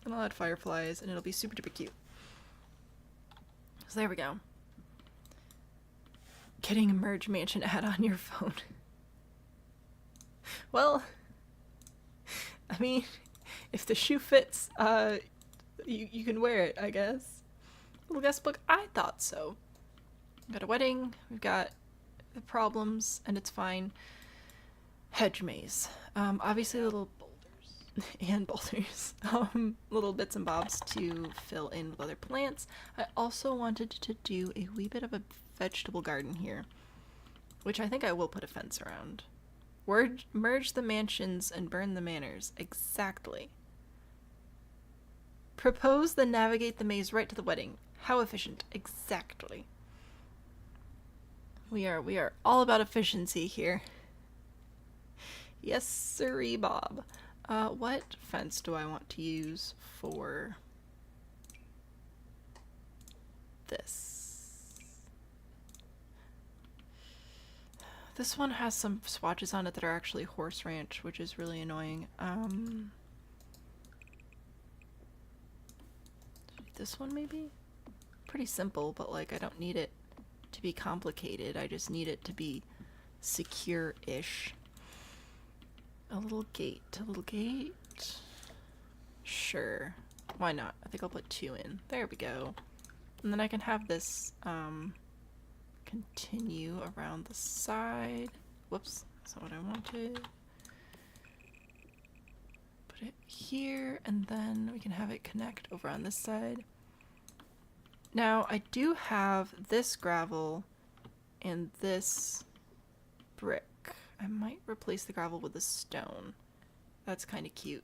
And I'll add fireflies and it'll be super duper cute. So there we go. Getting a Merge Mansion ad on your phone. Well, I mean, if the shoe fits, you can wear it, I guess. Little guest book? I thought so. We've got a wedding, we've got the problems, and it's fine. Hedge maze. Obviously little boulders. And boulders. Little bits and bobs to fill in with other plants. I also wanted to do a wee bit of a vegetable garden here, which I think I will put a fence around. Merge the mansions and burn the manors. Exactly. Propose, then navigate the maze right to the wedding. How efficient. Exactly. We are all about efficiency here. Yes, sirree, Bob. What fence do I want to use for this? This one has some swatches on it that are actually horse ranch, which is really annoying. This one maybe? Pretty simple, but like I don't need it to be complicated. I just need it to be secure-ish. A little gate. A little gate. Sure. Why not? I think I'll put 2 in. There we go. And then I can have this continue around the side. Whoops. That's not what I wanted. Put it here, and then we can have it connect over on this side. Now, I do have this gravel and this brick. I might replace the gravel with a stone. That's kind of cute.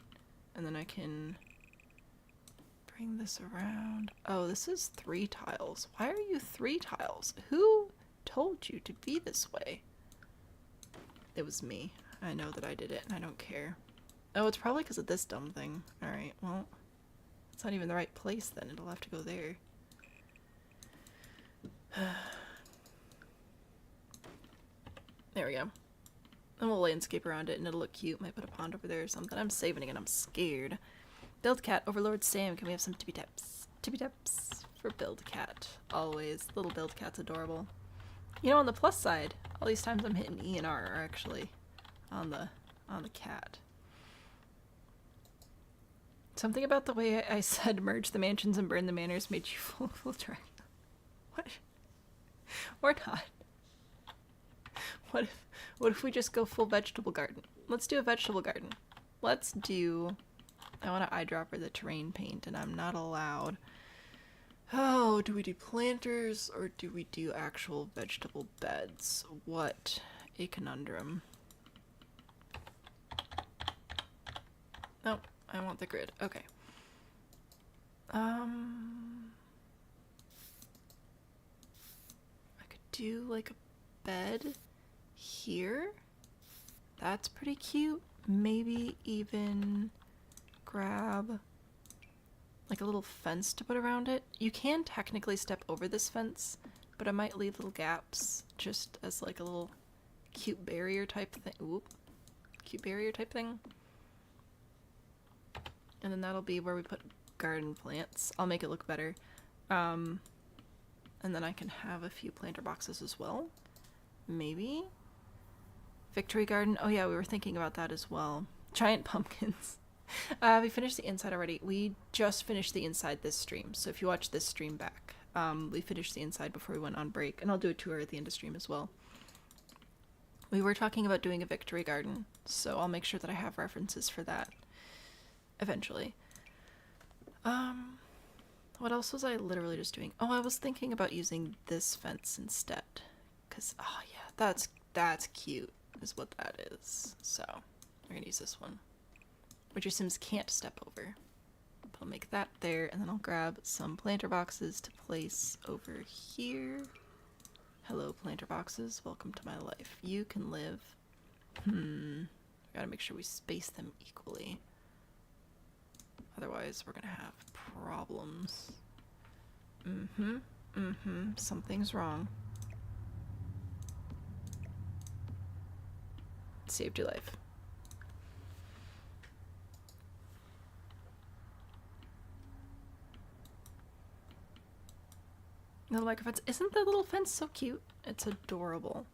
And then I can bring this around. Oh, this is 3 tiles. Why are you 3 tiles? Who told you to be this way? It was me. I know that I did it, and I don't care. Oh, it's probably because of this dumb thing. Alright, well, it's not even the right place then. It'll have to go there. There we go. And we'll landscape around it and it'll look cute. Might put a pond over there or something. I'm saving it and I'm scared. Build cat, Overlord Sam. Can we have some tippy taps? Tippy taps for build cat. Always. Little build cat's adorable. You know, on the plus side, all these times I'm hitting E and R are actually on the cat. Something about the way I said merge the mansions and burn the manors made you full track. What? Or not. What if we just go full vegetable garden? Let's do a vegetable garden. Let's do... I want to eyedropper the terrain paint, and I'm not allowed. Oh, do we do planters, or do we do actual vegetable beds? What a conundrum. Nope, I want the grid. Okay. I could do, like, a bed here. That's pretty cute. Maybe even grab like a little fence to put around it. You can technically step over this fence, but I might leave little gaps just as like a little cute barrier type thing. Oop. Cute barrier type thing. And then that'll be where we put garden plants. I'll make it look better. And then I can have a few planter boxes as well. Maybe. Victory garden. Oh yeah, we were thinking about that as well. Giant pumpkins. We finished the inside already. We just finished the inside this stream. So if you watch this stream back, we finished the inside before we went on break. And I'll do a tour at the end of stream as well. We were talking about doing a victory garden. So I'll make sure that I have references for that. Eventually. What else was I literally just doing? Oh, I was thinking about using this fence instead. Because, oh yeah, that's cute. Is what that is. So we're gonna use this one, which your Sims can't step over. But I'll make that there, and then I'll grab some planter boxes to place over here. Hello, planter boxes. Welcome to my life. You can live. Gotta make sure we space them equally. Otherwise, we're gonna have problems. Something's wrong. Saved your life. Little microphones. Isn't the little fence so cute? It's adorable.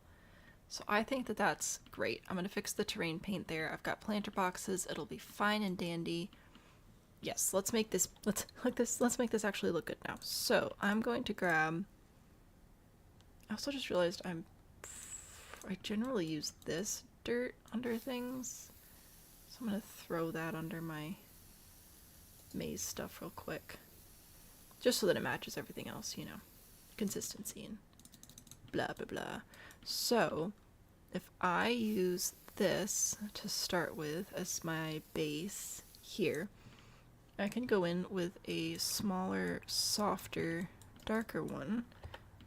So I think that that's great. I'm gonna fix the terrain paint there. I've got planter boxes. It'll be fine and dandy. Yes, let's make this. Let's make this actually look good now. So I'm going to grab. I also just realized I generally use this dirt under things, so I'm gonna throw that under my maze stuff real quick, just so that it matches everything else, you know, consistency and blah blah blah. So if I use this to start with as my base here, I can go in with a smaller, softer, darker one,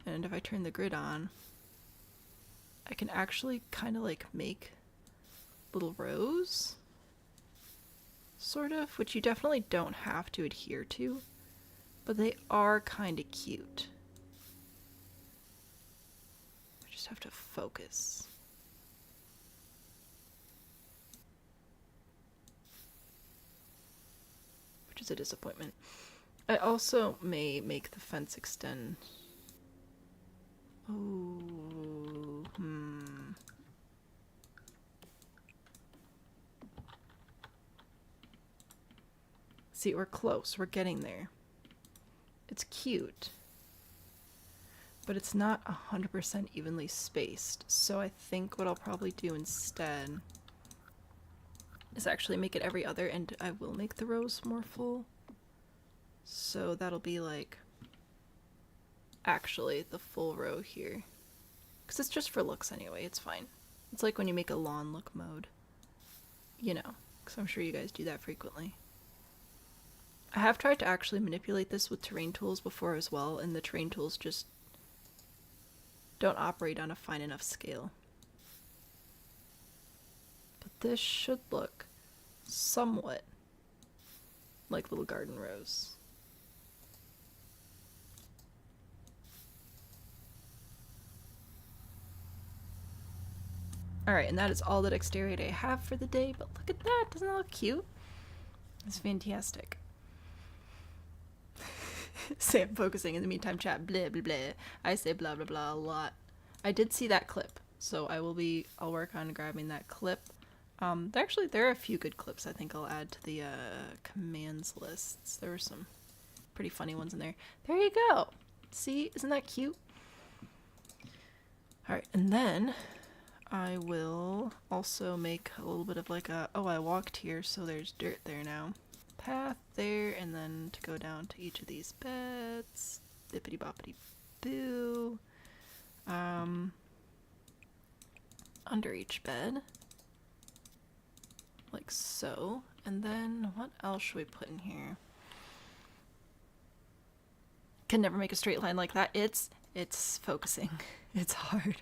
and if I turn the grid on, I can actually kind of like make little rows, sort of, which you definitely don't have to adhere to, but they are kind of cute. I just have to focus. Which is a disappointment. I also may make the fence extend. Oh, See, we're close. We're getting there. It's cute. But it's not 100% evenly spaced. So I think what I'll probably do instead is actually make it every other, and I will make the rows more full. So that'll be like actually the full row here. Because it's just for looks anyway, it's fine. It's like when you make a lawn look mode. You know, because I'm sure you guys do that frequently. I have tried to actually manipulate this with terrain tools before as well, and the terrain tools just don't operate on a fine enough scale. But this should look somewhat like little garden rows. Alright, and that is all the dexterity I have for the day, but look at that, doesn't that look cute? It's fantastic. Say I'm focusing, in the meantime chat blah blah blah. I say blah blah blah a lot. I did see that clip, so I'll work on grabbing that clip. There are a few good clips I think I'll add to the commands lists. There were some pretty funny ones in there. There you go! See, isn't that cute? Alright, and then I will also make a little bit of like a, oh, I walked here, so there's dirt there now. Path there, and then to go down to each of these beds. Bippity boppity boo. Under each bed. Like so. And then what else should we put in here? Can never make a straight line like that. It's focusing. It's hard.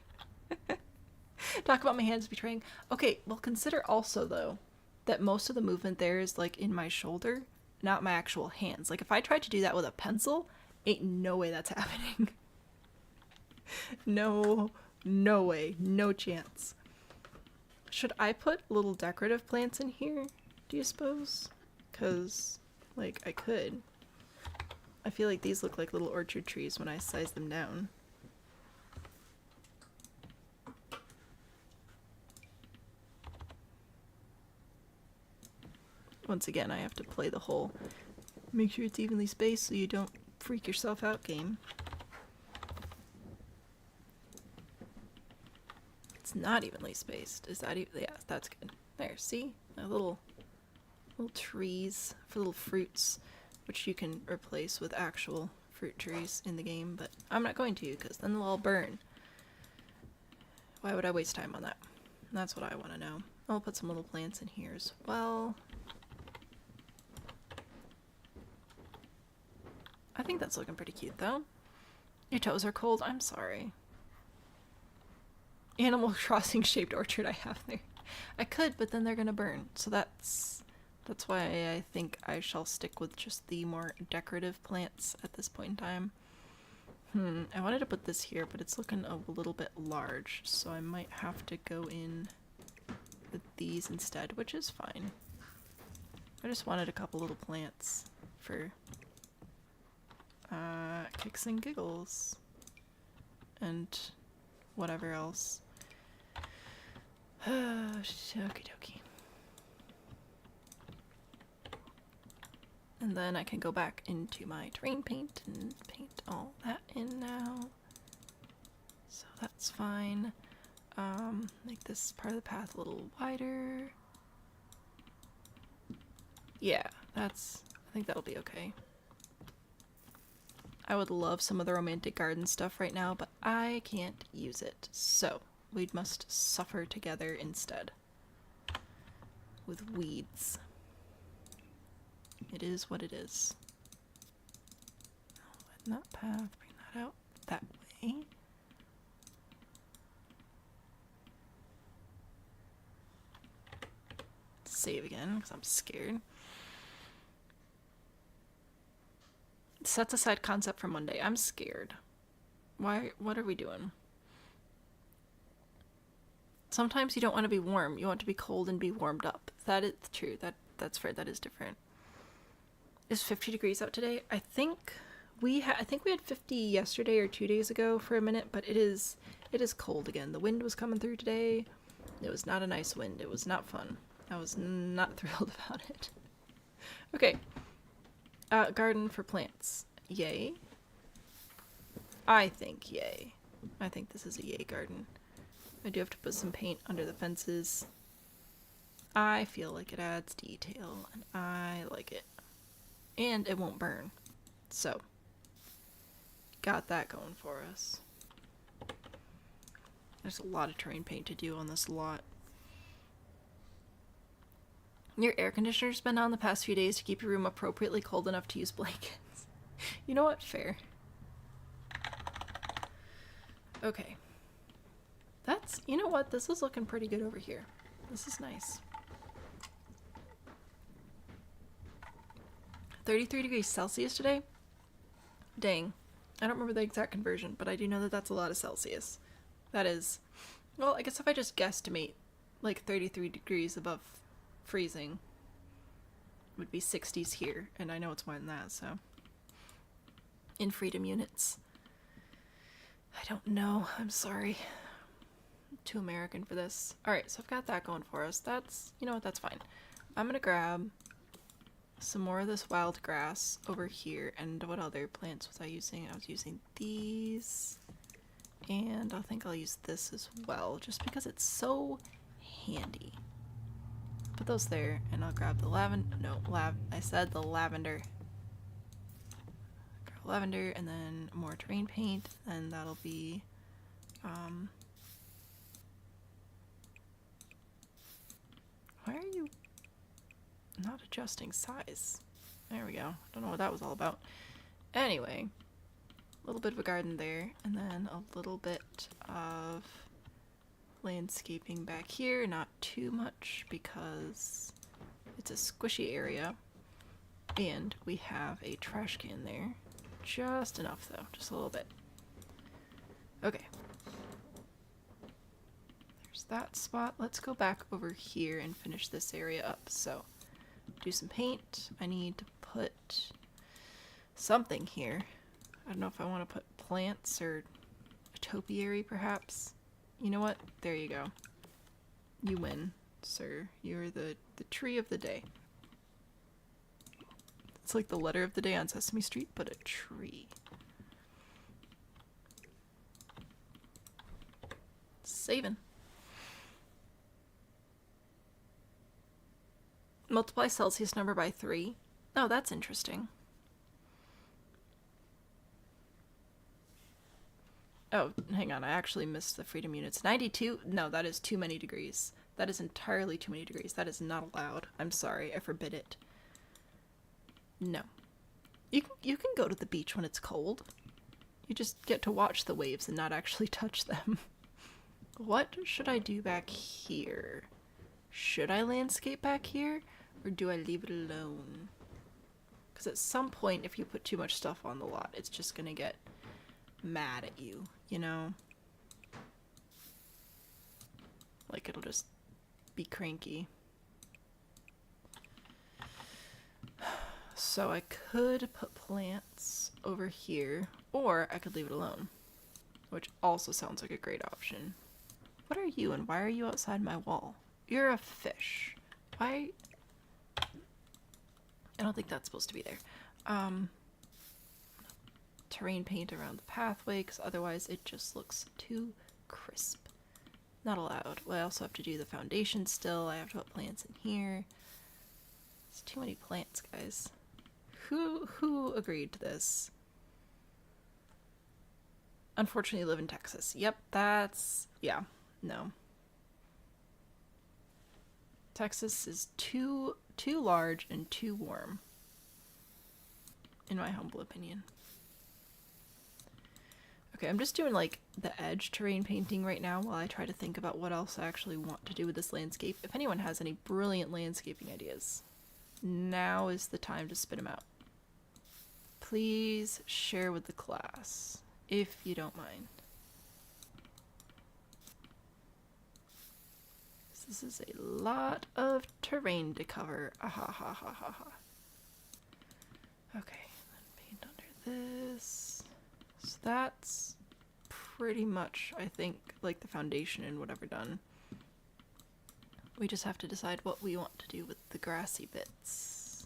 Talk about my hands betraying. Okay, well consider also though that most of the movement there is like in my shoulder, not my actual hands. Like if I tried to do that with a pencil, ain't no way that's happening. No way, no chance. Should I put little decorative plants in here, do you suppose? Because, like, I could. I feel like these look like little orchard trees when I size them down. Once again, I have to play the whole make sure it's evenly spaced so you don't freak yourself out game. It's not evenly spaced. Is that yeah, that's good. There, see? Little trees for little fruits, which you can replace with actual fruit trees in the game, but I'm not going to because then they'll all burn. Why would I waste time on that? That's what I want to know. I'll put some little plants in here as well. I think that's looking pretty cute though. Your toes are cold, I'm sorry. Animal Crossing shaped orchard I have there. I could, but then they're gonna burn. So that's why I think I shall stick with just the more decorative plants at this point in time. I wanted to put this here, but it's looking a little bit large, so I might have to go in with these instead, which is fine. I just wanted a couple little plants for kicks and giggles and whatever else. Okie dokie. And then I can go back into my terrain paint and paint all that in now. So that's fine. Make this part of the path a little wider. Yeah, I think that'll be okay. I would love some of the romantic garden stuff right now, but I can't use it. So we must suffer together instead. With weeds. It is what it is. Widen that path, bring that out that way. save again because I'm scared. Sets aside concept for Monday. I'm scared. Why? What are we doing? Sometimes you don't want to be warm. You want to be cold and be warmed up. That is true. That's fair. That is different. Is 50 degrees out today? I think we had 50 yesterday or 2 days ago for a minute, but it is cold again. The wind was coming through today. It was not a nice wind. It was not fun. I was not thrilled about it. Okay. Garden for plants. Yay. I think yay. I think this is a yay garden. I do have to put some paint under the fences. I feel like it adds detail, and I like it. And it won't burn. So, got that going for us. There's a lot of terrain paint to do on this lot. Your air conditioner's been on the past few days to keep your room appropriately cold enough to use blankets. You know what? Fair. Okay. You know what? This is looking pretty good over here. This is nice. 33 degrees Celsius today? Dang. I don't remember the exact conversion, but I do know that that's a lot of Celsius. That is... Well, I guess if I just guesstimate, like 33 degrees above freezing, it would be 60s here, and I know it's more than that, so... In freedom units. I don't know. I'm sorry. I'm too American for this. Alright, so I've got that going for us. That's... You know what? That's fine. I'm gonna grab some more of this wild grass over here. And what other plants was I using? I was using these. And I think I'll use this as well, just because it's so handy. Put those there, and I'll grab the lavender. No, I said the lavender. Grab lavender, and then more terrain paint, and that'll be, why are you not adjusting size? There we go. Don't know what that was all about. Anyway, a little bit of a garden there, and then a little bit of landscaping back here. Not too much because it's a squishy area, and we have a trash can there. Just enough though, just a little bit. Okay. There's that spot. Let's go back over here and finish this area up. So, do some paint. I need to put something here. I don't know if I want to put plants or a topiary perhaps. You know what? There you go. You win, sir. You're the tree of the day. It's like the letter of the day on Sesame Street, but a tree. Saving. Multiply Celsius number by 3. Oh, that's interesting. Oh, hang on. I actually missed the freedom units. 92? No, that is too many degrees. That is entirely too many degrees. That is not allowed. I'm sorry. I forbid it. No. You can go to the beach when it's cold. You just get to watch the waves and not actually touch them. What should I do back here? Should I landscape back here? Or do I leave it alone? Because at some point, if you put too much stuff on the lot, it's just gonna get mad at you, you know? Like, it'll just be cranky. So I could put plants over here, or I could leave it alone, which also sounds like a great option. What are you, and why are you outside my wall? You're a fish. Why? I don't think that's supposed to be there. Terrain paint around the pathway, because otherwise it just looks too crisp. Not allowed. Well, I also have to do the foundation still. I have to put plants in here. It's too many plants, guys. Who agreed to this? Unfortunately, live in Texas. Yep, that's... yeah, no. Texas is too large and too warm, in my humble opinion. Okay, I'm just doing like the edge terrain painting right now while I try to think about what else I actually want to do with this landscape. If anyone has any brilliant landscaping ideas, now is the time to spit them out. Please share with the class, if you don't mind. This is a lot of terrain to cover. Ah ha ha ha ha ha. Okay, then paint under this. So that's pretty much, I think, like the foundation and whatever done. We just have to decide what we want to do with the grassy bits.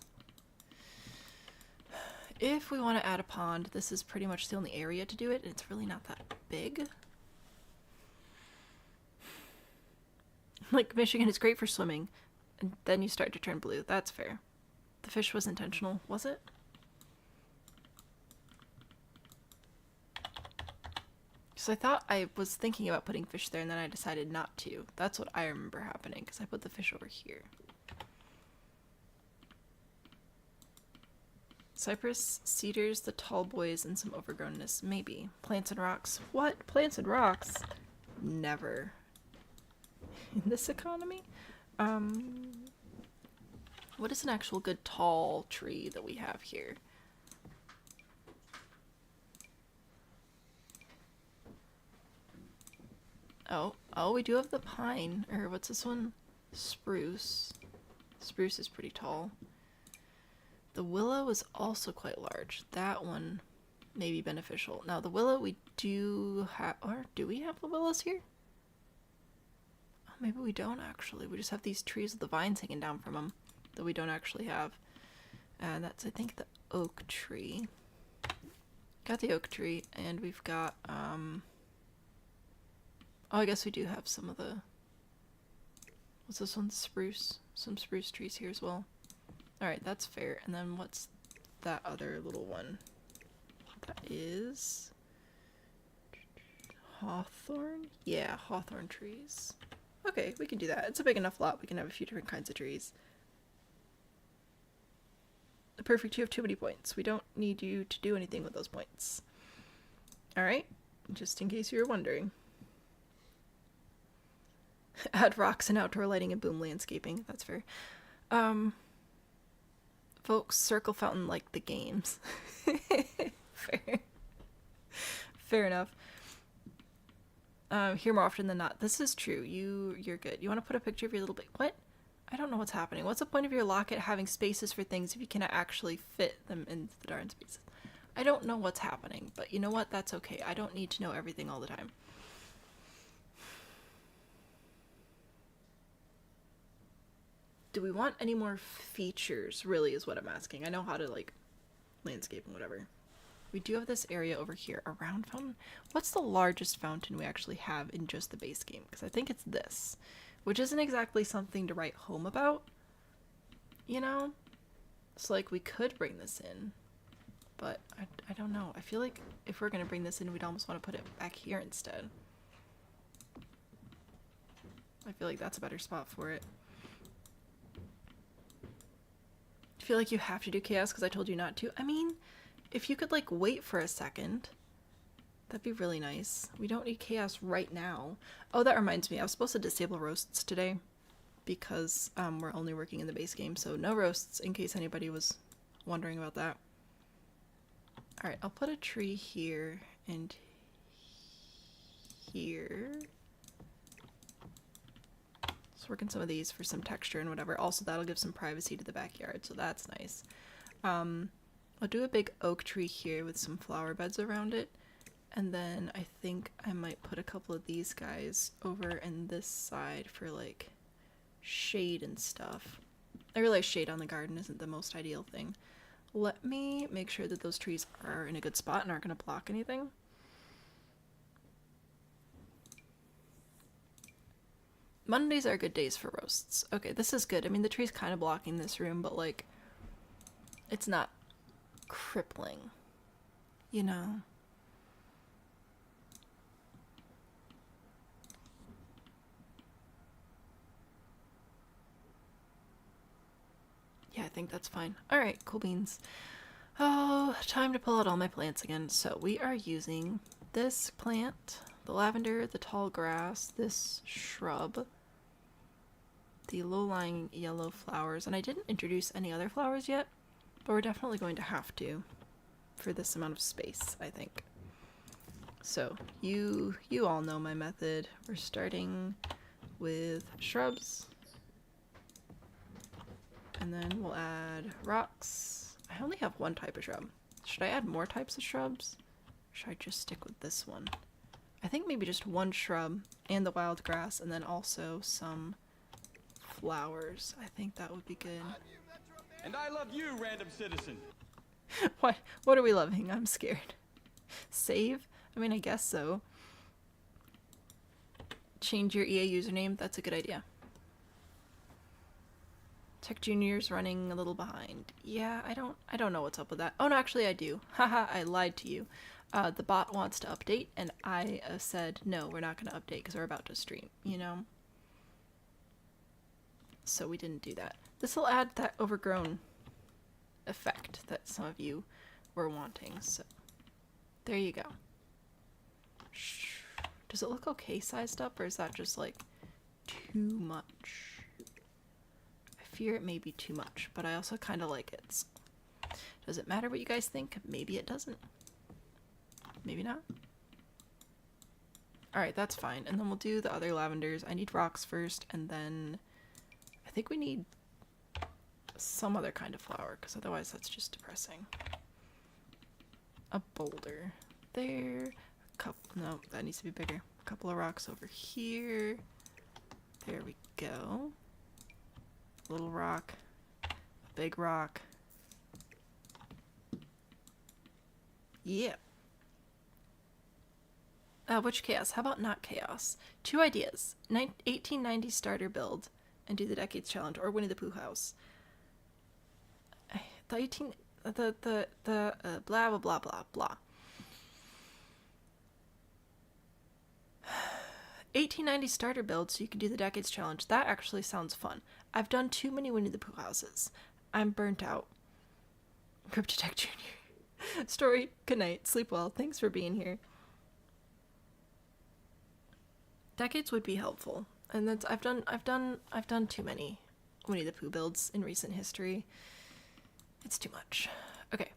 If we want to add a pond, this is pretty much the only area to do it, and it's really not that big. Like, Michigan is great for swimming, and then you start to turn blue. That's fair. The fish was intentional, was it? So I thought I was thinking about putting fish there, and then I decided not to. That's what I remember happening, because I put the fish over here. Cypress, cedars, the tall boys, and some overgrownness. Maybe. Plants and rocks. What? Plants and rocks? Never. In this economy? What is an actual good tall tree that we have here? Oh, we do have the pine. Or what's this one? Spruce. Spruce is pretty tall. The willow is also quite large. That one may be beneficial. Now, the willow we do have... Or do we have the willows here? Oh, maybe we don't actually. We just have these trees with the vines hanging down from them that we don't actually have. And that's, I think, the oak tree. Got the oak tree, and we've got... Oh, I guess we do have some of the... What's this one? Spruce. Some spruce trees here as well. Alright, that's fair. And then what's that other little one? That is... Hawthorn? Yeah, hawthorn trees. Okay, we can do that. It's a big enough lot. We can have a few different kinds of trees. Perfect, you have too many points. We don't need you to do anything with those points. Alright, just in case you were wondering. Add rocks and outdoor lighting and boom landscaping. That's fair. Folks, circle fountain like the games. Fair. Fair enough. Here more often than not. This is true. You're good. You want to put a picture of your little what? I don't know what's happening. What's the point of your locket having spaces for things if you cannot actually fit them into the darn spaces? I don't know what's happening, but you know what? That's okay. I don't need to know everything all the time. Do we want any more features, really, is what I'm asking. I know how to, like, landscape and whatever. We do have this area over here, a round fountain. What's the largest fountain we actually have in just the base game? Because I think it's this, which isn't exactly something to write home about, you know? So, like, we could bring this in, but I don't know. I feel like if we're going to bring this in, we'd almost want to put it back here instead. I feel like that's a better spot for it. I feel like you have to do chaos because I told you not to. I mean, if you could, like, wait for a second, that'd be really nice. We don't need chaos right now. Oh, that reminds me. I was supposed to disable roasts today because we're only working in the base game, so no roasts in case anybody was wondering about that. Alright, I'll put a tree here and here. Let's work on some of these for some texture and whatever. Also, that'll give some privacy to the backyard, so that's nice. I'll do a big oak tree here with some flower beds around it. And then I think I might put a couple of these guys over in this side for, like, shade and stuff. I realize shade on the garden isn't the most ideal thing. Let me make sure that those trees are in a good spot and aren't going to block anything. Mondays are good days for roasts. Okay, this is good. I mean, the tree's kind of blocking this room, but, like, it's not crippling, you know? Yeah, I think that's fine. Alright, cool beans. Oh, time to pull out all my plants again. So we are using this plant, the lavender, the tall grass, this shrub, the low-lying yellow flowers, and I didn't introduce any other flowers yet, but we're definitely going to have to for this amount of space, I think. So, you all know my method. We're starting with shrubs, and then we'll add rocks. I only have one type of shrub. Should I add more types of shrubs? Or should I just stick with this one? I think maybe just one shrub and the wild grass, and then also some flowers. I think that would be good. And I love you, random citizen. What are we loving? I'm scared. Save? I mean, I guess so. Change your EA username? That's a good idea. Tech Junior's running a little behind. Yeah, I don't know what's up with that. Oh no, actually I do. Haha, I lied to you. The bot wants to update, and I said, no, we're not going to update because we're about to stream, you know? So we didn't do that. This will add that overgrown effect that some of you were wanting, so there you go. Does it look okay sized up, or is that just like too much? I fear it may be too much, but I also kind of like it. So. Does it matter what you guys think? Maybe it doesn't. Maybe not. Alright, that's fine. And then we'll do the other lavenders. I need rocks first, and then I think we need some other kind of flower, because otherwise that's just depressing. A boulder there. A couple, no, that needs to be bigger. A couple of rocks over here. There we go. A little rock. A big rock. Yeah. Which chaos? How about not chaos? 2 ideas. 1890 starter build and do the Decades Challenge, or Winnie the Pooh house. The blah blah blah blah blah. 1890 starter build so you can do the Decades Challenge. That actually sounds fun. I've done too many Winnie the Pooh houses. I'm burnt out. Cryptotech Jr. Story, good night. Sleep well. Thanks for being here. Decades would be helpful. And that's I've done too many Winnie the Pooh builds in recent history. It's too much. Okay.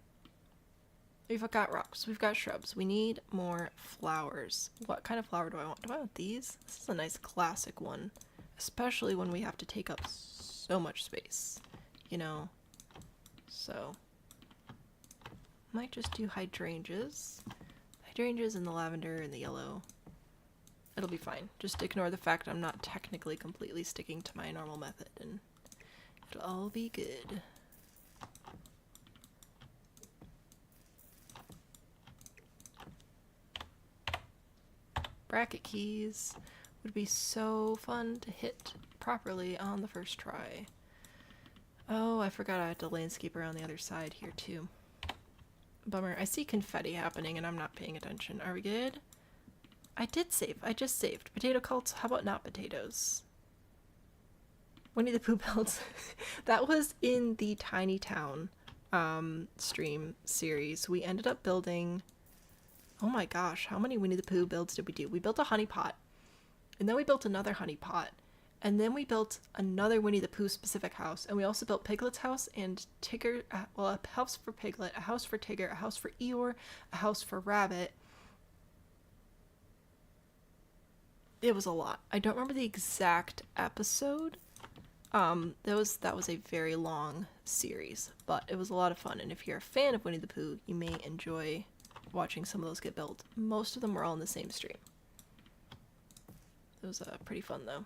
We've got rocks. We've got shrubs. We need more flowers. What kind of flower do I want? Do I want these? This is a nice classic one. Especially when we have to take up so much space. You know? So. Might just do hydrangeas. Hydrangeas and the lavender and the yellow. It'll be fine. Just ignore the fact I'm not technically completely sticking to my normal method, and it'll all be good. Bracket keys would be so fun to hit properly on the first try. Oh, I forgot I had to landscape around the other side here too. Bummer. I see confetti happening and I'm not paying attention. Are we good? I did save. I just saved. Potato cults, how about not potatoes? Winnie the Pooh builds. That was in the Tiny Town stream series. We ended up building... Oh my gosh, how many Winnie the Pooh builds did we do? We built a honey pot. And then we built another honey pot. And then we built another Winnie the Pooh specific house. And we also built Piglet's house and Tigger... well, a house for Piglet, a house for Tigger, a house for Eeyore, a house for Rabbit. It was a lot. I don't remember the exact episode. That was a very long series, but it was a lot of fun. And if you're a fan of Winnie the Pooh, you may enjoy watching some of those get built. Most of them were all in the same stream. It was pretty fun though.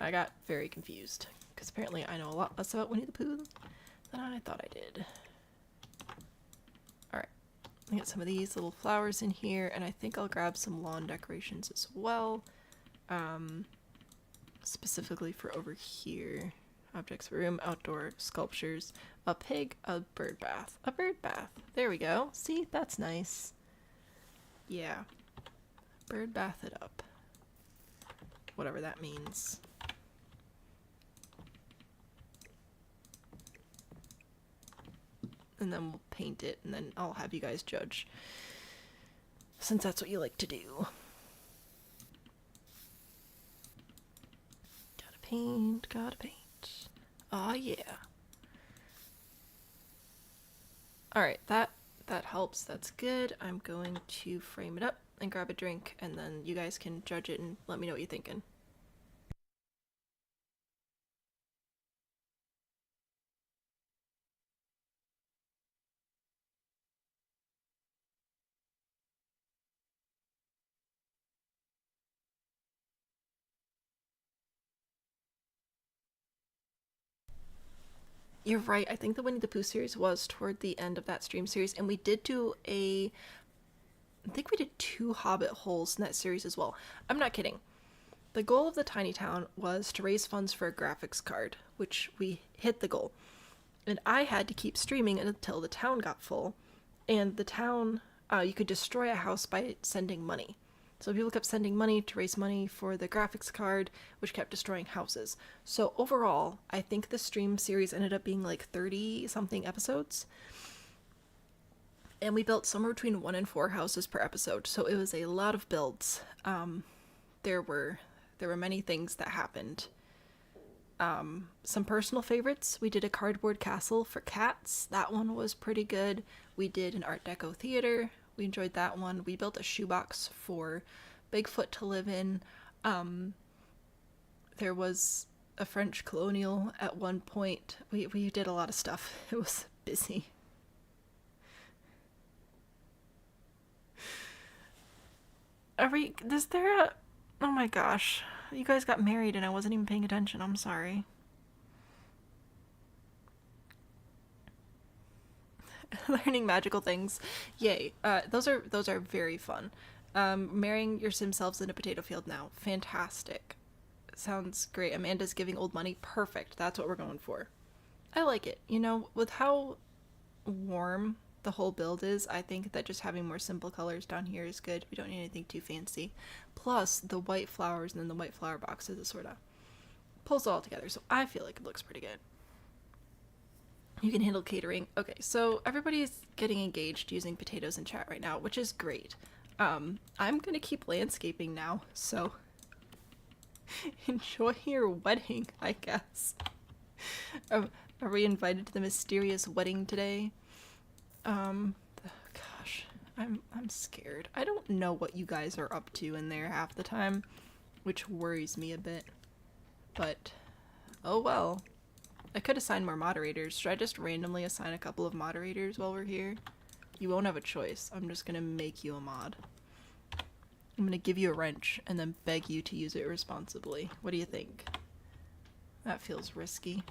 I got very confused because apparently I know a lot less about Winnie the Pooh than I thought I did. I got some of these little flowers in here, and I think I'll grab some lawn decorations as well. Specifically for over here. Objects, room, outdoor, sculptures, a pig, a bird bath. A bird bath. There we go. See? That's nice. Yeah. Bird bath it up. Whatever that means. and then we'll paint it, and then I'll have you guys judge, since that's what you like to do. Gotta paint, gotta paint. Aw, yeah. Alright, that helps. That's good. I'm going to frame it up and grab a drink, and then you guys can judge it and let me know what you're thinking. You're right. I think the Winnie the Pooh series was toward the end of that stream series, and we did do I think we did 2 Hobbit holes in that series as well. I'm not kidding. The goal of the Tiny Town was to raise funds for a graphics card, which we hit the goal. And I had to keep streaming until the town got full. And the town, you could destroy a house by sending money. So people kept sending money to raise money for the graphics card, which kept destroying houses. So overall, I think the stream series ended up being like 30-something episodes. And we built somewhere between 1 and 4 houses per episode. So it was a lot of builds. There were many things that happened. Some personal favorites. We did a cardboard castle for cats. That one was pretty good. We did an Art Deco theater. We enjoyed that one. We built a shoebox for Bigfoot to live in. There was a French colonial at one point. We did a lot of stuff. It was busy. Oh my gosh. You guys got married and I wasn't even paying attention. I'm sorry. Learning magical things. Yay. Those are very fun. Marrying your sim selves in a potato field now. Fantastic. Sounds great. Amanda's giving old money. Perfect. That's what we're going for. I like it. You know, with how warm the whole build is, I think that just having more simple colors down here is good. We don't need anything too fancy. Plus, the white flowers and then the white flower boxes, it sort of pulls it all together. So I feel like it looks pretty good. You can handle catering. Okay, so everybody's getting engaged using potatoes in chat right now, which is great. I'm gonna keep landscaping now, so enjoy your wedding, I guess. Are we invited to the mysterious wedding today? Gosh, I'm scared. I don't know what you guys are up to in there half the time, which worries me a bit. But, oh well. I could assign more moderators. Should I just randomly assign a couple of moderators while we're here? You won't have a choice. I'm just gonna make you a mod. I'm gonna give you a wrench and then beg you to use it responsibly. What do you think? That feels risky.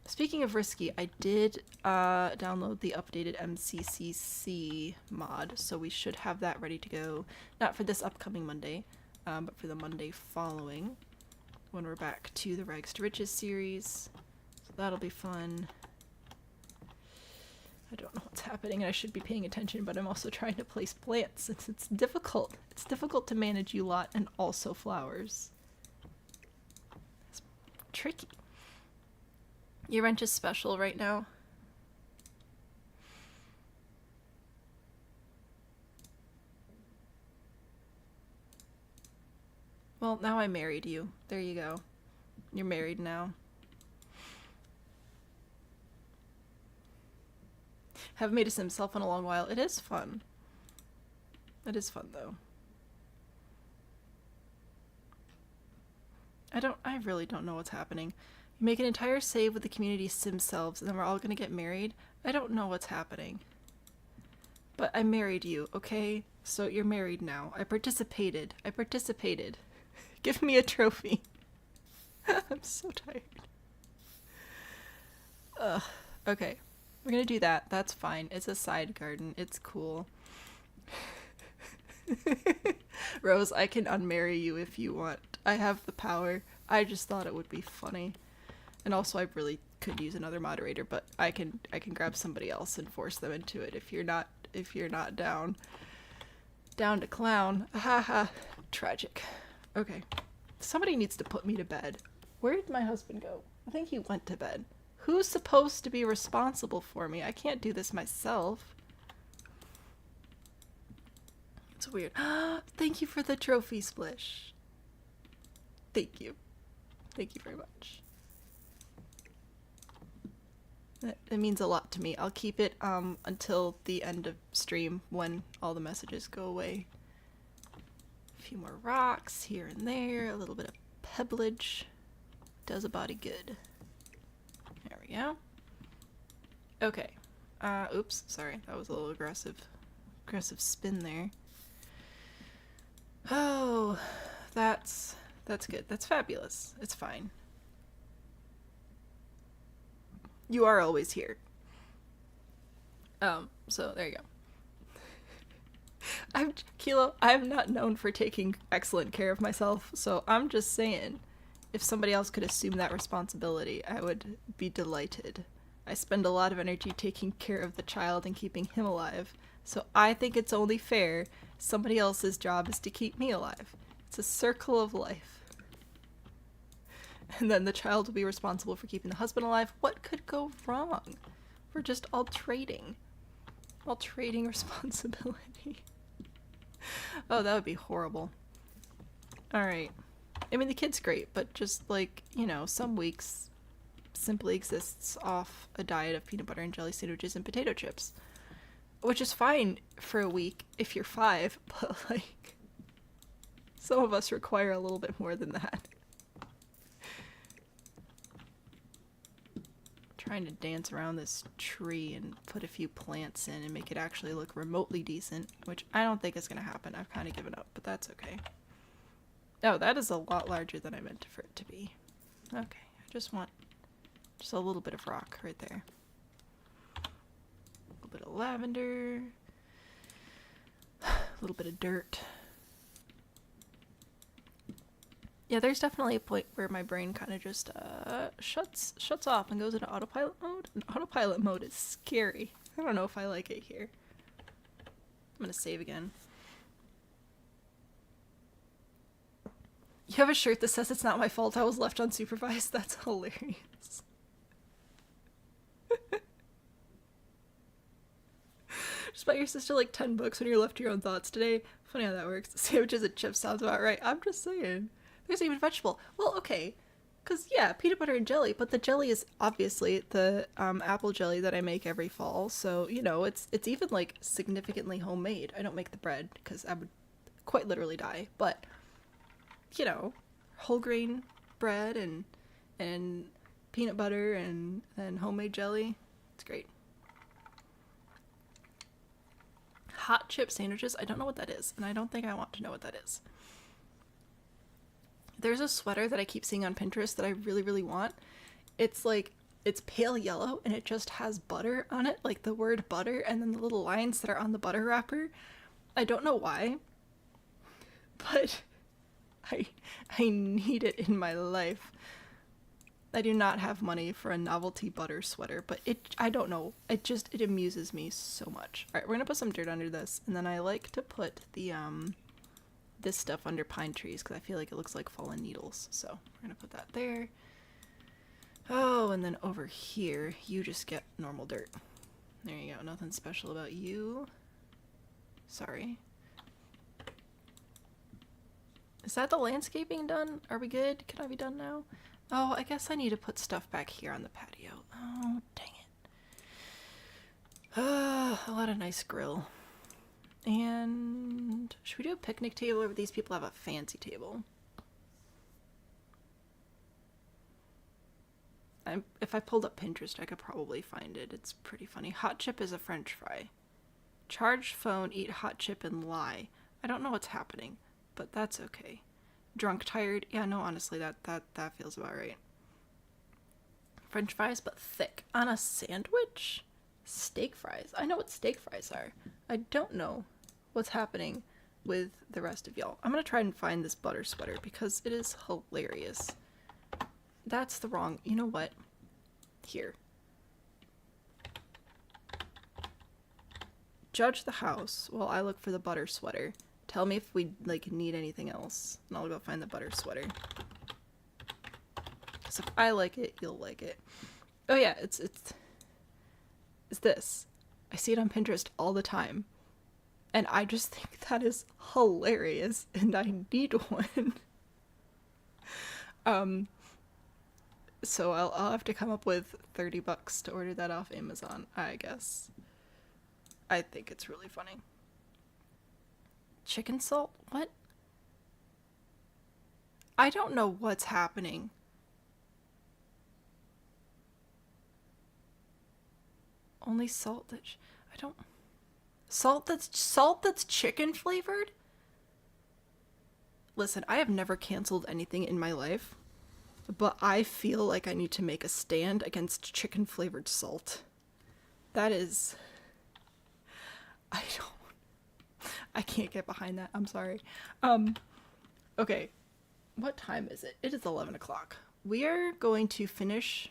Speaking of risky, I did download the updated MCCC mod, so we should have that ready to go. Not for this upcoming Monday, but for the Monday following, when we're back to the Rags to Riches series. So that'll be fun. I don't know what's happening, and I should be paying attention, but I'm also trying to place plants. It's difficult. It's difficult to manage you lot and also flowers. It's tricky. Your wrench is special right now. Well, now I married you. There you go. You're married now. Haven't made a sim self in a long while. It is fun. It is fun though. I really don't know what's happening. You make an entire save with the community sim selves and then we're all gonna get married? I don't know what's happening. But I married you, okay? So you're married now. I participated. Give me a trophy. I'm so tired. Ugh. Okay. We're gonna do that. That's fine. It's a side garden. It's cool. Rose, I can unmarry you if you want. I have the power. I just thought it would be funny. And also I really could use another moderator, but I can grab somebody else and force them into it if you're not down. Down to clown. Haha. Tragic. Okay. Somebody needs to put me to bed. Where did my husband go? I think he went to bed. Who's supposed to be responsible for me? I can't do this myself. It's weird. Thank you for the trophy splish. Thank you. Thank you very much. It means a lot to me. I'll keep it until the end of stream when all the messages go away. A few more rocks here and there, a little bit of pebblage. Does a body good. There we go. Okay. Oops, sorry. That was a little aggressive spin there. Oh, that's good. That's fabulous. It's fine. You are always here. So there you go. Kilo, I'm not known for taking excellent care of myself, so I'm just saying, if somebody else could assume that responsibility, I would be delighted. I spend a lot of energy taking care of the child and keeping him alive, so I think it's only fair somebody else's job is to keep me alive. It's a circle of life. And then the child will be responsible for keeping the husband alive. What could go wrong? We're just all trading. All trading responsibility. Oh, that would be horrible. Alright. I mean, the kid's great, but just like, you know, some weeks simply exists off a diet of peanut butter and jelly sandwiches and potato chips. Which is fine for a week if you're 5, but like, some of us require a little bit more than that. Trying to dance around this tree and put a few plants in and make it actually look remotely decent, which I don't think is going to happen. I've kind of given up, but that's okay. Oh, that is a lot larger than I meant for it to be. Okay, I just want just a little bit of rock right there. A little bit of lavender. A little bit of dirt. Yeah, there's definitely a point where my brain kind of just shuts off and goes into autopilot mode. And autopilot mode is scary. I don't know if I like it here. I'm gonna save again. You have a shirt that says it's not my fault I was left unsupervised? That's hilarious. Just buy your sister like 10 books when you're left to your own thoughts today. Funny how that works. Sandwiches and chips sounds about right. I'm just saying. There's even vegetable. Well, okay. Because, yeah, peanut butter and jelly, but the jelly is obviously the apple jelly that I make every fall. So, you know, it's even, like, significantly homemade. I don't make the bread because I would quite literally die. But, you know, whole grain bread and peanut butter and homemade jelly. It's great. Hot chip sandwiches. I don't know what that is, and I don't think I want to know what that is. There's a sweater that I keep seeing on Pinterest that I really, really want. It's like, it's pale yellow and it just has butter on it, like the word butter, and then the little lines that are on the butter wrapper. I don't know why, but I need it in my life. I do not have money for a novelty butter sweater, but I don't know. It amuses me so much. All right, we're gonna put some dirt under this, and then I like to put the, this stuff under pine trees because I feel like it looks like fallen needles. So we're gonna put that there. Oh, and then over here, you just get normal dirt. There you go. Nothing special about you. Sorry. Is that the landscaping done? Are we good? Can I be done now? Oh, I guess I need to put stuff back here on the patio. Oh, dang it. A lot of nice grill. And should we do a picnic table, or these people have a fancy table? If I pulled up Pinterest, I could probably find it. It's pretty funny. Hot chip is a French fry. Charge phone, eat hot chip, and lie. I don't know what's happening, but that's okay. Drunk, tired. Yeah, no, honestly, that feels about right. French fries, but thick. On a sandwich? Steak fries. I know what steak fries are. I don't know what's happening with the rest of y'all. I'm gonna try and find this butter sweater because it is hilarious. That's the wrong... You know what? Here. Judge the house while I look for the butter sweater. Tell me if we, like, need anything else, and I'll go find the butter sweater. Because if I like it, you'll like it. Oh yeah, it's this. I see it on Pinterest all the time. And I just think that is hilarious and I need one. So I'll have to come up with $30 to order that off Amazon, I guess. I think it's really funny. Chicken salt? What? I don't know what's happening. Only salt that I don't salt that's chicken flavored? Listen, I have never canceled anything in my life, but I feel like I need to make a stand against chicken flavored salt. That is I can't get behind that. I'm sorry. Okay. What time is it? It is 11 o'clock. We are going to finish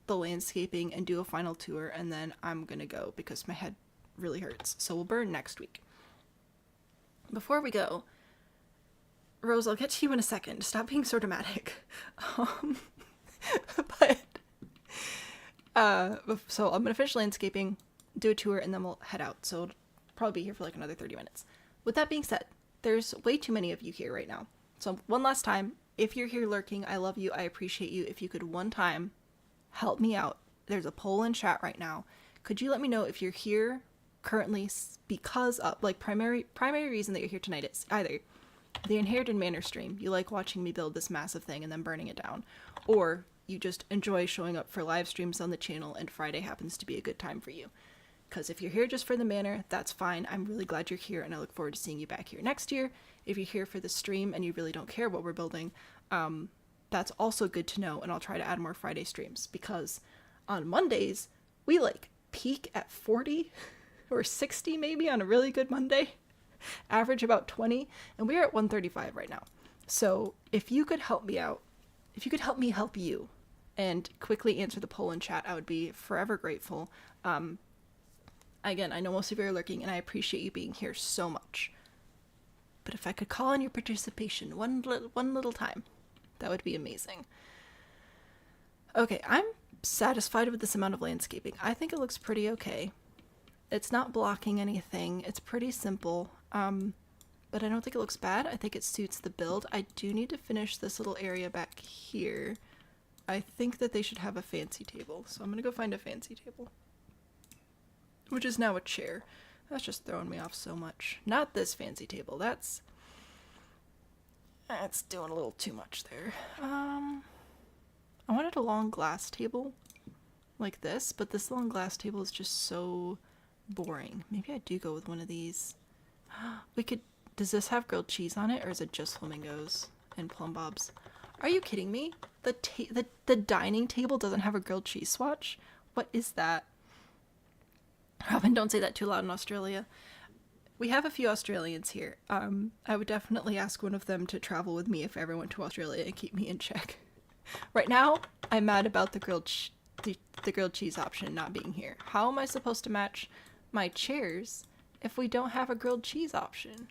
the landscaping and do a final tour, and then I'm gonna go because my head really hurts. So we'll burn next week. Before we go, Rose, I'll get to you in a second. Stop being so dramatic. So I'm gonna finish landscaping, do a tour, and then we'll head out. So it'll probably be here for like another 30 minutes. With that being said, there's way too many of you here right now. So one last time, if you're here lurking, I love you. I appreciate you. If you could one time help me out. There's a poll in chat right now. Could you let me know if you're here currently because of, like, primary reason that you're here tonight is either the Inherited Manor stream, you like watching me build this massive thing and then burning it down, or you just enjoy showing up for live streams on the channel and Friday happens to be a good time for you. Because if you're here just for the Manor, that's fine. I'm really glad you're here and I look forward to seeing you back here next year. If you're here for the stream and you really don't care what we're building, that's also good to know, and I'll try to add more Friday streams, because on Mondays, we like peak at 40 or 60 maybe on a really good Monday, average about 20, and we are at 135 right now. So if you could help me out, if you could help me help you, and quickly answer the poll in chat, I would be forever grateful. Again, I know most of you are lurking, and I appreciate you being here so much. But if I could call on your participation one little time, that would be amazing. Okay, I'm satisfied with this amount of landscaping. I think it looks pretty okay. It's not blocking anything. It's pretty simple. But I don't think it looks bad. I think it suits the build. I do need to finish this little area back here. I think that they should have a fancy table. So I'm gonna go find a fancy table. Which is now a chair. That's just throwing me off so much. Not this fancy table. That's doing a little too much there. I wanted a long glass table like this, but this long glass table is just so boring. Maybe I do go with one of these. Does this have grilled cheese on it, or is it just flamingos and plum bobs? Are you kidding me? The dining table doesn't have a grilled cheese swatch? What is that? Robin, don't say that too loud in Australia. We have a few Australians here. I would definitely ask one of them to travel with me if I ever went to Australia and keep me in check. Right now, I'm mad about the grilled cheese option not being here. How am I supposed to match my chairs if we don't have a grilled cheese option?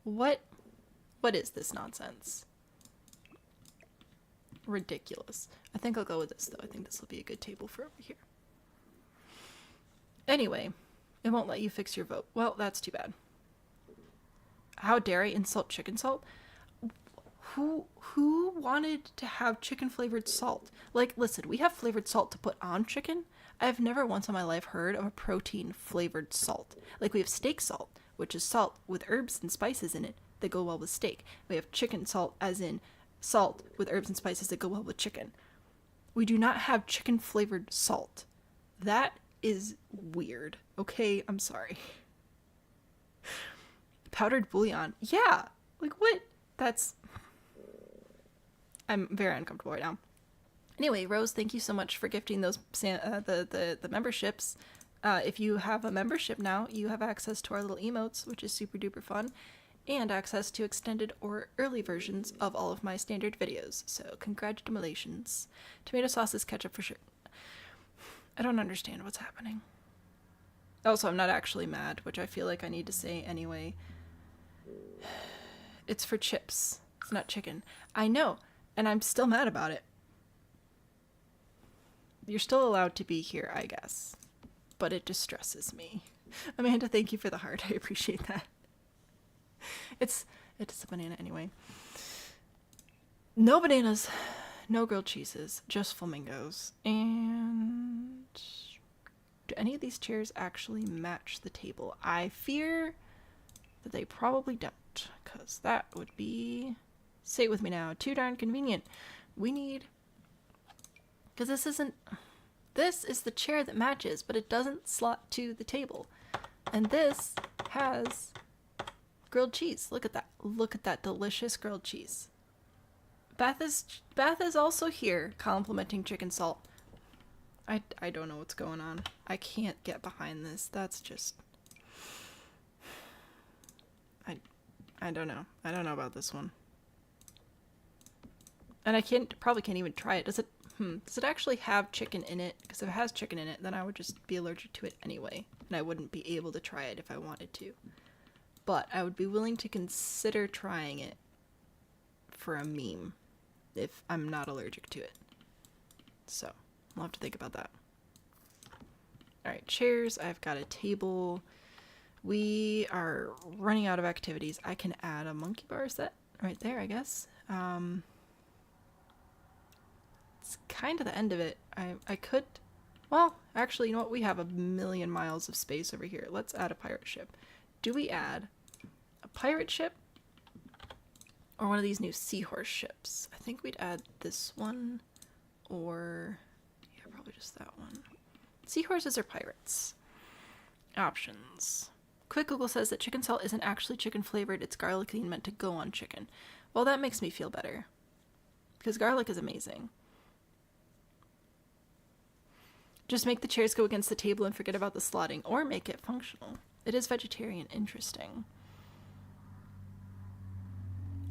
What is this nonsense? Ridiculous. I think I'll go with this, though. I think this will be a good table for over here. Anyway, it won't let you fix your vote. Well, that's too bad. How dare I insult chicken salt? Who wanted to have chicken flavored salt? Like, listen, we have flavored salt to put on chicken. I've never once in my life heard of a protein flavored salt. Like, we have steak salt, which is salt with herbs and spices in it that go well with steak. We have chicken salt, as in salt with herbs and spices that go well with chicken. We do not have chicken flavored salt. That is weird. Okay, I'm sorry. Powdered bouillon. Yeah. Like, what? I'm very uncomfortable right now. Anyway, Rose, thank you so much for gifting those the memberships. If you have a membership now, you have access to our little emotes, which is super duper fun, and access to extended or early versions of all of my standard videos. So congratulations. Tomato sauce is ketchup for sure. I don't understand what's happening. Also, I'm not actually mad, which I feel like I need to say anyway. It's for chips, not chicken. I know, and I'm still mad about it. You're still allowed to be here, I guess. But it distresses me. Amanda, thank you for the heart. I appreciate that. It's a banana anyway. No bananas, no grilled cheeses, just flamingos. And do any of these chairs actually match the table? I fear that they probably don't, because that would be, say it with me now, too darn convenient. We need, because this is the chair that matches, but it doesn't slot to the table. And this has grilled cheese. Look at that. Look at that delicious grilled cheese. Beth is also here complimenting chicken salt. I don't know what's going on. I can't get behind this. That's just, I don't know. I don't know about this one. And I probably can't even try it. Does it actually have chicken in it? Because if it has chicken in it, then I would just be allergic to it anyway. And I wouldn't be able to try it if I wanted to. But I would be willing to consider trying it for a meme if I'm not allergic to it. So, I'll have to think about that. Alright, chairs. I've got a table. We are running out of activities. I can add a monkey bar set right there, I guess. It's kind of the end of it. I could... Well, actually, you know what? We have 1,000,000 miles of space over here. Let's add a pirate ship. Do we add a pirate ship or one of these new seahorse ships? I think we'd add this one or... Yeah, probably just that one. Seahorses or pirates? Options. Quick Google says that chicken salt isn't actually chicken flavored. It's garlicky and meant to go on chicken. Well, that makes me feel better. Because garlic is amazing. Just make the chairs go against the table and forget about the slotting, or make it functional. It is vegetarian. Interesting.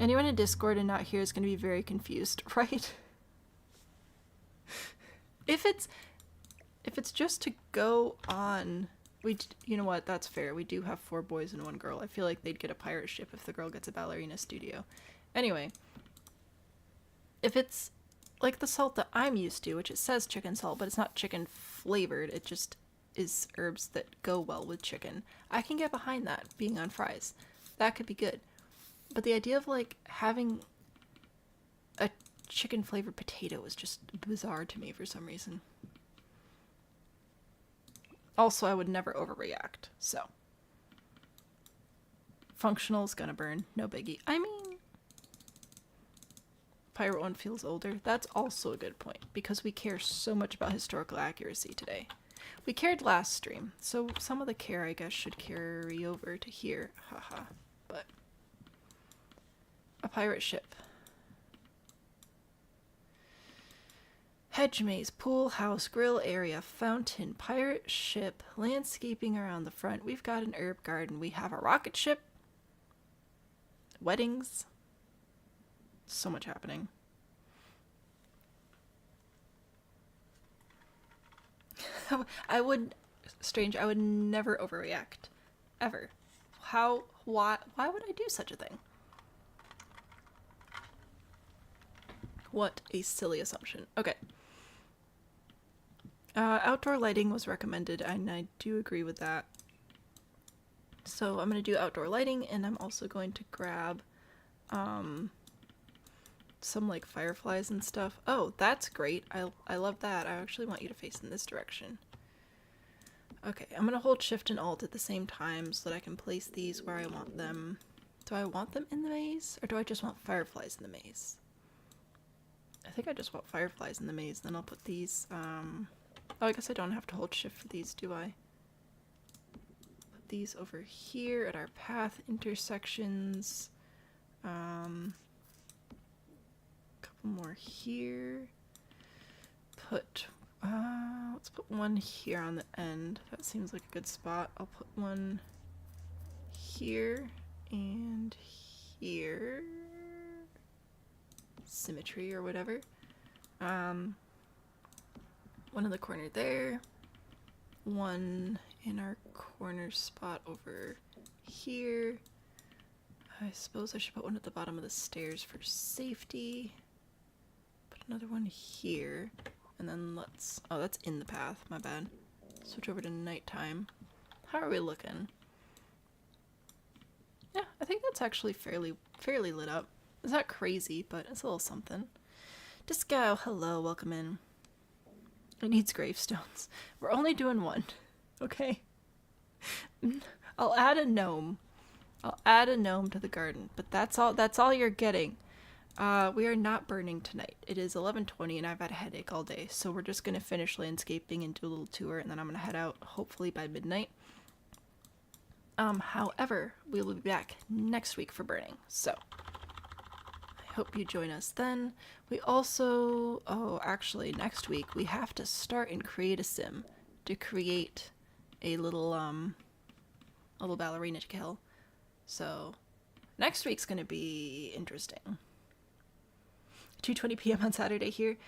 Anyone in Discord and not here is going to be very confused, right? If it's just to go on, you know what? That's fair. We do have 4 boys and 1 girl. I feel like they'd get a pirate ship if the girl gets a ballerina studio. Anyway, if it's like the salt that I'm used to, which it says chicken salt, but it's not chicken flavored. It just is herbs that go well with chicken. I can get behind that being on fries. That could be good. But the idea of like having a chicken flavored potato is just bizarre to me for some reason. Also, I would never overreact, so. Functional's gonna burn, no biggie. I mean, pirate one feels older. That's also a good point, because we care so much about historical accuracy today. We cared last stream, so some of the care, I guess, should carry over to here. Haha. But a pirate ship. Hedge maze, pool, house, grill area, fountain, pirate ship, landscaping around the front. We've got an herb garden. We have a rocket ship. Weddings. So much happening. I would never overreact. Ever. Why would I do such a thing? What a silly assumption. Okay. Outdoor lighting was recommended, and I do agree with that. So I'm going to do outdoor lighting, and I'm also going to grab some like fireflies and stuff. Oh, that's great. I love that. I actually want you to face in this direction. Okay, I'm going to hold shift and alt at the same time so that I can place these where I want them. Do I want them in the maze, or do I just want fireflies in the maze? I think I just want fireflies in the maze. Then I'll put these, oh, I guess I don't have to hold shift for these, do I? Put these over here at our path intersections. Couple more here. Let's put one here on the end. That seems like a good spot. I'll put one here and here. Symmetry or whatever. One in the corner there. One in our corner spot over here. I suppose I should put one at the bottom of the stairs for safety. Put another one here. And then oh, that's in the path, my bad. Switch over to nighttime. How are we looking? Yeah, I think that's actually fairly lit up. It's not crazy, but it's a little something. Disco, hello, welcome in. It needs gravestones. We're only doing one, okay? I'll add a gnome. I'll add a gnome to the garden, but that's all you're getting. We are not burning tonight. It is 11:20 and I've had a headache all day, so we're just gonna finish landscaping and do a little tour, and then I'm gonna head out hopefully by midnight. However, we will be back next week for burning, so I hope you join us then. We also, actually next week we have to start and create a sim to create a little ballerina to kill. So next week's gonna be interesting. 2:20 p.m. on Saturday here.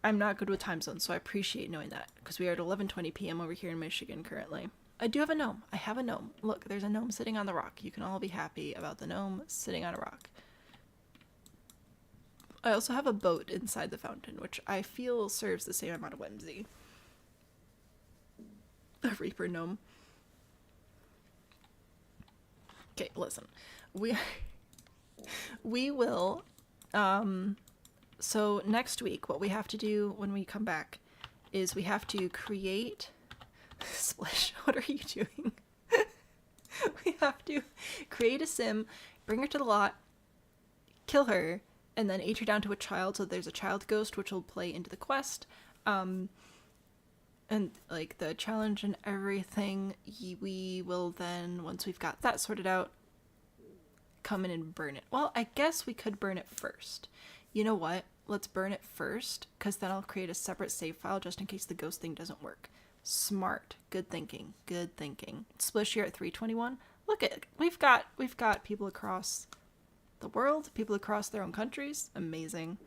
I'm not good with time zones, so I appreciate knowing that, because we are at 11:20 p.m. over here in Michigan currently. I do have a gnome. I have a gnome. Look, there's a gnome sitting on the rock. You can all be happy about the gnome sitting on a rock. I also have a boat inside the fountain, which I feel serves the same amount of whimsy. A Reaper gnome. Okay, listen. We will, so next week, what we have to do when we come back is we have to create... Splish, what are you doing? We have to create a sim, bring her to the lot, kill her, and then age her down to a child, so there's a child ghost which will play into the quest. And like the challenge and everything, we will then, once we've got that sorted out, come in and burn it. Well, I guess we could burn it first. You know what? Let's burn it first, because then I'll create a separate save file just in case the ghost thing doesn't work. Smart. Good thinking. Good thinking. Splish here at 321. Look at, we've got people across the world, people across their own countries. Amazing.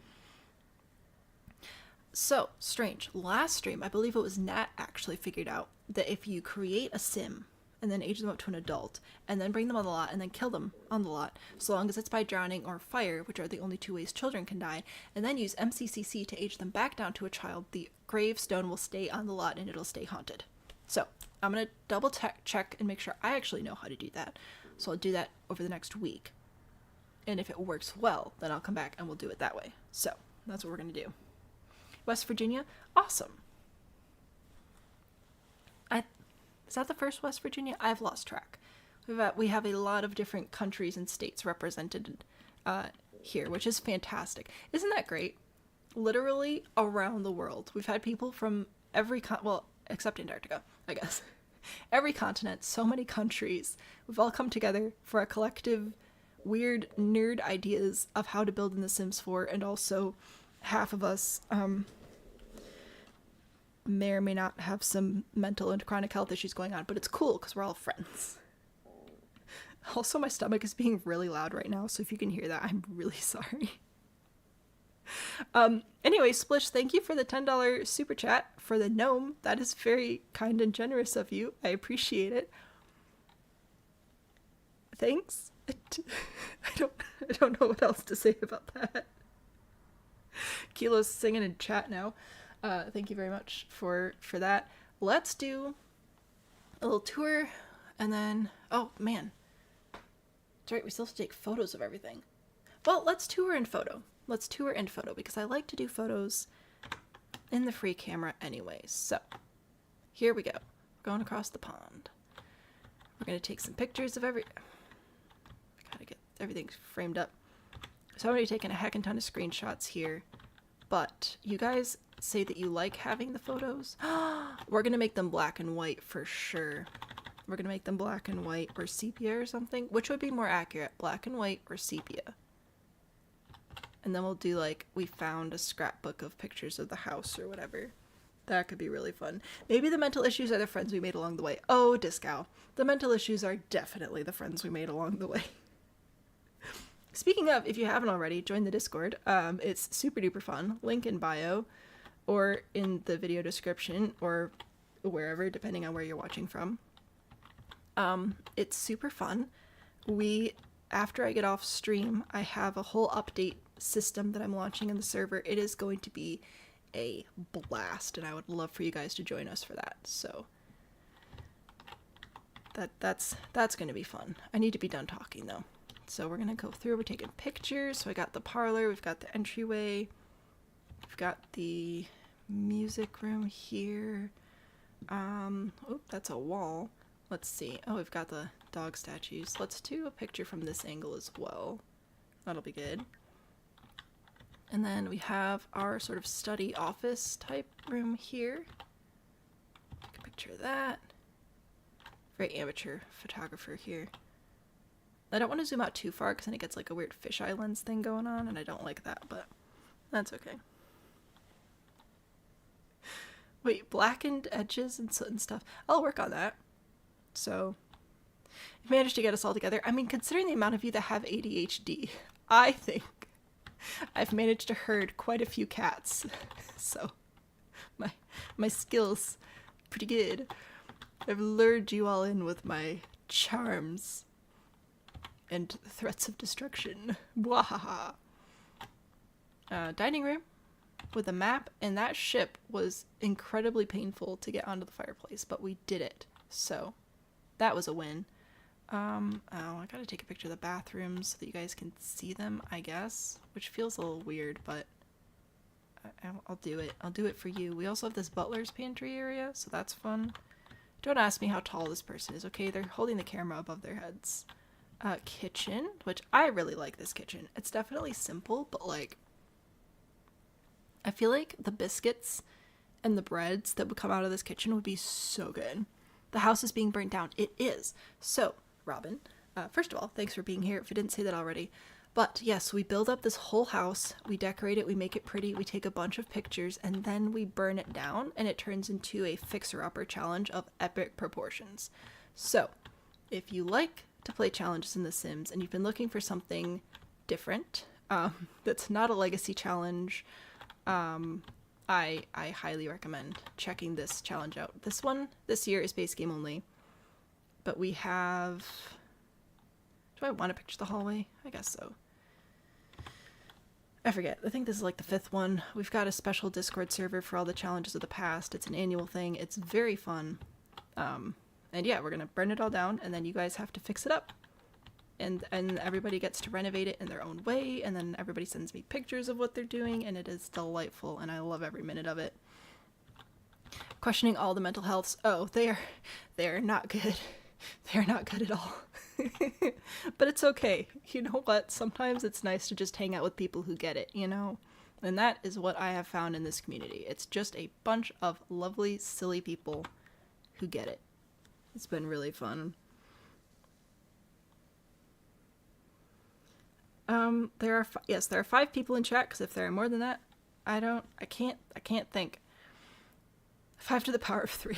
So, strange. Last stream, I believe it was Nat actually figured out that if you create a sim and then age them up to an adult and then bring them on the lot and then kill them on the lot, so long as it's by drowning or fire, which are the only two ways children can die, and then use MCCC to age them back down to a child, the gravestone will stay on the lot and it'll stay haunted. So I'm going to double check and make sure I actually know how to do that. So I'll do that over the next week. And if it works well, then I'll come back and we'll do it that way. So that's what we're going to do. West Virginia, awesome. Is that the first West Virginia? I've lost track. We have a lot of different countries and states represented here, which is fantastic. Isn't that great? Literally around the world. We've had people from every well, except Antarctica, I guess. Every continent, so many countries. We've all come together for a collective weird nerd ideas of how to build in The Sims 4, and also half of us may or may not have some mental and chronic health issues going on, but it's cool because we're all friends. Also, my stomach is being really loud right now, so if you can hear that, I'm really sorry. Anyway, Splish, thank you for the $10 super chat for the gnome. That is very kind and generous of you. I appreciate it. Thanks. I don't know what else to say about that. Kilo's singing in chat now. Thank you very much for that. Let's do a little tour, and then, oh man, that's right, we still have to take photos of everything. Well, let's tour in photo. Let's tour in photo, because I like to do photos in the free camera anyways. So, here we go. We're going across the pond. We're going to take some pictures of I gotta get everything framed up. So I'm already taking a heckin' ton of screenshots here, but you guys say that you like having the photos. We're going to make them black and white for sure. We're going to make them black and white or sepia or something. Which would be more accurate, black and white or sepia? And then we'll do like, we found a scrapbook of pictures of the house or whatever. That could be really fun. Maybe the mental issues are the friends we made along the way. Oh, Discow. The mental issues are definitely the friends we made along the way. Speaking of, if you haven't already, join the Discord. It's super duper fun. Link in bio or in the video description or wherever, depending on where you're watching from. It's super fun. After I get off stream, I have a whole update system that I'm launching in the server. It is going to be a blast, and I would love for you guys to join us for that. So that's going to be fun. I need to be done talking though. So we're going to go through, we're taking pictures. So I got the parlor, we've got the entryway, we've got the music room here. Oh, that's a wall. Let's see. Oh, we've got the dog statues. Let's do a picture from this angle as well. That'll be good. And then we have our sort of study office type room here. Take a picture of that. Very amateur photographer here. I don't want to zoom out too far because then it gets like a weird fisheye lens thing going on, and I don't like that, but that's okay. Wait, blackened edges and stuff. I'll work on that. So, you managed to get us all together. I mean, considering the amount of you that have ADHD, I think I've managed to herd quite a few cats. So, my skills pretty good. I've lured you all in with my charms and threats of destruction. Wahaha. Dining room with a map, and that ship was incredibly painful to get onto the fireplace, but we did it. So, that was a win. Oh, I gotta take a picture of the bathrooms so that you guys can see them, I guess. Which feels a little weird, but I'll do it. I'll do it for you. We also have this butler's pantry area, so that's fun. Don't ask me how tall this person is, okay? They're holding the camera above their heads. Kitchen, which I really like this kitchen. It's definitely simple, but like, I feel like the biscuits and the breads that would come out of this kitchen would be so good. The house is being burnt down. It is. So, Robin, first of all, thanks for being here, if I didn't say that already. But yes, we build up this whole house, we decorate it, we make it pretty, we take a bunch of pictures, and then we burn it down, and it turns into a fixer-upper challenge of epic proportions. So, if you like to play challenges in The Sims, and you've been looking for something different, that's not a legacy challenge, I highly recommend checking this challenge out. This one, this year, is base game only. But we have... Do I want to picture the hallway? I guess so. I forget. I think this is like the 5th one. We've got a special Discord server for all the challenges of the past. It's an annual thing. It's very fun. And yeah, we're going to burn it all down, and then you guys have to fix it up. And everybody gets to renovate it in their own way, and then everybody sends me pictures of what they're doing, and it is delightful, and I love every minute of it. Questioning all the mental healths. Oh, they're not good. They're not good at all. But it's okay. You know what? Sometimes it's nice to just hang out with people who get it, you know? And that is what I have found in this community. It's just a bunch of lovely, silly people who get it. It's been really fun. There are 5 people in chat, because if there are more than that, I can't think. 5 to the power of 3.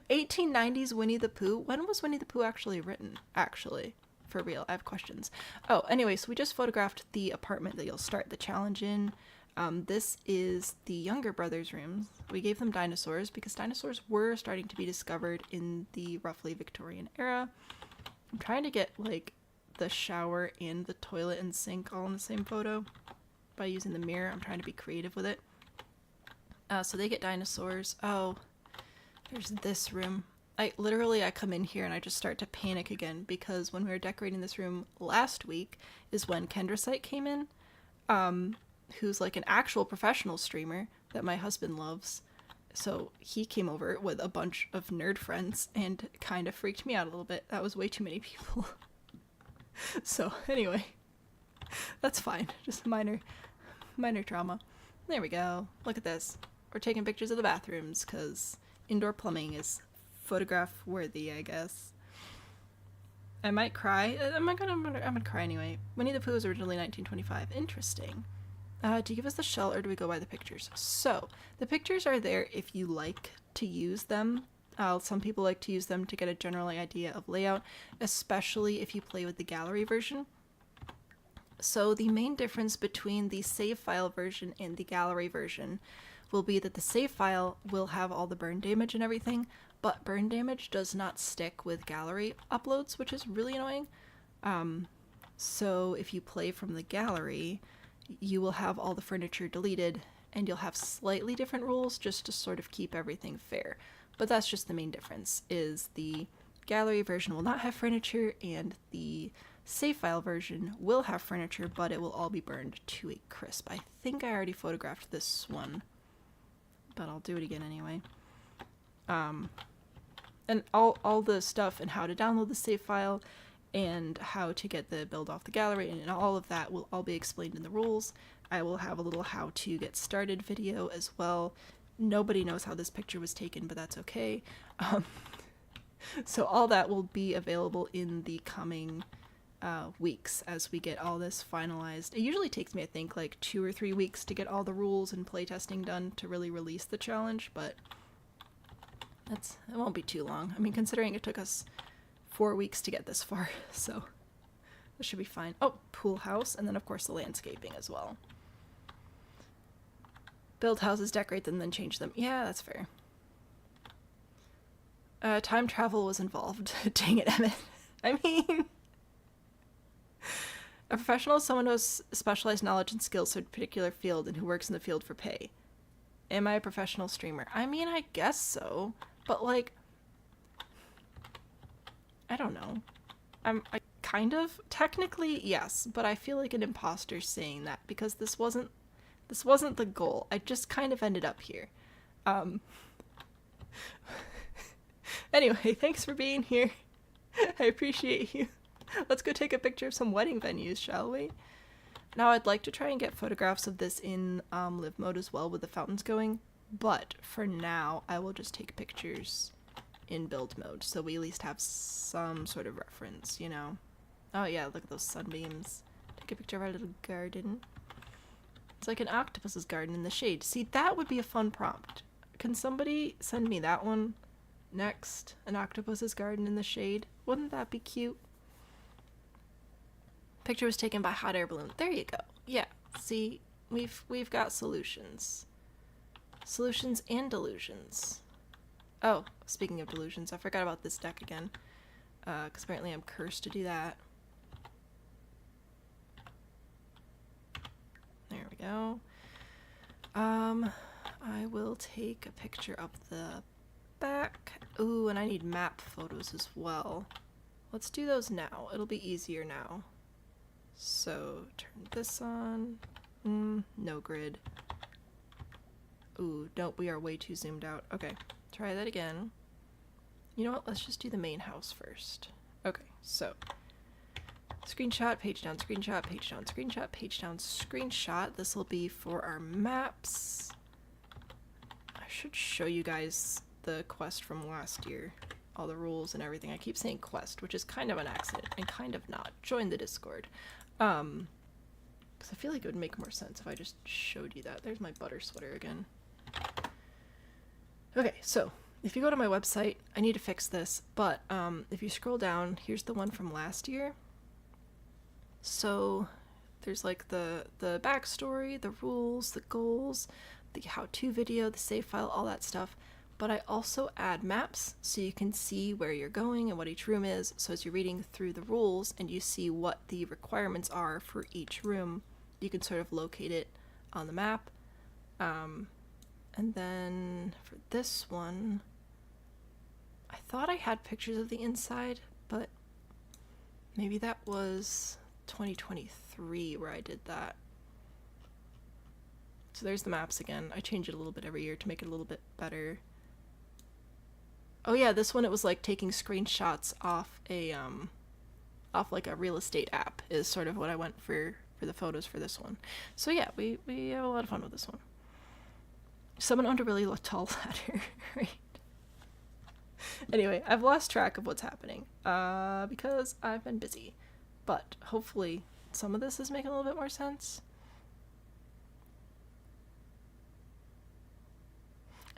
1890s Winnie the Pooh. When was Winnie the Pooh actually written? Actually, for real, I have questions. Oh, anyway, so we just photographed the apartment that you'll start the challenge in. This is the younger brothers' rooms. We gave them dinosaurs because dinosaurs were starting to be discovered in the roughly Victorian era. I'm trying to get, like, the shower and the toilet and sink all in the same photo by using the mirror. I'm trying to be creative with it. So they get dinosaurs. Oh, there's this room. I come in here and I just start to panic again, because when we were decorating this room last week is when Kendrasite came in, who's like an actual professional streamer that my husband loves. So he came over with a bunch of nerd friends and kind of freaked me out a little bit. That was way too many people. So anyway, that's fine. Just minor trauma. There we go. Look at this. We're taking pictures of the bathrooms because indoor plumbing is photograph worthy, I guess. I might cry. I'm gonna cry anyway. Winnie the Pooh was originally 1925. Interesting. Do you give us the shell or do we go by the pictures? So, the pictures are there if you like to use them. Some people like to use them to get a general idea of layout, especially if you play with the gallery version. So the main difference between the save file version and the gallery version will be that the save file will have all the burn damage and everything, but burn damage does not stick with gallery uploads, which is really annoying. So if you play from the gallery, you will have all the furniture deleted and you'll have slightly different rules just to sort of keep everything fair. But that's just the main difference, is the gallery version will not have furniture, and the save file version will have furniture, but it will all be burned to a crisp. I think I already photographed this one, but I'll do it again anyway. And all the stuff and how to download the save file and how to get the build off the gallery and all of that will all be explained in the rules. I will have a little how to get started video as well. Nobody knows how this picture was taken, but that's okay. So all that will be available in the coming weeks as we get all this finalized. It usually takes me, I think, like 2 or 3 weeks to get all the rules and playtesting done to really release the challenge, but it won't be too long. I mean, considering it took us 4 weeks to get this far, so this should be fine. Oh, pool house, and then of course the landscaping as well. Build houses, decorate them, then change them. Yeah, that's fair. Time travel was involved. Dang it, Emmett. I mean, a professional is someone who has specialized knowledge and skills in a particular field and who works in the field for pay. Am I a professional streamer? I mean, I guess so, but like, I don't know. I kind of, technically, yes, but I feel like an imposter saying that because this wasn't the goal. I just kind of ended up here. Anyway, thanks for being here. I appreciate you. Let's go take a picture of some wedding venues, shall we? Now, I'd like to try and get photographs of this in live mode as well with the fountains going, but for now, I will just take pictures in build mode, so we at least have some sort of reference, you know? Oh yeah, look at those sunbeams. Take a picture of our little garden. It's like an octopus's garden in the shade. See, that would be a fun prompt. Can somebody send me that one next? An octopus's garden in the shade? Wouldn't that be cute? Picture was taken by hot air balloon. There you go. Yeah, see, we've got solutions. Solutions and delusions. Oh, speaking of delusions, I forgot about this deck again. Because apparently I'm cursed to do that. There we go. I will take a picture of the back. Ooh, and I need map photos as well. Let's do those now. It'll be easier now. So, turn this on. No grid. Ooh, nope, we are way too zoomed out. Okay, try that again. You know what, let's just do the main house first. Okay, so screenshot, page down, screenshot, page down, screenshot, page down, screenshot. This will be for our maps. I should show you guys the quest from last year. All the rules and everything. I keep saying quest, which is kind of an accident and kind of not. Join the Discord. Because I feel like it would make more sense if I just showed you that. There's my butter sweater again. Okay, so if you go to my website, I need to fix this, but if you scroll down, here's the one from last year. So there's like the backstory, the rules, the goals, the how-to video, the save file, all that stuff. But I also add maps so you can see where you're going and what each room is. So as you're reading through the rules and you see what the requirements are for each room, you can sort of locate it on the map. And then for this one, I thought I had pictures of the inside, but maybe that was 2023 where I did that. So there's the maps again. I change it a little bit every year to make it a little bit better. Oh yeah, this one it was like taking screenshots off a off like a real estate app is sort of what I went for the photos for this one. So yeah, we have a lot of fun with this one. Someone owned a really tall ladder, right? Anyway, I've lost track of what's happening because I've been busy, but hopefully some of this is making a little bit more sense.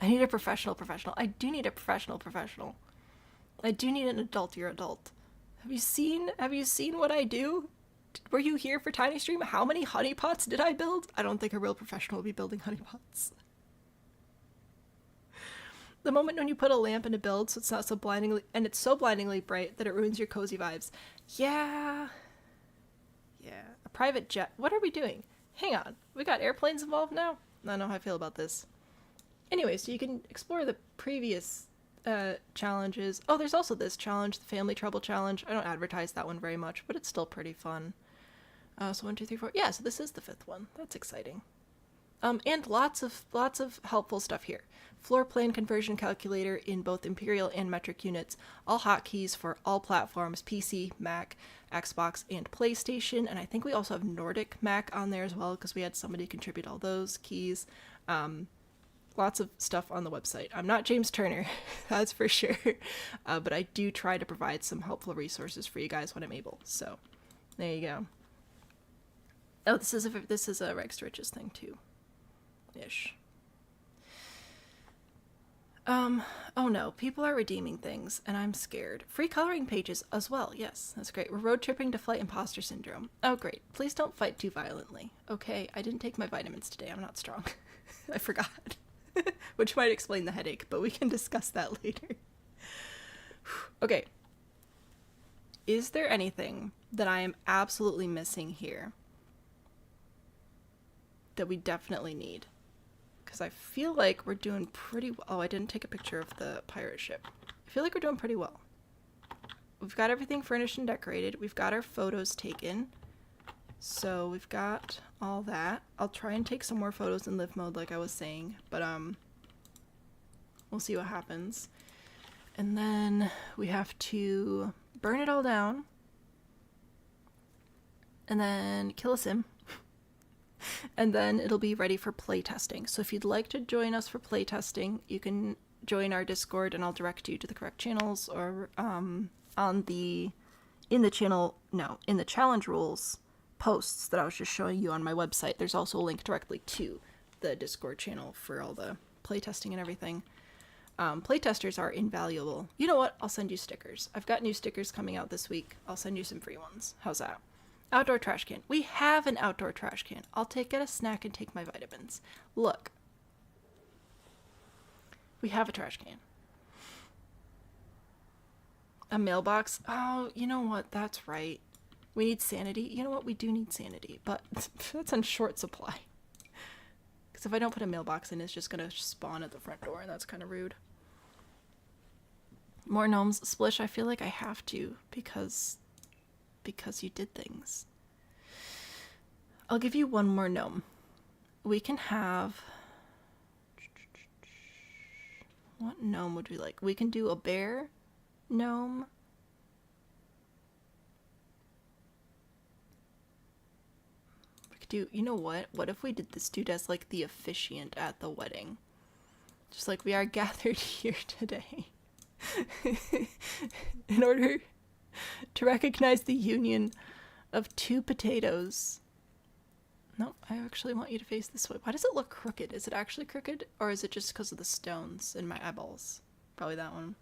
I need a professional. I do need a professional. I do need an adult adult. Have you seen what I do? Were you here for Tiny Stream? How many honeypots did I build? I don't think a real professional would be building honeypots. The moment when you put a lamp in a build so it's not so blindingly bright that it ruins your cozy vibes. Yeah. A private jet. What are we doing? Hang on. We got airplanes involved now? I don't know how I feel about this. Anyway, so you can explore the previous challenges. Oh, there's also this challenge, the Family Trouble Challenge. I don't advertise that one very much, but it's still pretty fun. So 1, 2, 3, 4. Yeah, so this is the 5th one. That's exciting. And lots of helpful stuff here. Floor plan conversion calculator in both imperial and metric units. All hotkeys for all platforms: PC, Mac, Xbox, and PlayStation. And I think we also have Nordic Mac on there as well, because we had somebody contribute all those keys. Lots of stuff on the website. I'm not James Turner, that's for sure. But I do try to provide some helpful resources for you guys when I'm able. So there you go. Oh, this is a Rex to Riches thing too. Ish. Oh no, people are redeeming things, and I'm scared. Free coloring pages as well, yes, that's great. We're road tripping to fight imposter syndrome. Oh great, please don't fight too violently. Okay, I didn't take my vitamins today, I'm not strong. I forgot. Which might explain the headache, but we can discuss that later. Okay. Is there anything that I am absolutely missing here that we definitely need? Because I feel like we're doing pretty well. Oh, I didn't take a picture of the pirate ship. I feel like we're doing pretty well. We've got everything furnished and decorated. We've got our photos taken. So we've got all that. I'll try and take some more photos in live mode like I was saying, but we'll see what happens. And then we have to burn it all down and then kill a sim. And then it'll be ready for playtesting. So if you'd like to join us for playtesting, you can join our Discord and I'll direct you to the correct channels, or in the challenge rules posts that I was just showing you on my website. There's also a link directly to the Discord channel for all the playtesting and everything. Playtesters are invaluable. You know what? I'll send you stickers. I've got new stickers coming out this week. I'll send you some free ones. How's that? Outdoor trash can. We have an outdoor trash can. I'll get a snack and take my vitamins. Look. We have a trash can. A mailbox. Oh, you know what? That's right. We need sanity. You know what? We do need sanity, but that's on short supply. Because if I don't put a mailbox in, it's just going to spawn at the front door, and that's kind of rude. More gnomes. Splish, I feel like I have to, because you did things. I'll give you one more gnome. We can have... What gnome would we like? We can do a bear gnome. We could do... You know what? What if we did this dude as like the officiant at the wedding? Just like, we are gathered here today in order to recognize the union of two potatoes. No, I actually want you to face this way. Why does it look crooked? Is it actually crooked? Or is it just because of the stones in my eyeballs? Probably that one.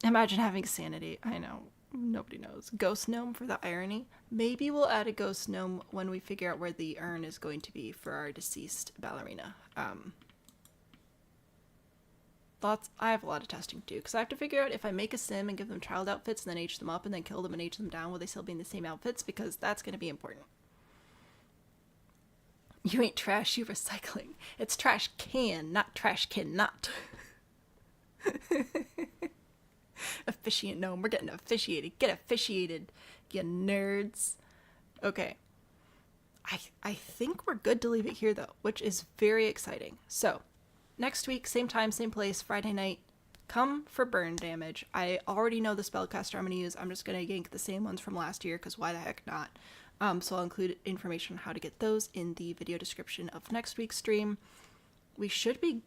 Imagine having sanity. I know. Nobody knows. Ghost gnome for the irony. Maybe we'll add a ghost gnome when we figure out where the urn is going to be for our deceased ballerina. I have a lot of testing to do, because I have to figure out if I make a sim and give them child outfits and then age them up and then kill them and age them down, will they still be in the same outfits? Because that's going to be important. You ain't trash, you recycling. It's trash can, not trash cannot. Officiant gnome, we're getting officiated. Get officiated, you nerds. Okay. I think we're good to leave it here, though, which is very exciting. So, next week, same time, same place, Friday night. Come for burn damage. I already know the spellcaster I'm going to use. I'm just going to yank the same ones from last year, because why the heck not? So I'll include information on how to get those in the video description of next week's stream. We should be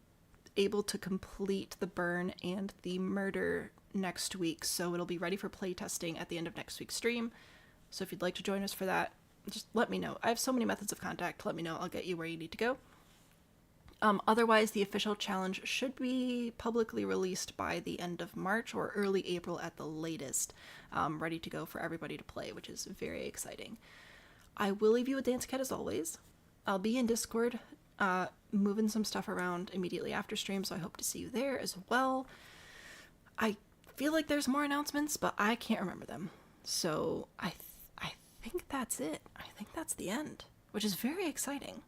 able to complete the burn and the murder next week, so it'll be ready for playtesting at the end of next week's stream. So if you'd like to join us for that, just let me know. I have so many methods of contact. Let me know. I'll get you where you need to go. Otherwise, the official challenge should be publicly released by the end of March or early April at the latest, ready to go for everybody to play, which is very exciting. I will leave you with Dance Cat as always. I'll be in Discord, moving some stuff around immediately after stream, so I hope to see you there as well. I feel like there's more announcements, but I can't remember them. So I think that's it. I think that's the end, which is very exciting.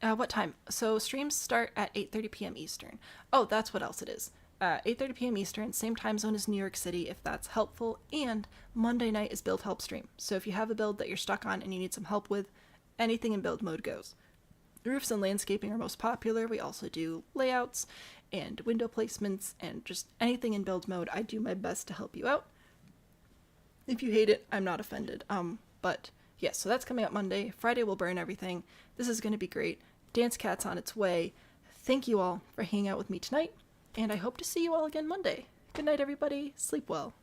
What time? So streams start at 8:30 p.m. Eastern. Oh, that's what else it is. 8:30 p.m. Eastern, same time zone as New York City, if that's helpful. And Monday night is build help stream. So if you have a build that you're stuck on and you need some help with, anything in build mode goes. Roofs and landscaping are most popular. We also do layouts and window placements and just anything in build mode. I do my best to help you out. If you hate it, I'm not offended. But yes, so that's coming up Monday. Friday we'll burn everything. This is going to be great. Dance Cat's on its way. Thank you all for hanging out with me tonight, and I hope to see you all again Monday. Good night, everybody. Sleep well.